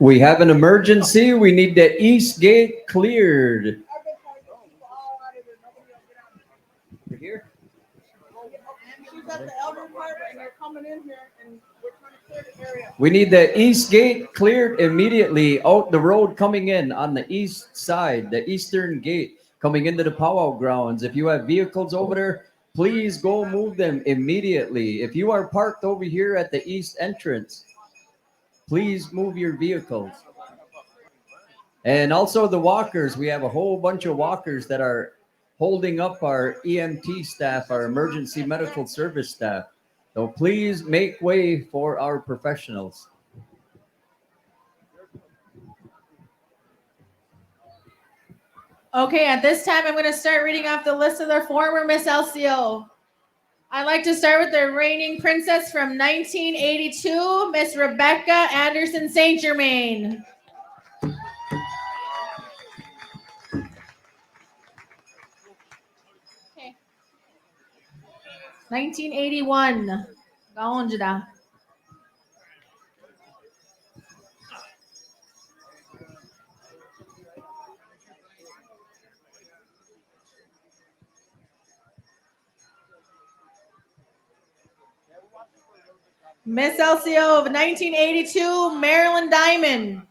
We have an emergency. We need the east gate cleared. You're here? We need the east gate cleared immediately out the road coming in on the east side, the eastern gate coming into the powwow grounds. If you have vehicles over there, please go move them immediately. If you are parked over here at the east entrance, please move your vehicles. And also the walkers, we have a whole bunch of walkers that are holding up our EMT staff, our emergency medical service staff. So please make way for our professionals. Okay, at this time, I'm going to start reading off the list of their former Miss LCO. I'd like to start with the reigning princess from 1982, Miss Rebecca Anderson St. Germain. Okay. 1981. Gaon jada. Miss LCO of 1982, Marilyn Diamond.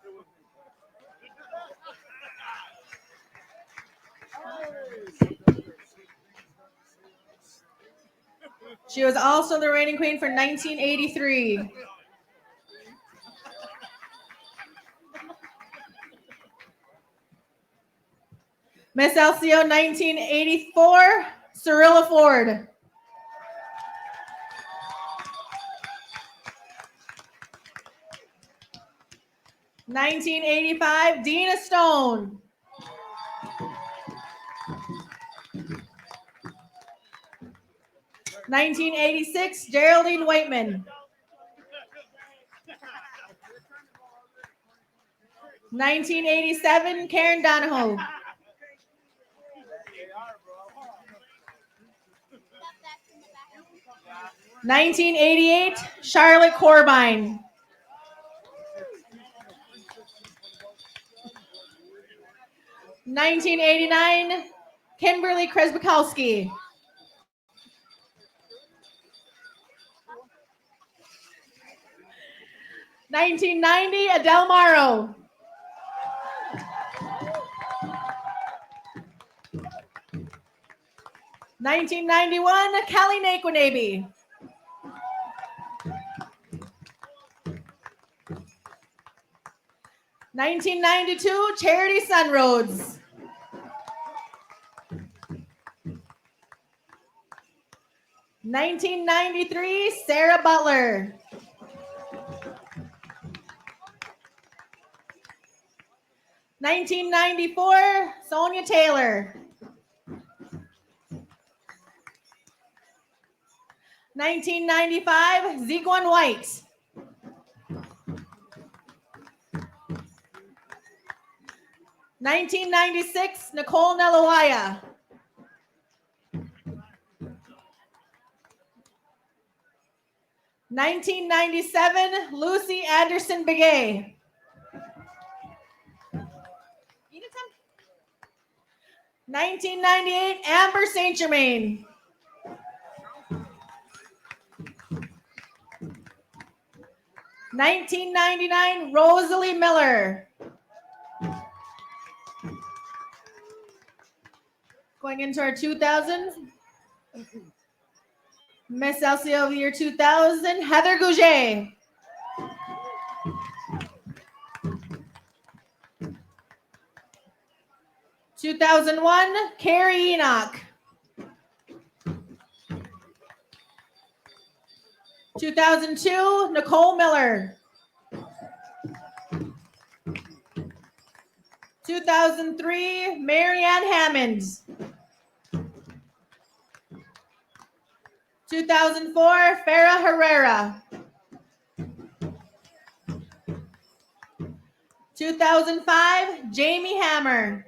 She was also the reigning queen for 1983. Miss LCO 1984, Cyrilla Ford. (1985) Dina Stone. (1986) Geraldine Whiteman. 1987 Karen Donahoe. 1988 Charlotte Corbine. 1989 Kimberly Kresbikowski. 1990 Adele Morrow. 1991 Kelly Nakwanabe. 1992 Charity Sunroads. 1993 Sarah Butler. 1994 Sonia Taylor. 1995, Ziguan White. 1996, Nicole Nelawaya. 1997, Lucy Anderson Begay. 1998, Amber St. Germain. 1999, Rosalie Miller. Going into our 2000s, Miss LCO of the year 2000, Heather Gouget. 2001, Carrie Enoch. 2002, Nicole Miller. 2003, Marianne Hammond. 2004, Farah Herrera. 2005, Jamie Hammer.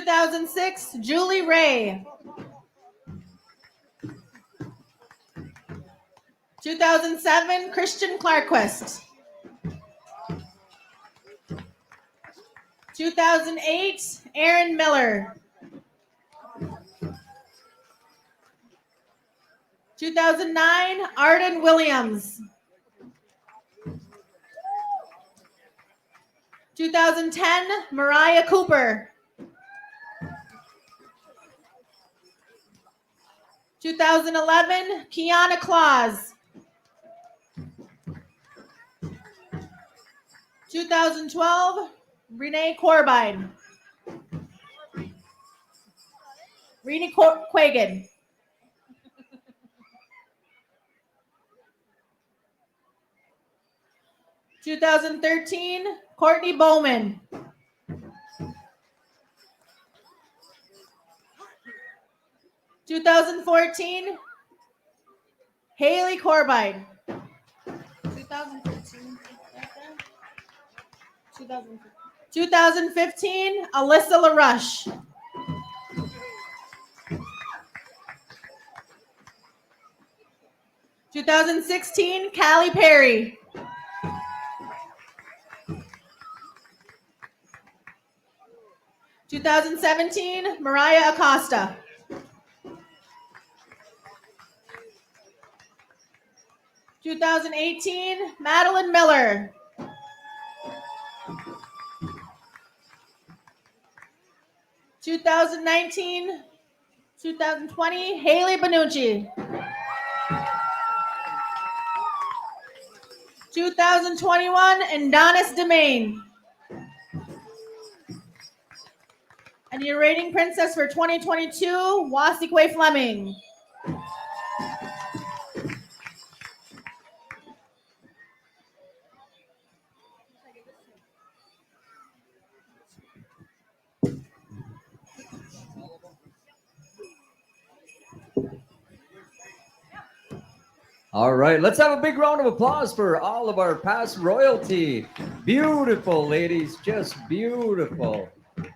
2006, Julie Ray. 2007, Christian Clarquist. 2008, Aaron Miller. 2009, Arden Williams. 2010, Mariah Cooper. 2011, Kiana Claus. 2012, Renee Corbine. Renee Quagan. 2013, Courtney Bowman. 2014, Haley Corbine. 2015, Alyssa LaRush. 2016, Callie Perry. 2017, Mariah Acosta. 2018, Madeline Miller. 2019, 2020, Haley Benucci. 2021, Adonis Demain. And your rating princess for 2022, Wasikwe Fleming. All right, let's have a big round of applause for all of our past royalty. Beautiful, ladies, just beautiful.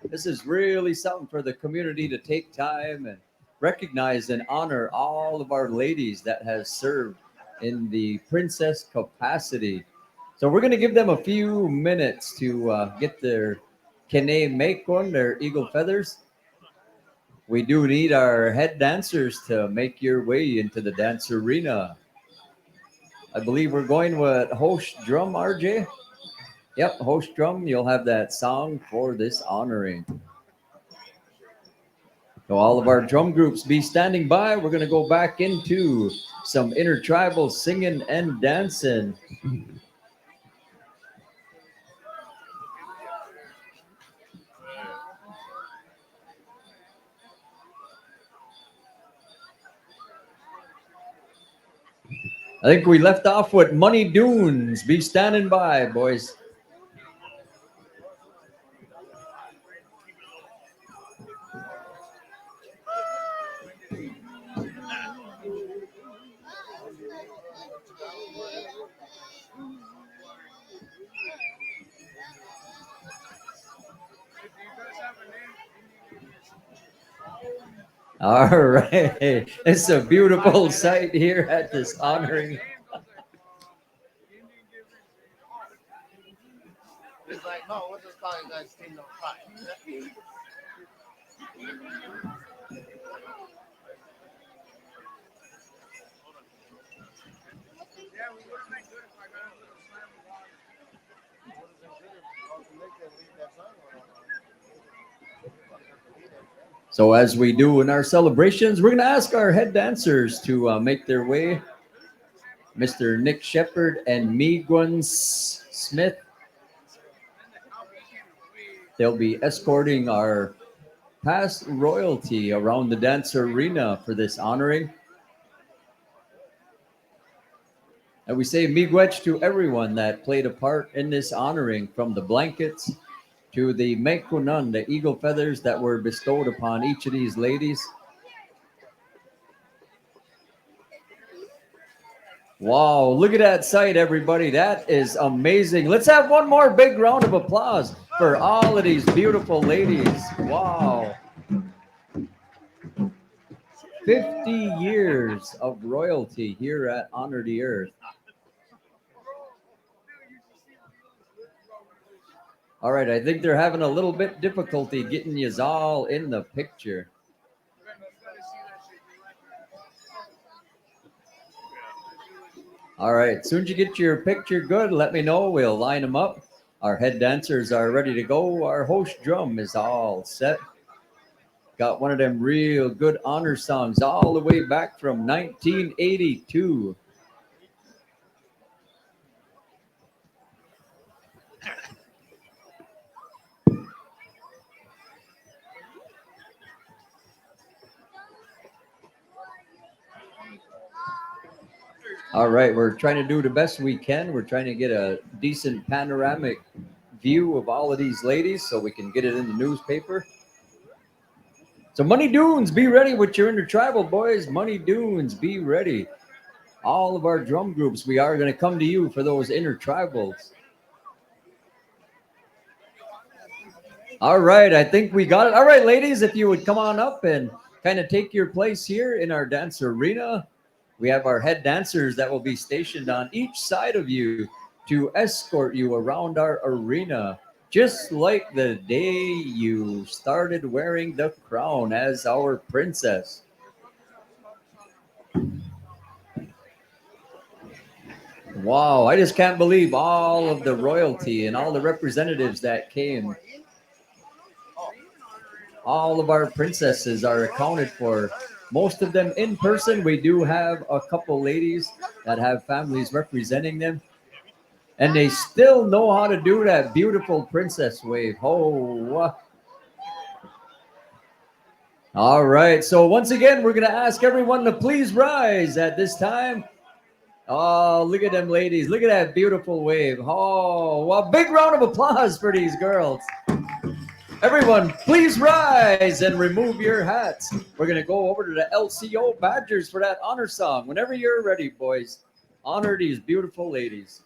This is really something for the community to take time and recognize and honor all of our ladies that has served in the princess capacity. So we're going to give them a few minutes to get their kene mekon, their eagle feathers. We do need our head dancers to make your way into the dance arena. I believe we're going with host drum, RJ. Yep, host drum. You'll have that song for this honoring. So all of our drum groups be standing by. We're going to go back into some intertribal singing and dancing. I think we left off with Money Dunes. Be standing by, boys. All right. It's a beautiful sight here at this honoring. It's like, no, what's this calling you guys team number 5? So as we do in our celebrations, we're going to ask our head dancers to make their way. Mr. Nick Shepard and Meegwan Smith. They'll be escorting our past royalty around the dance arena for this honoring. And we say miigwech to everyone that played a part in this honoring, from the blankets to the mekunan, the eagle feathers that were bestowed upon each of these ladies. Wow, look at that sight, everybody. That is amazing. Let's have one more big round of applause for all of these beautiful ladies. Wow. 50 years of royalty here at Honor the Earth. All right, I think they're having a little bit difficulty getting you all in the picture. All right, soon as you get your picture good, let me know. We'll line them up. Our head dancers are ready to go. Our host drum is all set. Got one of them real good honor songs all the way back from 1982. All right, we're trying to do the best we can. We're trying to get a decent panoramic view of all of these ladies so we can get it in the newspaper. So Money Dunes, be ready with your intertribal, boys. Money Dunes, be ready. All of our drum groups, we are going to come to you for those intertribals. All right, I think we got it. All right, ladies, if you would come on up and kind of take your place here in our dance arena. We have our head dancers that will be stationed on each side of you to escort you around our arena, just like the day you started wearing the crown as our princess. Wow, I just can't believe all of the royalty and all the representatives that came. All of our princesses are accounted for. Most of them in person. We do have a couple ladies that have families representing them. And they still know how to do that beautiful princess wave. Oh, all right. So once again, we're going to ask everyone to please rise at this time. Oh, look at them ladies. Look at that beautiful wave. Oh, well, big round of applause for these girls. Everyone, please rise and remove your hats. We're going to go over to the LCO Badgers for that honor song. Whenever you're ready, boys, honor these beautiful ladies.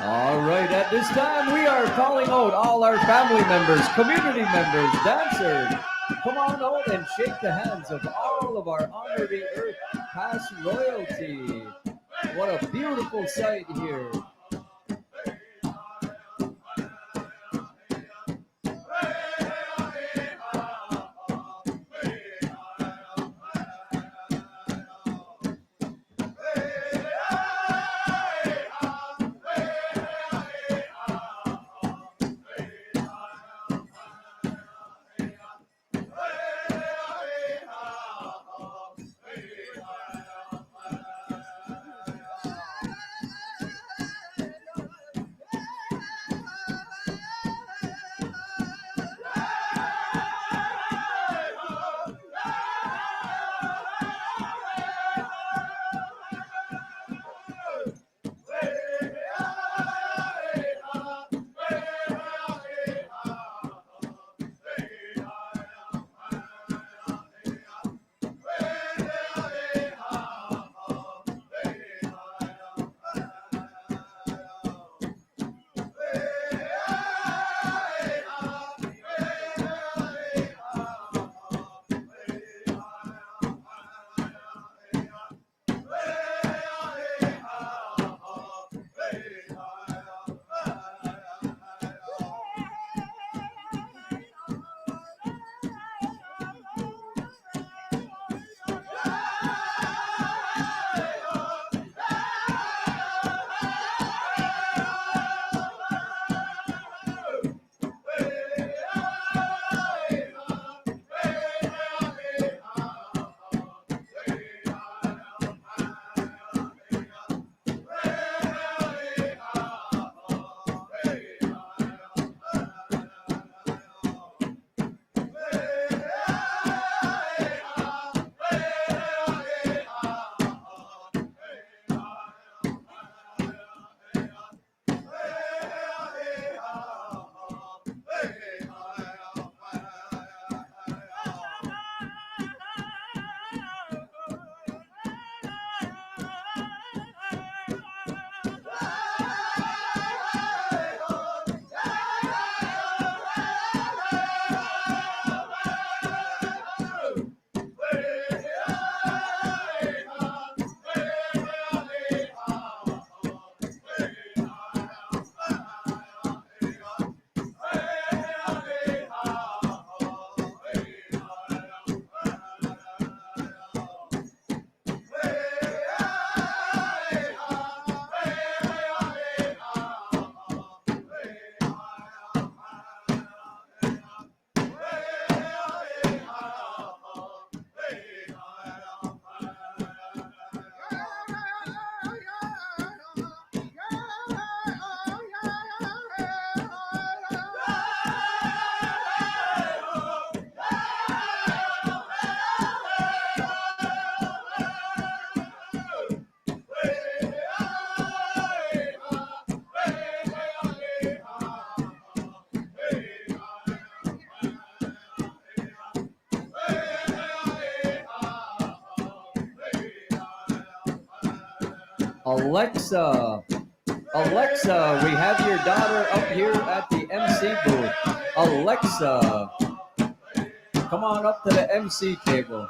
All right, at this time, we are calling out all our family members, community members, dancers. Come on out and shake the hands of all of our honorary earth past royalty. What a beautiful sight here. Alexa, Alexa, we have your daughter up here at the MC booth. Alexa, come on up to the MC table.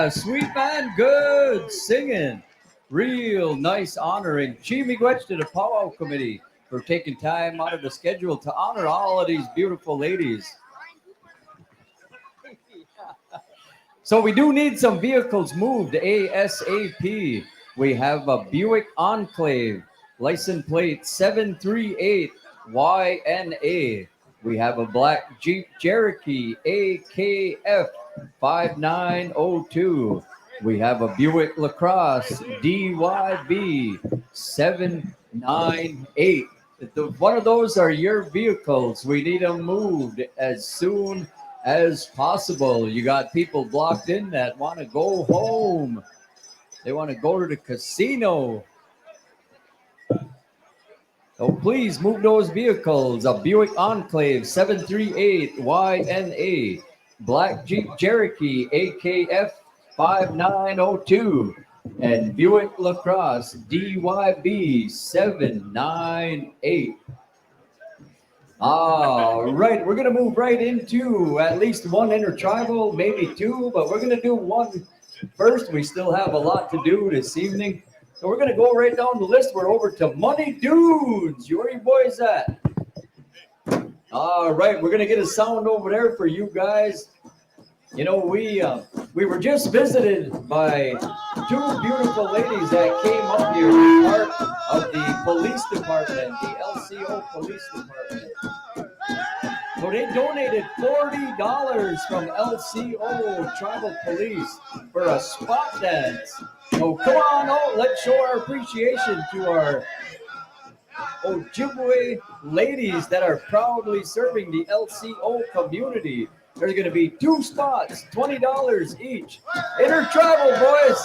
Yeah, sweet man, good singing. Real nice honoring. Chi miigwech to the Powwow Committee for taking time out of the schedule to honor all of these beautiful ladies. So we do need some vehicles moved ASAP. We have a Buick Enclave, license plate 738YNA. We have a black Jeep Cherokee AKF 5902. We have a Buick LaCrosse DYB 798. If one of those are your vehicles, we need them moved as soon as possible. You got people blocked in that want to go home. They want to go to the casino. So please move those vehicles. A Buick Enclave 738YNA, black Jeep Cherokee AKF 5902, and Buick LaCrosse DYB 798. All right, we're going to move right into at least one intertribal, maybe two, but we're going to do one first. We still have a lot to do this evening. So we're going to go right down the list. We're over to Money Dudes. Where are you boys at? All right, we're going to get a sound over there for you guys. You know, we were just visited by two beautiful ladies that came up here, part of the police department, the LCO police department. So they donated $40 from LCO Tribal Police for a spot dance. So come on out, let's show our appreciation to our Ojibwe ladies that are proudly serving the LCO community. There's going to be two spots, $20 each. Intertribal, boys.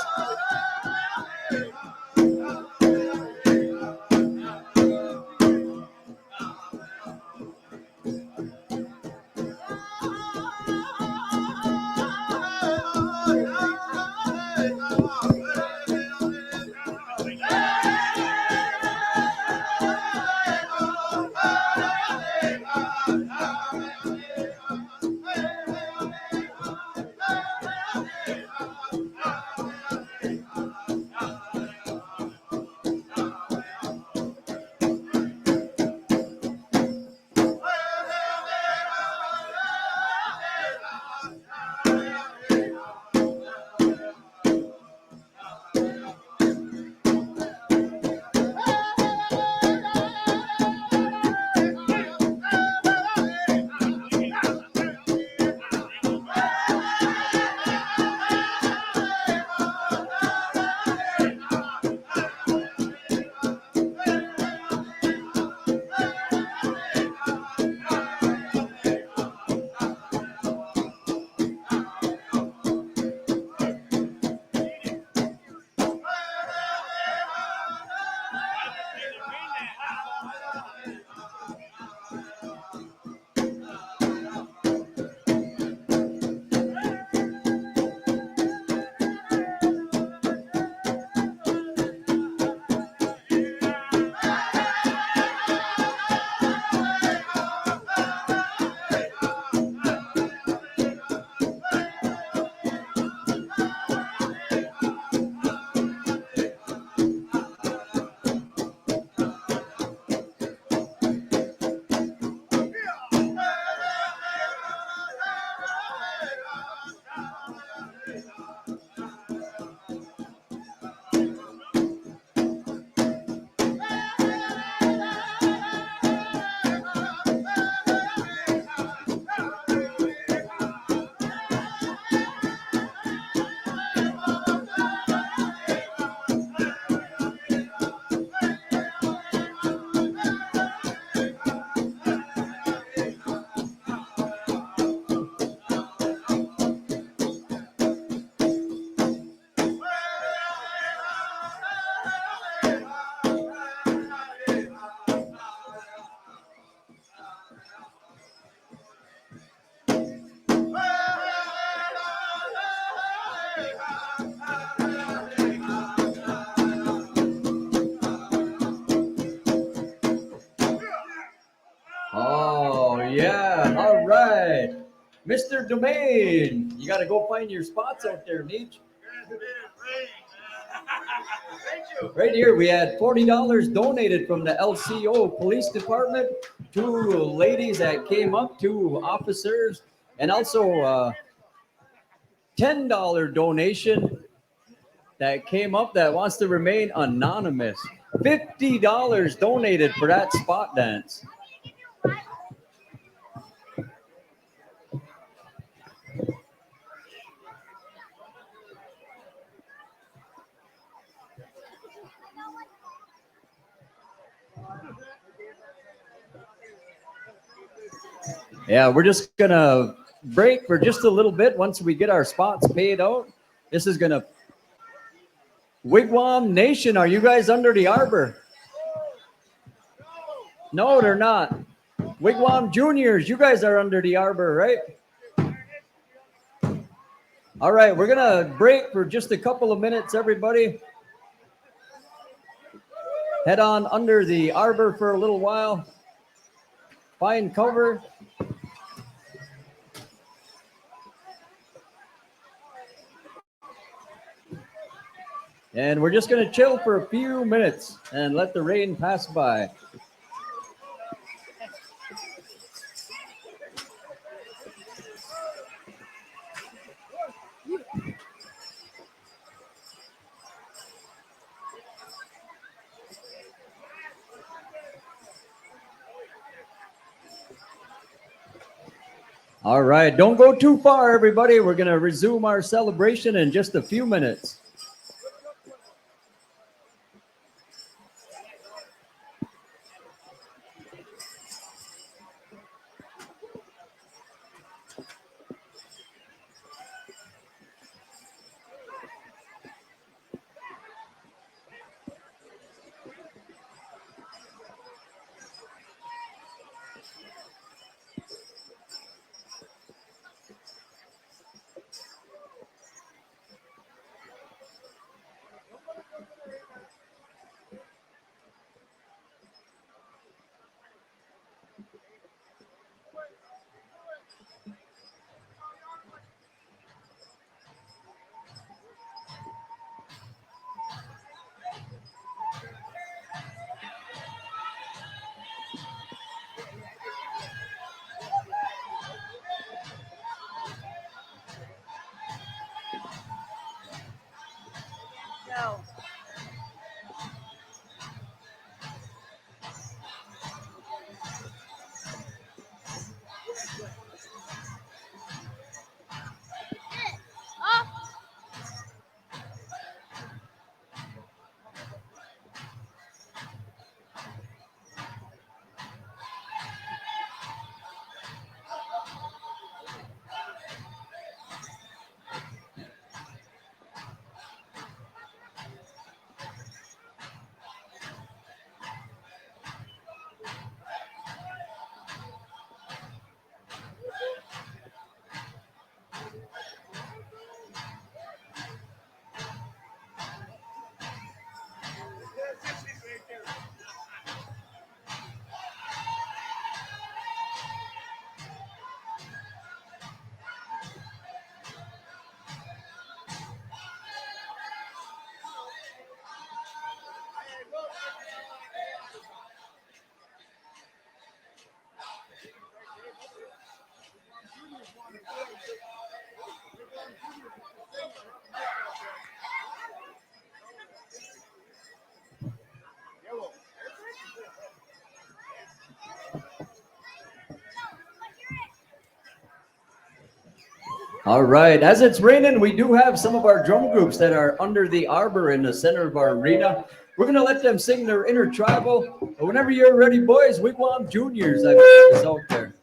Yeah, all right. Mr. Domain, you got to go find your spots out there, Nietzsche. Right here, we had $40 donated from the LCO Police Department, 2 ladies that came up, 2 officers, and also a $10 donation that came up that wants to remain anonymous. $50 donated for that spot dance. Yeah, we're just gonna break for just a little bit once we get our spots paid out. This is gonna Wigwam Nation. Are you guys under the arbor? No, they're not. Wigwam Juniors, you guys are under the arbor, right? All right, we're gonna break for just a couple of minutes, everybody. Head on under the arbor for a little while. Find cover. And we're just going to chill for a few minutes and let the rain pass by. All right, don't go too far, everybody. We're going to resume our celebration in just a few minutes. All right, as it's raining, we do have some of our drum groups that are under the arbor in the center of our arena. We're going to let them sing their intertribal. Whenever you're ready, boys, Wigwam Juniors, I put this out there.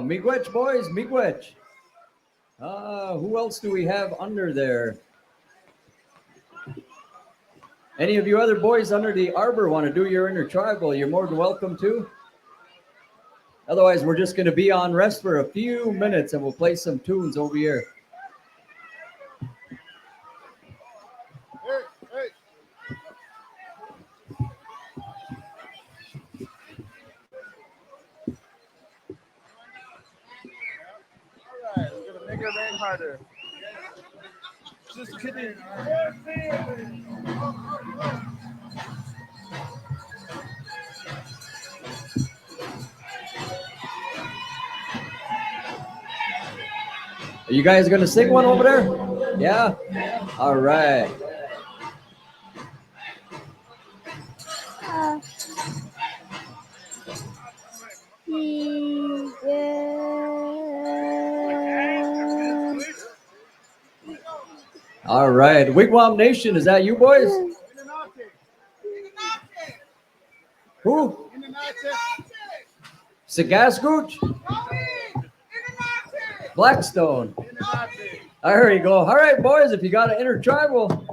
Miigwech, boys, miigwech. Who else do we have under there? Any of you other boys under the arbor want to do your intertribal, you're more than welcome to. Otherwise, we're just going to be on rest for a few minutes and we'll play some tunes over here. All right, we're gonna make it rain harder. Just kidding. Are you guys going to sing one over there? Yeah? All right. All right. Wigwam Nation, is that you boys? Who? Sagascoot? Blackstone. There you go. All right, boys, if you got an intertribal.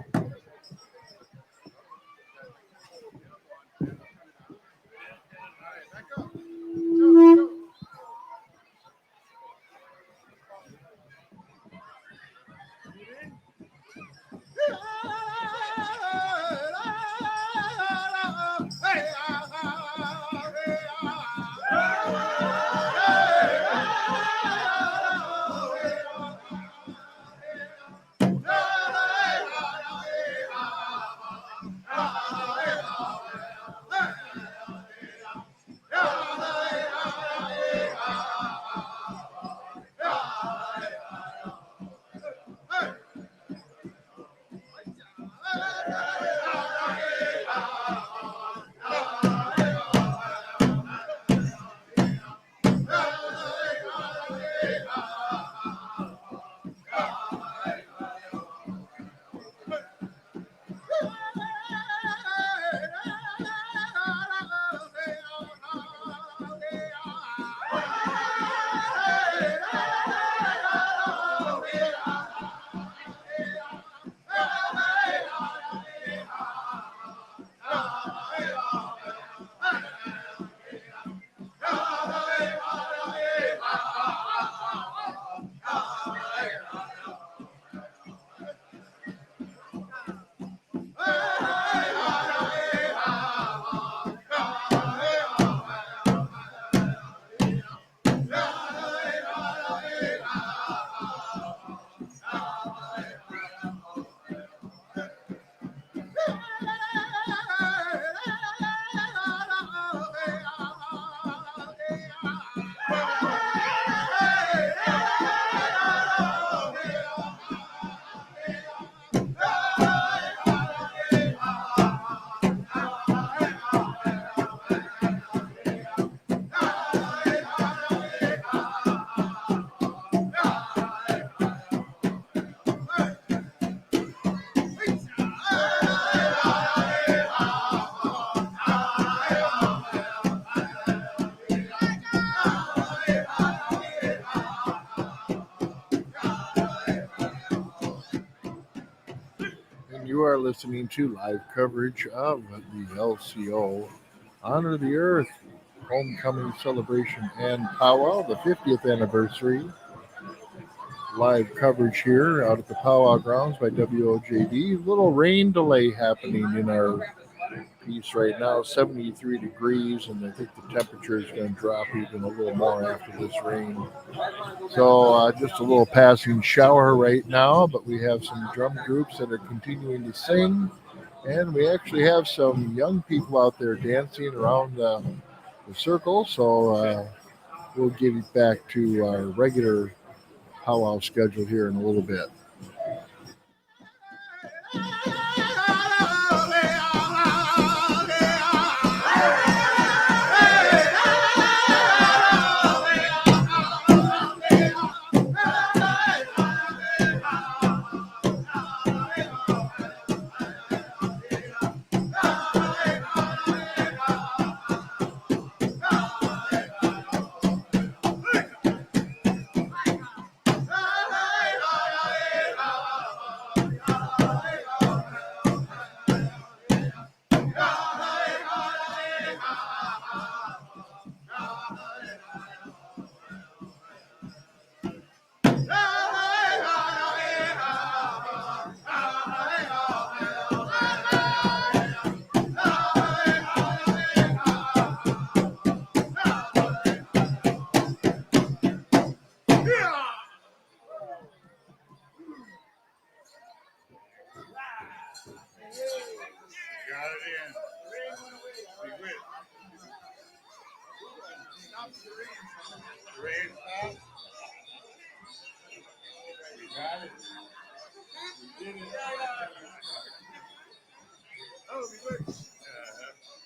You are listening to live coverage of the LCO Honor the Earth Homecoming Celebration and Powwow, the 50th anniversary. Live coverage here out at the Powwow grounds by WOJD. Little rain delay happening in our piece right now, 73 degrees, and I think the temperature is going to drop even a little more after this rain. So just a little passing shower right now, but we have some drum groups that are continuing to sing, and we actually have some young people out there dancing around the circle. So we'll get it back to our regular powwow schedule here in a little bit.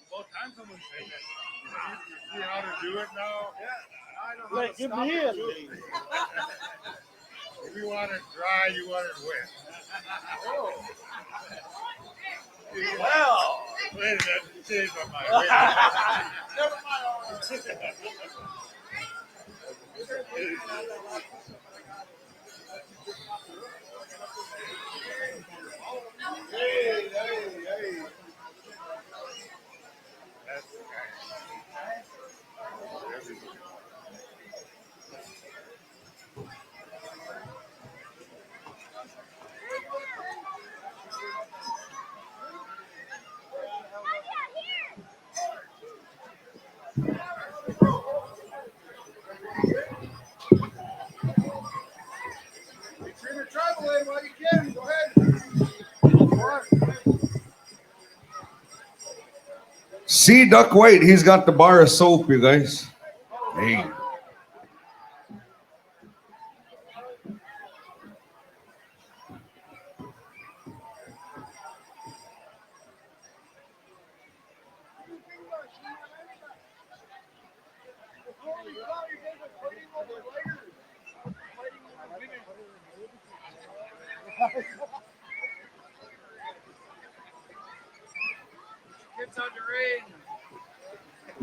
About time someone said that. You see how to do it now? Yeah, I know how Like, to give stop me it it. too. If you want it dry, you want it wet. Oh. Well. Wait a minute, change my mind. Wait a minute. Never mind. Hey, hey. That's the guy. It's in the travel lane while you can. Go ahead. See Duck White, he's got the bar of soap, you guys. Hey.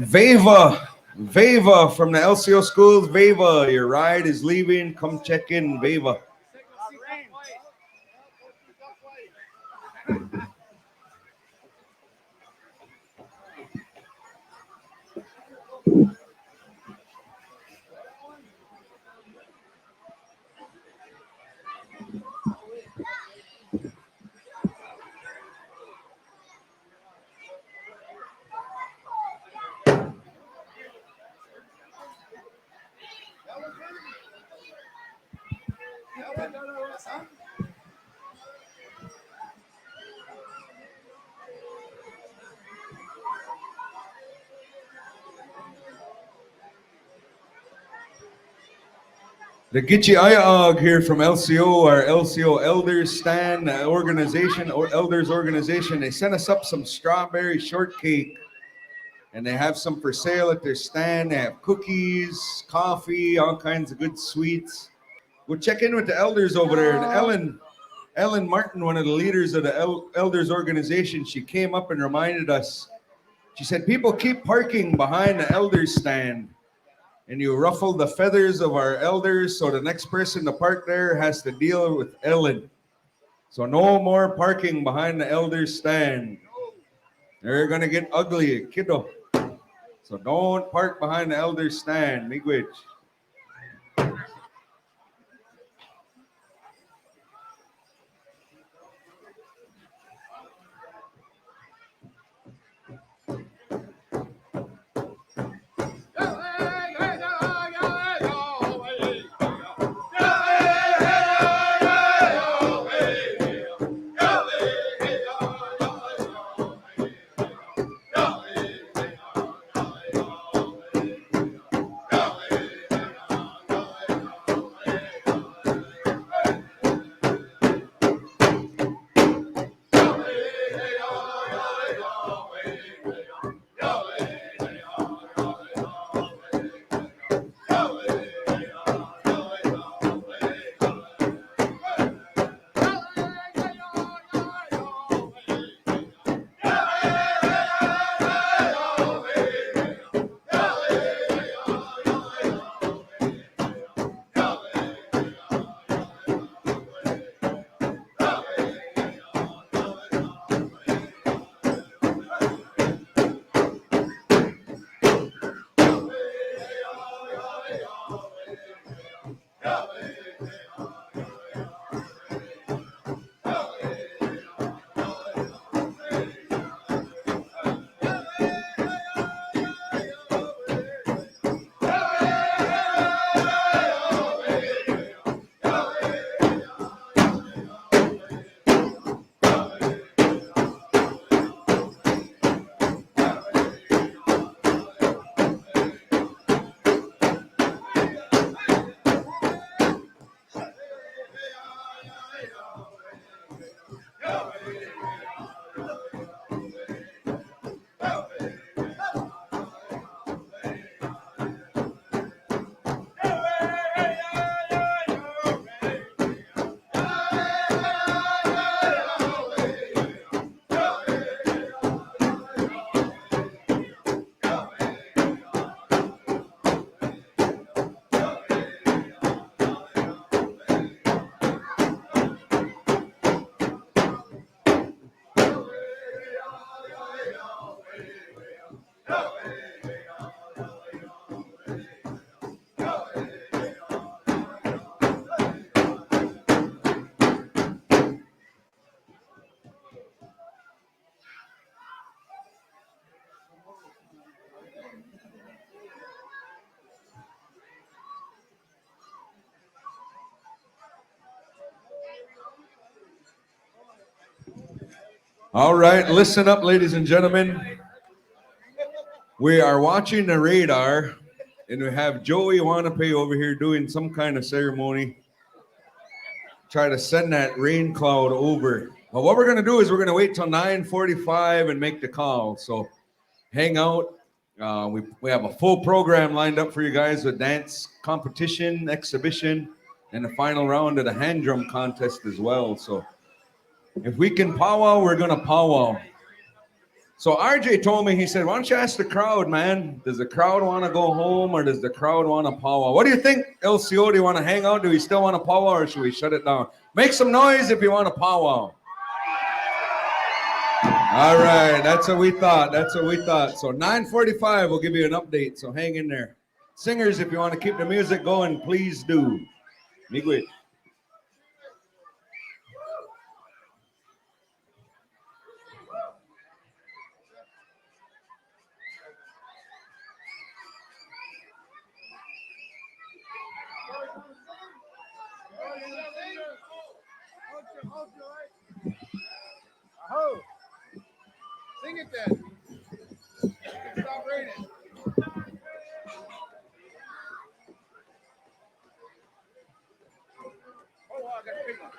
Veva from the LCO schools. Veva, your ride is leaving. Come check in, Veva. The Gitchi Ayag here from LCO, our LCO Elders Stand organization, or Elders organization. They sent us up some strawberry shortcake, and they have some for sale at their stand. They have cookies, coffee, all kinds of good sweets. We'll check in with the elders over there. And Ellen Martin, one of the leaders of the Elders organization, she came up and reminded us. She said, people keep parking behind the elders stand, and you ruffle the feathers of our elders, so the next person to park there has to deal with Ellen. So no more parking behind the elders stand. They're gonna get ugly, kiddo. So don't park behind the elders stand, miigwech. All right, listen up, ladies and gentlemen. We are watching the radar, and we have Joey Wanape over here doing some kind of ceremony. Try to send that rain cloud over. But what we're going to do is we're going to wait till 9:45 and make the call. So hang out. We have a full program lined up for you guys with dance competition, exhibition, and the final round of the hand drum contest as well. So if we can powwow, we're going to powwow. So RJ told me, he said, why don't you ask the crowd, man? Does the crowd want to go home or does the crowd want to powwow? What do you think, LCO? Do you want to hang out? Do we still want to powwow or should we shut it down? Make some noise if you want to powwow. All right, that's what we thought. That's what we thought. So 9:45, we'll give you an update. So hang in there. Singers, if you want to keep the music going, please do. Miguel. Oh, sing it then. Stop raining. Oh, wow, I got a big one.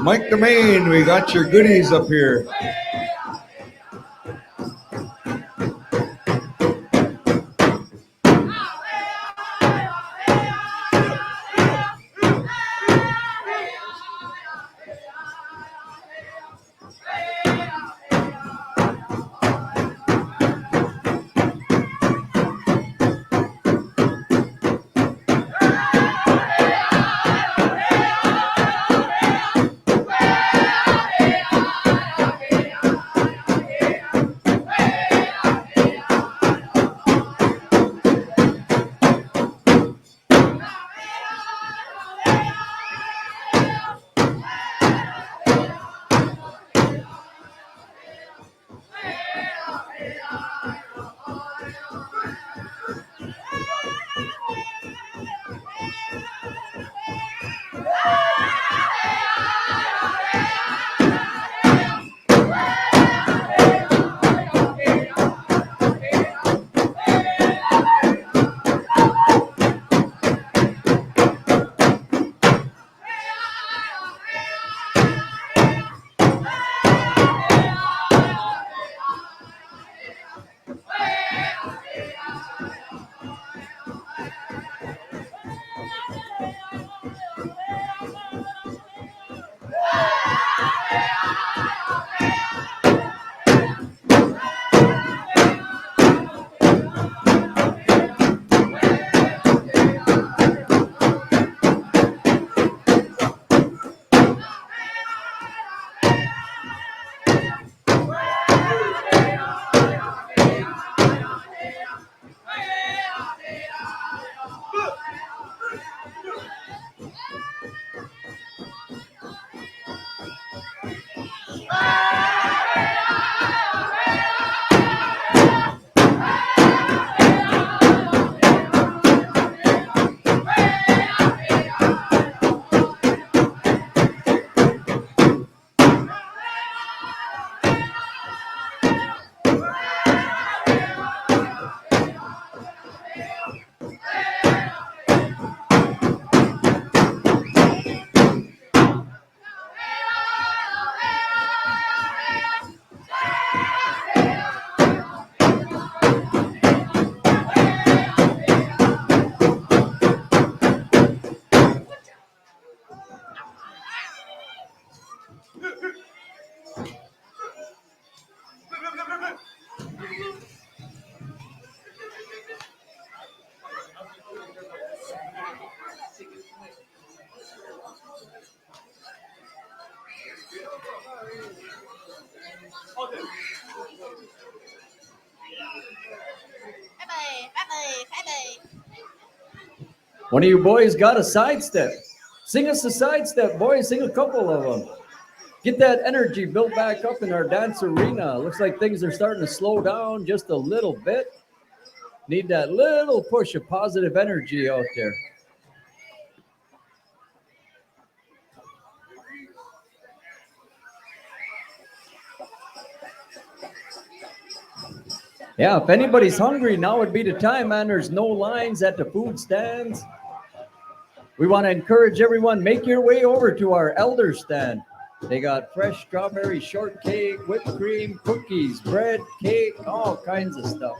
Mike the Main, we got your goodies up here. One of you boys got a sidestep. Sing us a sidestep, boys. Sing a couple of them. Get that energy built back up in our dance arena. Looks like things are starting to slow down just a little bit. Need that little push of positive energy out there. Yeah, if anybody's hungry, now would be the time, man. There's no lines at the food stands. We want to encourage everyone, make your way over to our elder stand. They got fresh strawberry shortcake, whipped cream, cookies, bread, cake, all kinds of stuff.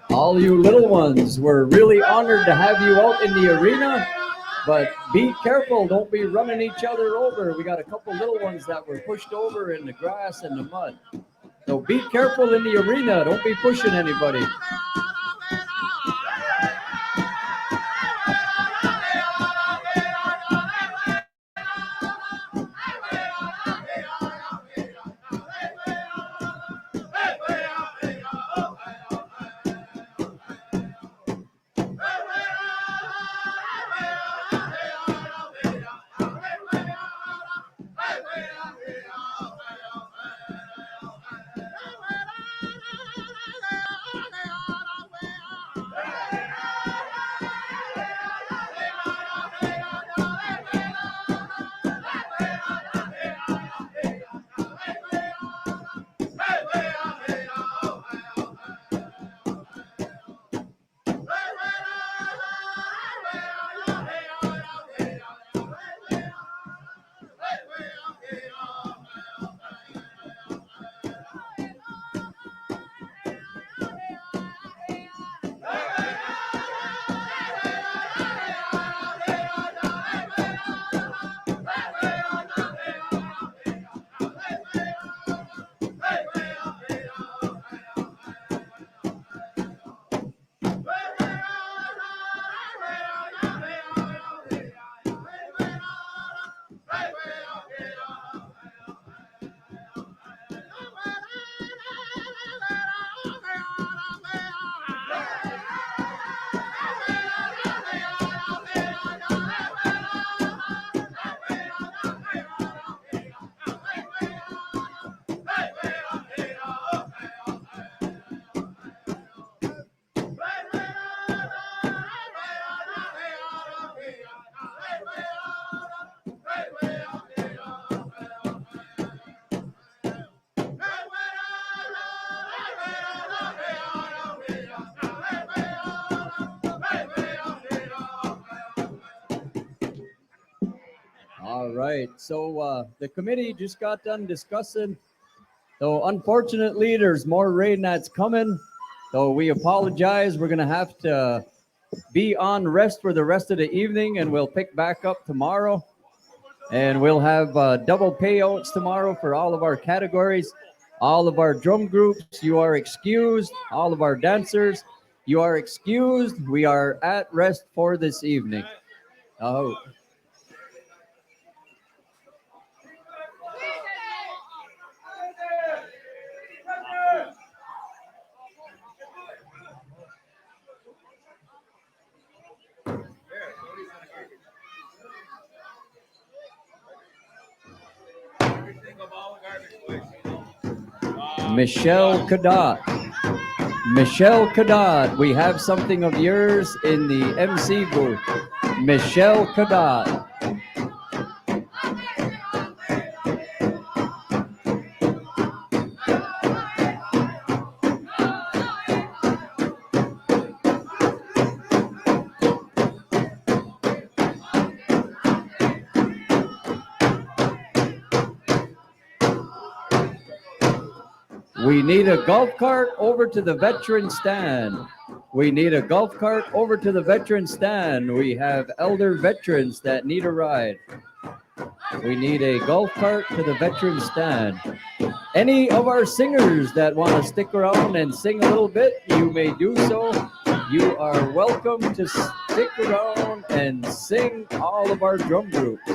All you little ones, we're really honored to have you out in the arena, but be careful, don't be running each other over. We got a couple little ones that were pushed over in the grass and the mud. So be careful in the arena, don't be pushing anybody. All right, so the committee just got done discussing. So unfortunately, there's more rain that's coming. So we apologize. We're gonna have to be on rest for the rest of the evening, and we'll pick back up tomorrow. And we'll have double payouts tomorrow for all of our categories. All of our drum groups, you are excused. All of our dancers, you are excused. We are at rest for this evening. Oh. Michelle Cadot. Michelle Cadot, we have something of yours in the MC booth. Michelle Cadot. We need a golf cart over to the veteran stand. We need a golf cart over to the veteran stand. We have elder veterans that need a ride. We need a golf cart to the veteran stand. Any of our singers that want to stick around and sing a little bit, you may do so. You are welcome to stick around and sing all of our drum groups.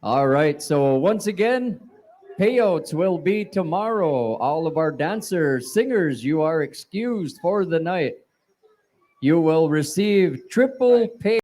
All right. So once again, payouts will be tomorrow. All of our dancers, singers, you are excused for the night. You will receive triple pay.